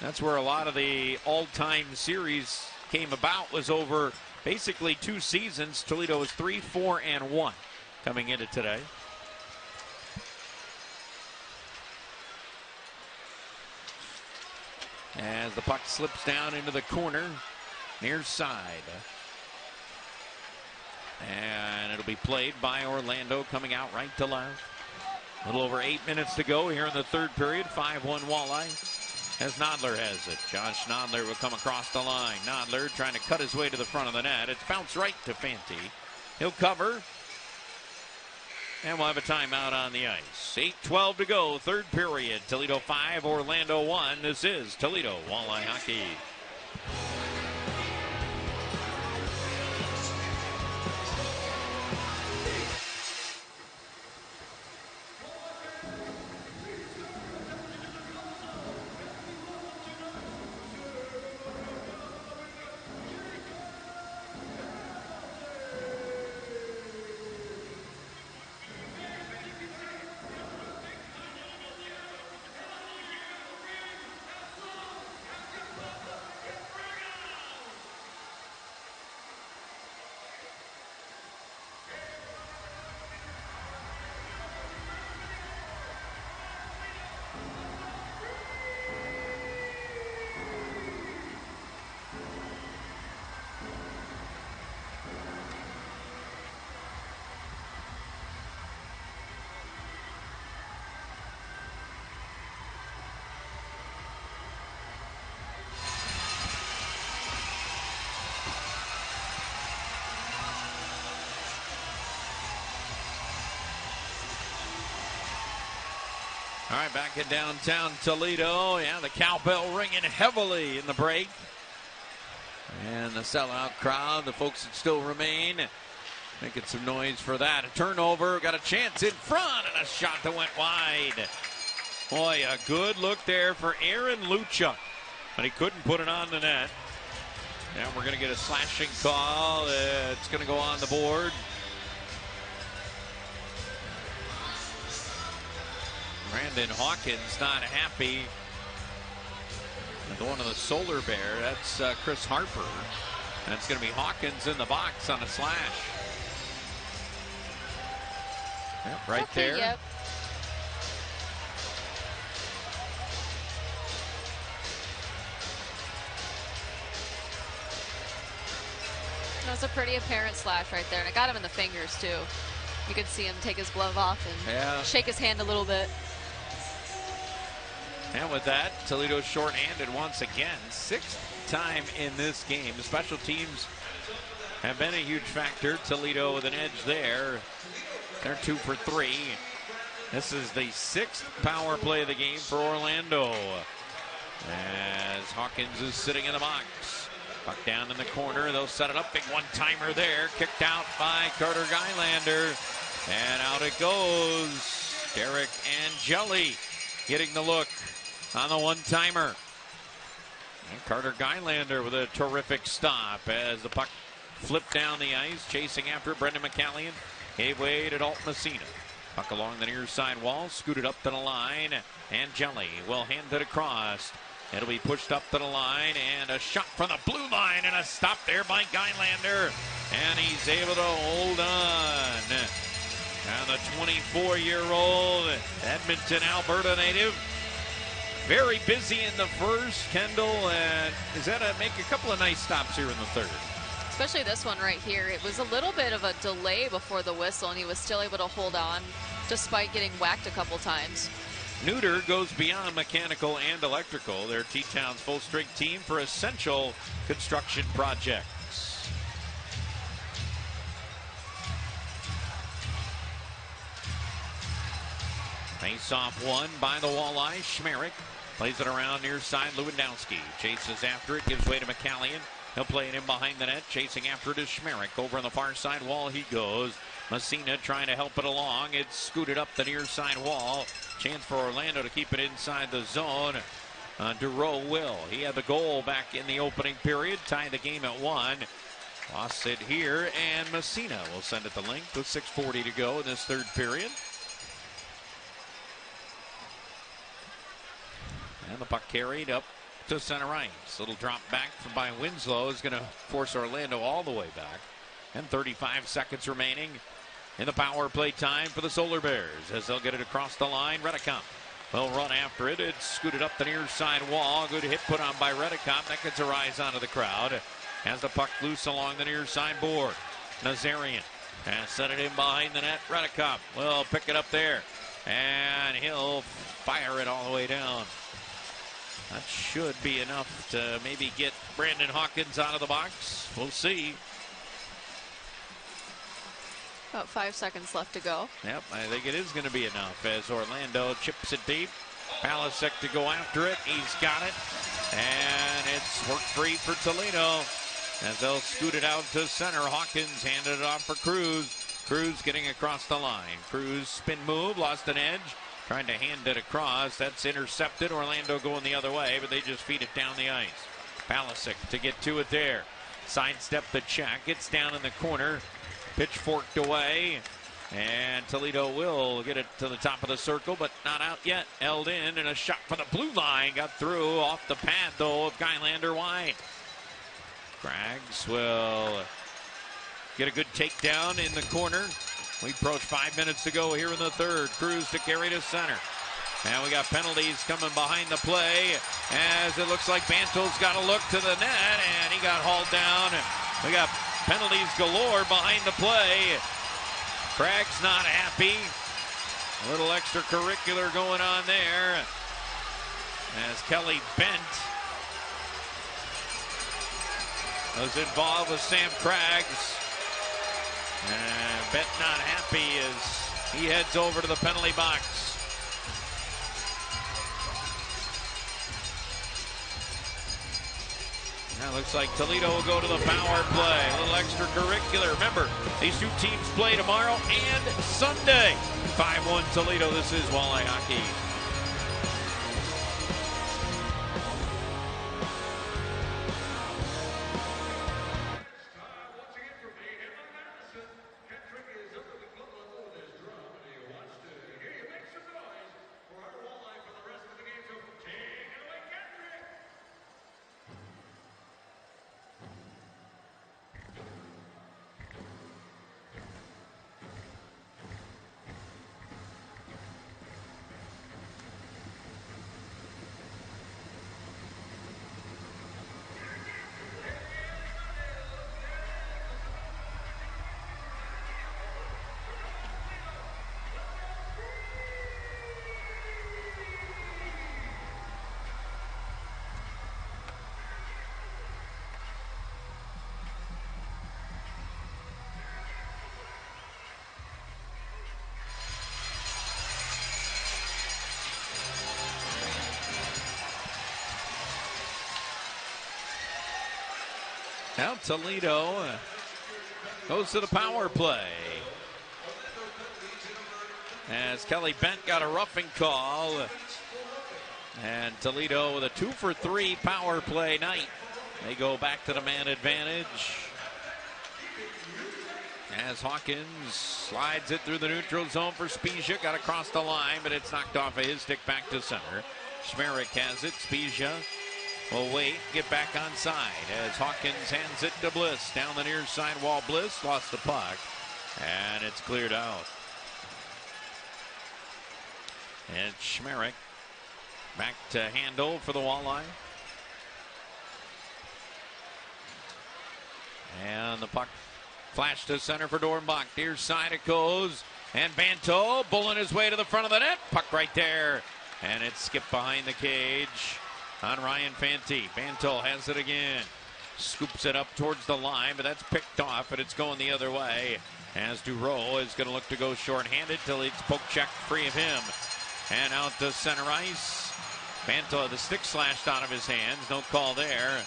that's where a lot of the all-time series came about, was over basically 2 seasons. Toledo was 3-4-1 coming into today. As the puck slips down into the corner, near side. And it'll be played by Orlando, coming out right to left. A little over 8 minutes to go here in the third period. 5-1 Walleye as Nodler has it. Josh Nodler will come across the line. Nodler trying to cut his way to the front of the net. It's bounced right to Fanti. He'll cover. And we'll have a timeout on the ice. 8:12 to go, third period. Toledo 5, Orlando 1. This is Toledo Walleye Hockey. All right, back in downtown Toledo. Yeah, the cowbell ringing heavily in the break. And the sellout crowd, the folks that still remain, making some noise for that. A turnover, got a chance in front, and a shot that went wide. Boy, a good look there for Aaron Luchuk, but he couldn't put it on the net. Now we're going to get a slashing call. It's going to go on the board. Brandon Hawkins not happy. Going to the Solar Bear. That's Chris Harper. And it's going to be Hawkins in the box on a slash. Yep, right okay, there. Yep. That was a pretty apparent slash right there. And it got him in the fingers, too. You could see him take his glove off and shake his hand a little bit. And with that, Toledo's shorthanded once again. 6th time in this game. The special teams have been a huge factor. Toledo with an edge there. They're 2 for 3. This is the 6th power play of the game for Orlando. As Hawkins is sitting in the box. Puck down in the corner. They'll set it up. Big one-timer there. Kicked out by Carter Gylander. And out it goes. Derek Angeli getting the look on the one-timer. And Carter Gylander with a terrific stop as the puck flipped down the ice. Chasing after Brendan McCallion. Gave way to Dalton Messina. Puck along the near side wall. Scooted up to the line. Angeli will hand it across. It'll be pushed up to the line, and a shot from the blue line, and a stop there by Gylander. And he's able to hold on. And the 24-year-old Edmonton, Alberta native, very busy in the first, Kendall, and is that make a couple of nice stops here in the third. Especially this one right here. It was a little bit of a delay before the whistle, and he was still able to hold on despite getting whacked a couple times. Neuter goes beyond mechanical and electrical. They're T-Town's full-strength team for essential construction projects. Face-off won by the Walleye. Schmerich plays it around near side. Lewandowski chases after it, gives way to McCallion. He'll play it in behind the net. Chasing after it is Schmerich. Over on the far side wall he goes. Messina trying to help it along. It's scooted up the near side wall. Chance for Orlando to keep it inside the zone. Dureau will. He had the goal back in the opening period. Tie the game at 1. Lost it here, and Messina will send it the length with 6:40 to go in this third period. And the puck carried up to center ice. Little drop back by Winslow is going to force Orlando all the way back. And 35 seconds remaining in the power play time for the Solar Bears as they'll get it across the line. Redicamp will run after it. It's scooted up the near side wall. Good hit put on by Redicamp. That gets a rise onto the crowd. Has the puck loose along the near side board. Nazarian has set it in behind the net. Redicamp will pick it up there. And he'll fire it all the way down. That should be enough to maybe get Brandon Hawkins out of the box. We'll see. About 5 seconds left to go. Yep, I think it is going to be enough as Orlando chips it deep. Palasek to go after it. He's got it. And it's work free for Toledo as they'll scoot it out to center. Hawkins handed it off for Cruz. Cruz getting across the line. Cruz spin move, lost an edge. Trying to hand it across. That's intercepted. Orlando going the other way, but they just feed it down the ice. Palasek to get to it there. Sidestep the check. It's down in the corner. Pitchforked away. And Toledo will get it to the top of the circle, but not out yet. Held in, and a shot for the blue line. Got through off the pad, though, of Gylander wide. Craggs will get a good takedown in the corner. We approach 5 minutes to go here in the third. Cruz to carry to center. And we got penalties coming behind the play as it looks like Banto's got a look to the net, and he got hauled down. We got penalties galore behind the play. Craig's not happy. A little extracurricular going on there as Kelly Bent was involved with Sam Craggs. And Bent not happy as he heads over to the penalty box. Now looks like Toledo will go to the power play. A little extracurricular. Remember, these two teams play tomorrow and Sunday. 5-1 Toledo. This is Walleye Hockey. Now Toledo goes to the power play. As Kelly Bent got a roughing call. And Toledo with a 2-for-3 power play night. They go back to the man advantage. As Hawkins slides it through the neutral zone for Spezia. Got across the line, but it's knocked off of his stick back to center. Schmerich has it. Spezia will wait, get back on side as Hawkins hands it to Bliss. Down the near side wall, Bliss lost the puck, and it's cleared out. And Schmerich back to handle for the Walleye. And the puck flashed to center for Dornbach. Near side it goes. And Banto bulling his way to the front of the net. Puck right there. And it's skipped behind the cage on Ryan Fanti. Banto has it again. Scoops it up towards the line, but that's picked off, but it's going the other way. As Dureau is going to look to go short-handed till it's poke check free of him. And out to center ice. Banto, the stick slashed out of his hands. No call there.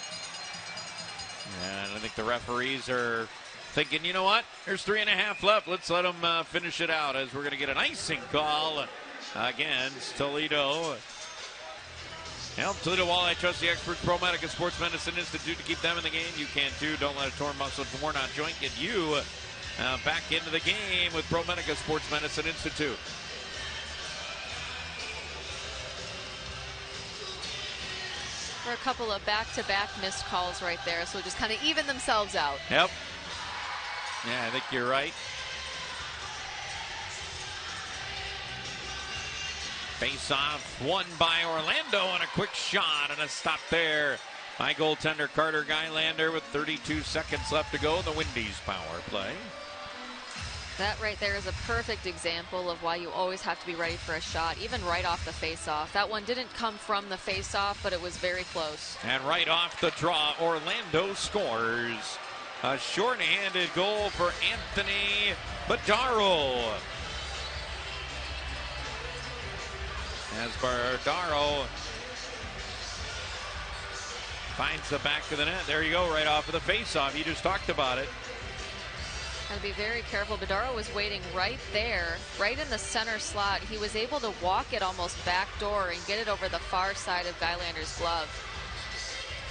And I think the referees are thinking, you know what? There's 3.5 left. Let's let them finish it out as we're going to get an icing call against Toledo. Help Toledo Walleye trust the experts Pro Medica Sports Medicine Institute to keep them in the game. You can too. Don't let a torn muscle, worn out joint get you back into the game with Pro Medica Sports Medicine Institute. For a couple of back-to-back missed calls right there, so just kind of even themselves out. Yep. Yeah, I think you're right. Face-off won by Orlando, and a quick shot and a stop there by goaltender Carter Gylander with 32 seconds left to go in the Windies power play. That right there is a perfect example of why you always have to be ready for a shot, even right off the face-off. That one didn't come from the face-off, but it was very close. And right off the draw, Orlando scores. A short-handed goal for Anthony Badaro. As Badaro finds the back of the net. There you go, right off of the face-off. You just talked about it. Got to be very careful. Badaro was waiting right there, right in the center slot. He was able to walk it almost backdoor and get it over the far side of Gylander's glove.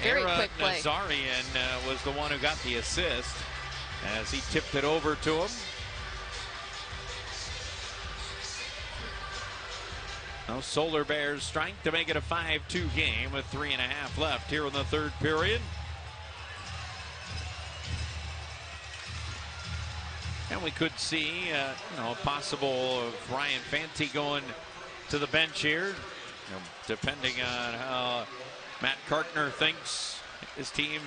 Very quick play. Nazarian was the one who got the assist as he tipped it over to him. Now Solar Bears strike to make it a 5-2 game with 3.5 left here in the third period. And we could see, possible of Ryan Fanti going to the bench here, depending on how Matt Kartner thinks his team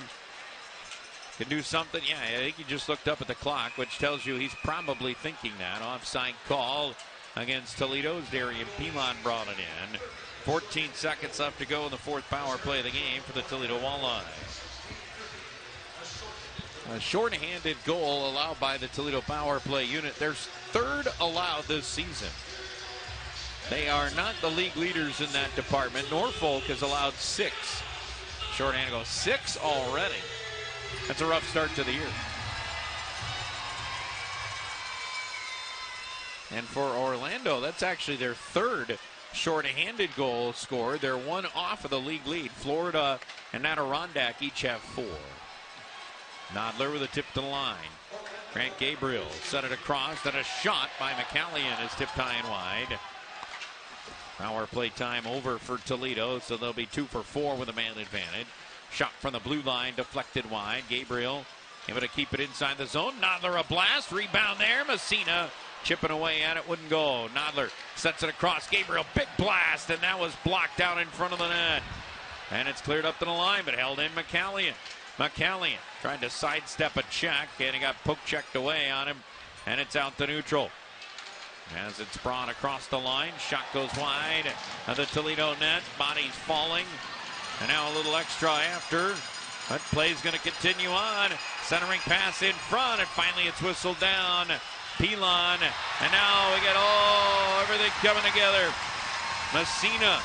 can do something. Yeah, I think he just looked up at the clock, which tells you he's probably thinking that. Offside call against Toledo's Darian Pilon brought it in. 14 seconds left to go in the fourth power play of the game for the Toledo Walleye. A short-handed goal allowed by the Toledo power play unit. Their third allowed this season. They are not the league leaders in that department. Norfolk has allowed 6 short-handed goals. 6 already. That's a rough start to the year. And for Orlando, that's actually their third short-handed goal scored. They're one off of the league lead. Florida and Adirondack each have 4. Nodler with a tip to the line. Grant Gabriel set it across, then a shot by McCallion is tipped high and wide. Power play time over for Toledo, so they'll be 2 for 4 with a man advantage. Shot from the blue line, deflected wide. Gabriel able to keep it inside the zone. Nodler a blast, rebound there. Messina chipping away at it, wouldn't go. Nodler sets it across. Gabriel, big blast, and that was blocked out in front of the net. And it's cleared up to the line, but held in McCallion. McCallion trying to sidestep a check, and he got poke checked away on him, and it's out to neutral. As it's brought across the line, shot goes wide of the Toledo net. Body's falling, and now a little extra after. But play's going to continue on. Centering pass in front, and finally it's whistled down. Pilon, and now we get everything coming together. Messina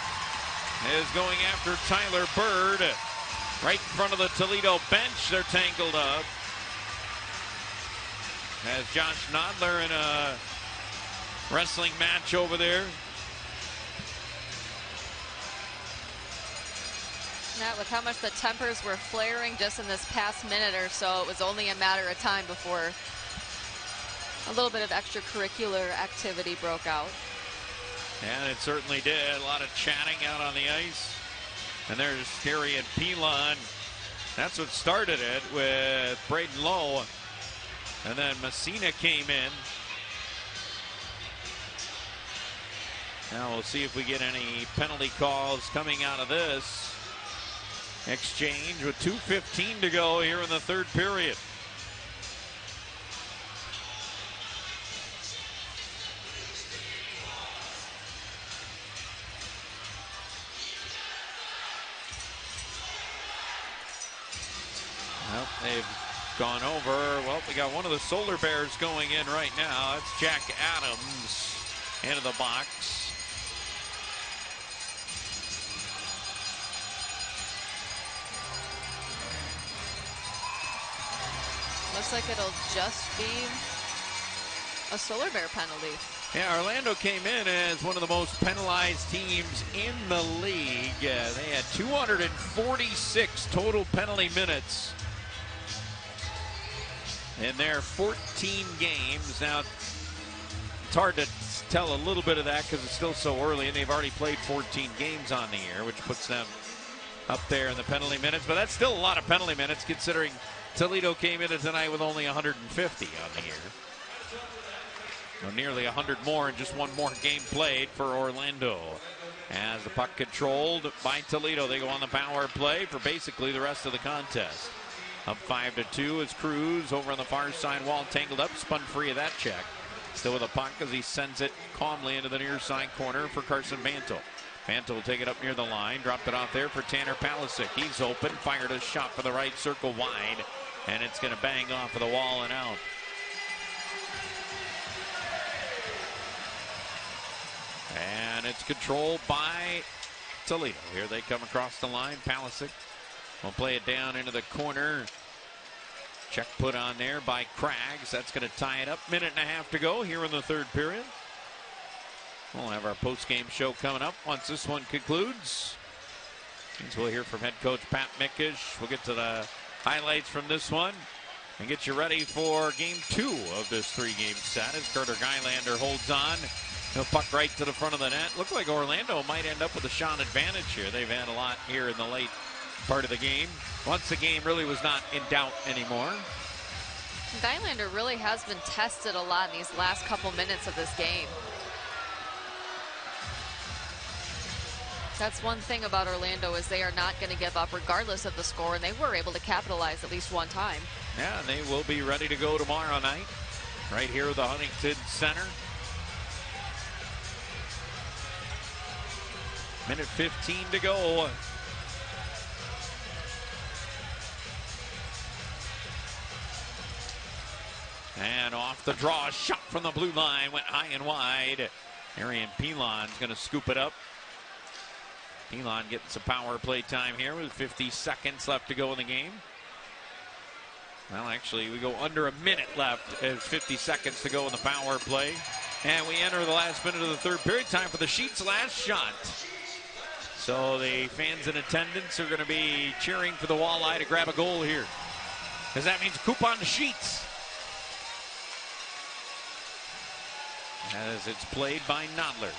is going after Tyler Bird. right in front of the Toledo bench. They're tangled up. As Josh Nodler in a wrestling match over there. Matt, with how much the tempers were flaring just in this past minute or so, it was only a matter of time before a little bit of extracurricular activity broke out. And it certainly did. A lot of chatting out on the ice. And there's Darian Pilon. That's what started it with Braden Lowe. And then Messina came in. Now we'll see if we get any penalty calls coming out of this exchange with 2:15 to go here in the third period. Well, they've gone over. Well, we got one of the Solar Bears going in right now. That's Jack Adams into the box. Looks like it'll just be a Solar Bear penalty. Yeah, Orlando came in as one of the most penalized teams in the league. They had 246 total penalty minutes in their 14 games. Now, it's hard to tell a little bit of that because it's still so early, and they've already played 14 games on the year, which puts them up there in the penalty minutes. But that's still a lot of penalty minutes considering Toledo came into tonight with only 150 on the year. So nearly 100 more and just one more game played for Orlando. As the puck controlled by Toledo, they go on the power play for basically the rest of the contest. Up 5-2 is Cruz over on the far side wall, tangled up, spun free of that check. Still with a puck as he sends it calmly into the near side corner for Carson Mantle. Mantle will take it up near the line, dropped it off there for Tanner Palisic. He's open, fired a shot for the right circle wide, and it's going to bang off of the wall and out. And it's controlled by Toledo. Here they come across the line. Palisic will play it down into the corner. Check put on there by Craggs. That's going to tie it up. Minute and a half to go here in the third period. We'll have our post-game show coming up once this one concludes. Means we'll hear from head coach Pat Mickish. We'll get to the highlights from this one and get you ready for game 2 of this 3-game set as Carter Gylander holds on. He'll puck right to the front of the net. Looks like Orlando might end up with a shot advantage here. They've had a lot here in the late part of the game. Once the game really was not in doubt anymore. Gylander really has been tested a lot in these last couple minutes of this game. That's one thing about Orlando is they are not going to give up regardless of the score, and they were able to capitalize at least one time. Yeah, and they will be ready to go tomorrow night right here at the Huntington Center. Minute 15 to go. And off the draw, shot from the blue line, went high and wide. Arian Pilon's going to scoop it up. Pilon getting some power play time here with 50 seconds left to go in the game. Well, actually, we go under a minute left as 50 seconds to go in the power play. And we enter the last minute of the third period. Time for the Sheets' last shot. So the fans in attendance are going to be cheering for the Walleye to grab a goal here, because that means coupon to Sheets. As it's played by Nodler.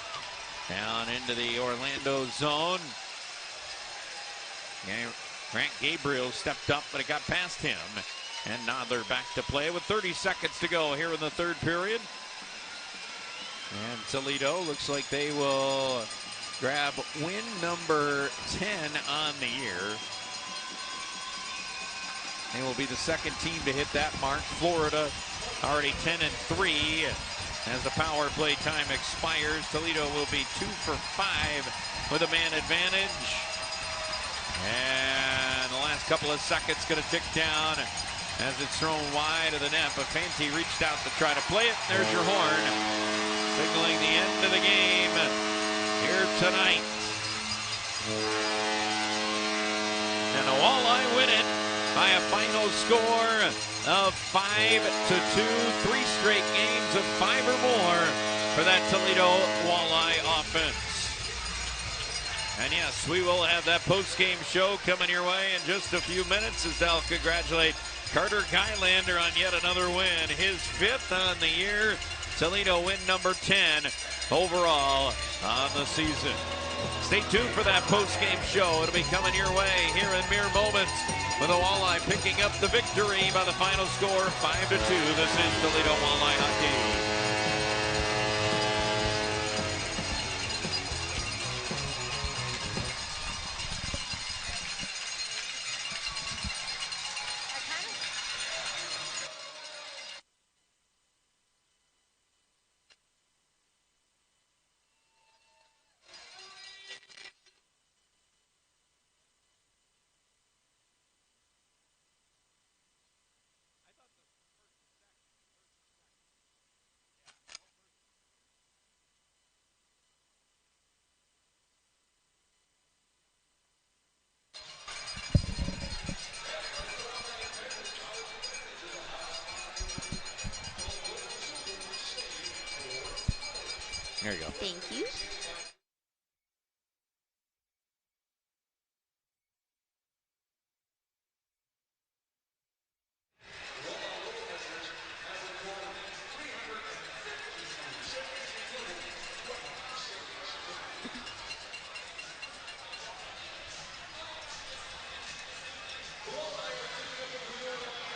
Down into the Orlando zone. Grant Gabriel stepped up, but it got past him. And Nodler back to play with 30 seconds to go here in the third period. And Toledo looks like they will grab win number 10 on the year. They will be the second team to hit that mark. Florida already 10-3. As the power play time expires, Toledo will be 2 for 5 with a man advantage. And the last couple of seconds going to tick down as it's thrown wide of the net. But Fanti reached out to try to play it. There's your horn, signaling the end of the game here tonight. And And the Walleye win it by a final score of 5-2. 3 straight games of 5 or more for that Toledo Walleye offense. And yes, we will have that post-game show coming your way in just a few minutes as they'll congratulate Carter Kylander on yet another win. His 5th on the year. Toledo win number 10 overall on the season. Stay tuned for that post-game show. It'll be coming your way here in mere moments with the Walleye picking up the victory by the final score 5-2. This is Toledo Walleye Hockey. There you go. Thank you.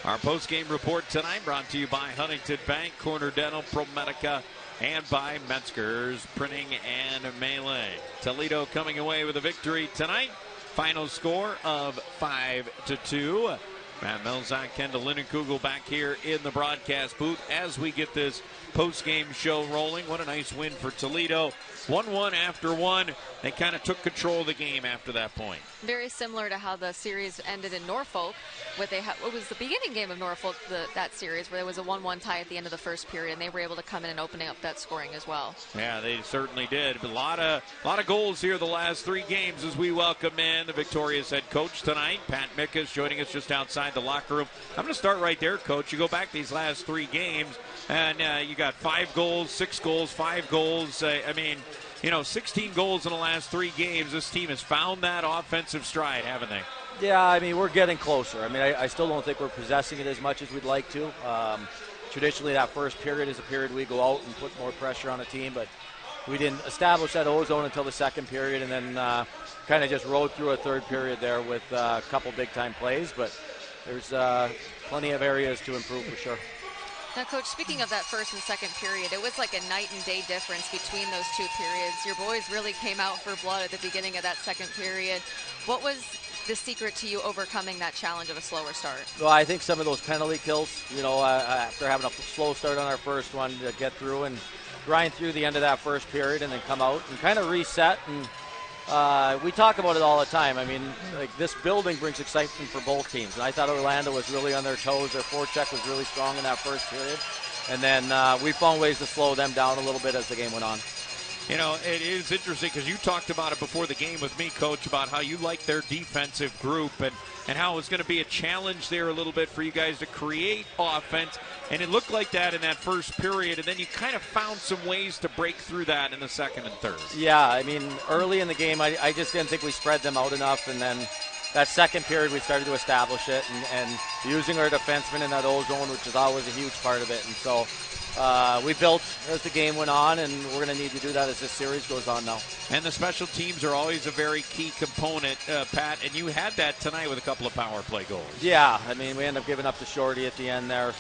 Our post-game report tonight brought to you by Huntington Bank, Corner Dental, ProMedica, and by Metzger's Printing and Melee. Toledo coming away with a victory tonight. Final score of 5-2. Matt Melzak, Kendall Linnenkugel back here in the broadcast booth as we get this post-game show rolling. What a nice win for Toledo. 1-1 after one. They kind of took control of the game after that point. Very similar to how the series ended in Norfolk. It was the beginning game of Norfolk, that series, where there was a 1-1 tie at the end of the first period, and they were able to come in and open up that scoring as well. Yeah, they certainly did. A lot of goals here the last 3 games as we welcome in the victorious head coach tonight. Pat Mickus joining us just outside the locker room. I'm going to start right there, Coach. You go back these last 3 games, and you got 5 goals, 6 goals, 5 goals. 16 goals in the last 3 games. This team has found that offensive stride, haven't they? Yeah, I mean, we're getting closer. I mean, I still don't think we're possessing it as much as we'd like to. Traditionally, that first period is a period we go out and put more pressure on a team, but we didn't establish that ozone until the second period, and then kind of just rode through a third period there with a couple big-time plays, but there's plenty of areas to improve for sure. Now, Coach, speaking of that first and second period, it was like a night and day difference between those 2 periods. Your boys really came out for blood at the beginning of that second period. What was the secret to you overcoming that challenge of a slower start? Well, I think some of those penalty kills, after having a slow start on our first one, to get through and grind through the end of that first period and then come out and kind of reset. And we talk about it all the time. I mean, like, this building brings excitement for both teams. And I thought Orlando was really on their toes. Their forecheck was really strong in that first period. And then we found ways to slow them down a little bit as the game went on. You know, it is interesting because you talked about it before the game with me, Coach, about how you like their defensive group and how it was going to be a challenge there a little bit for you guys to create offense. And it looked like that in that first period, and then you kind of found some ways to break through that in the second and third. Yeah, I mean, early in the game, I just didn't think we spread them out enough, and then that second period we started to establish it and using our defensemen in that ozone, which is always a huge part of it. And so we built as the game went on, and we're going to need to do that as this series goes on now. And the special teams are always a very key component, Pat, and you had that tonight with a couple of power play goals. Yeah, I mean, we ended up giving up to Shorty at the end there,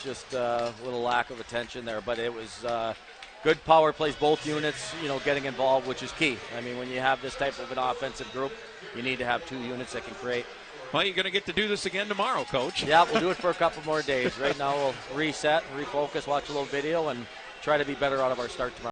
just a little lack of attention there, but it was good power plays, both units, getting involved, which is key. I mean, when you have this type of an offensive group, you need to have 2 units that can create. Well, you're going to get to do this again tomorrow, Coach. Yeah, we'll do it for a couple more days. Right now we'll reset, refocus, watch a little video, and try to be better out of our start tomorrow.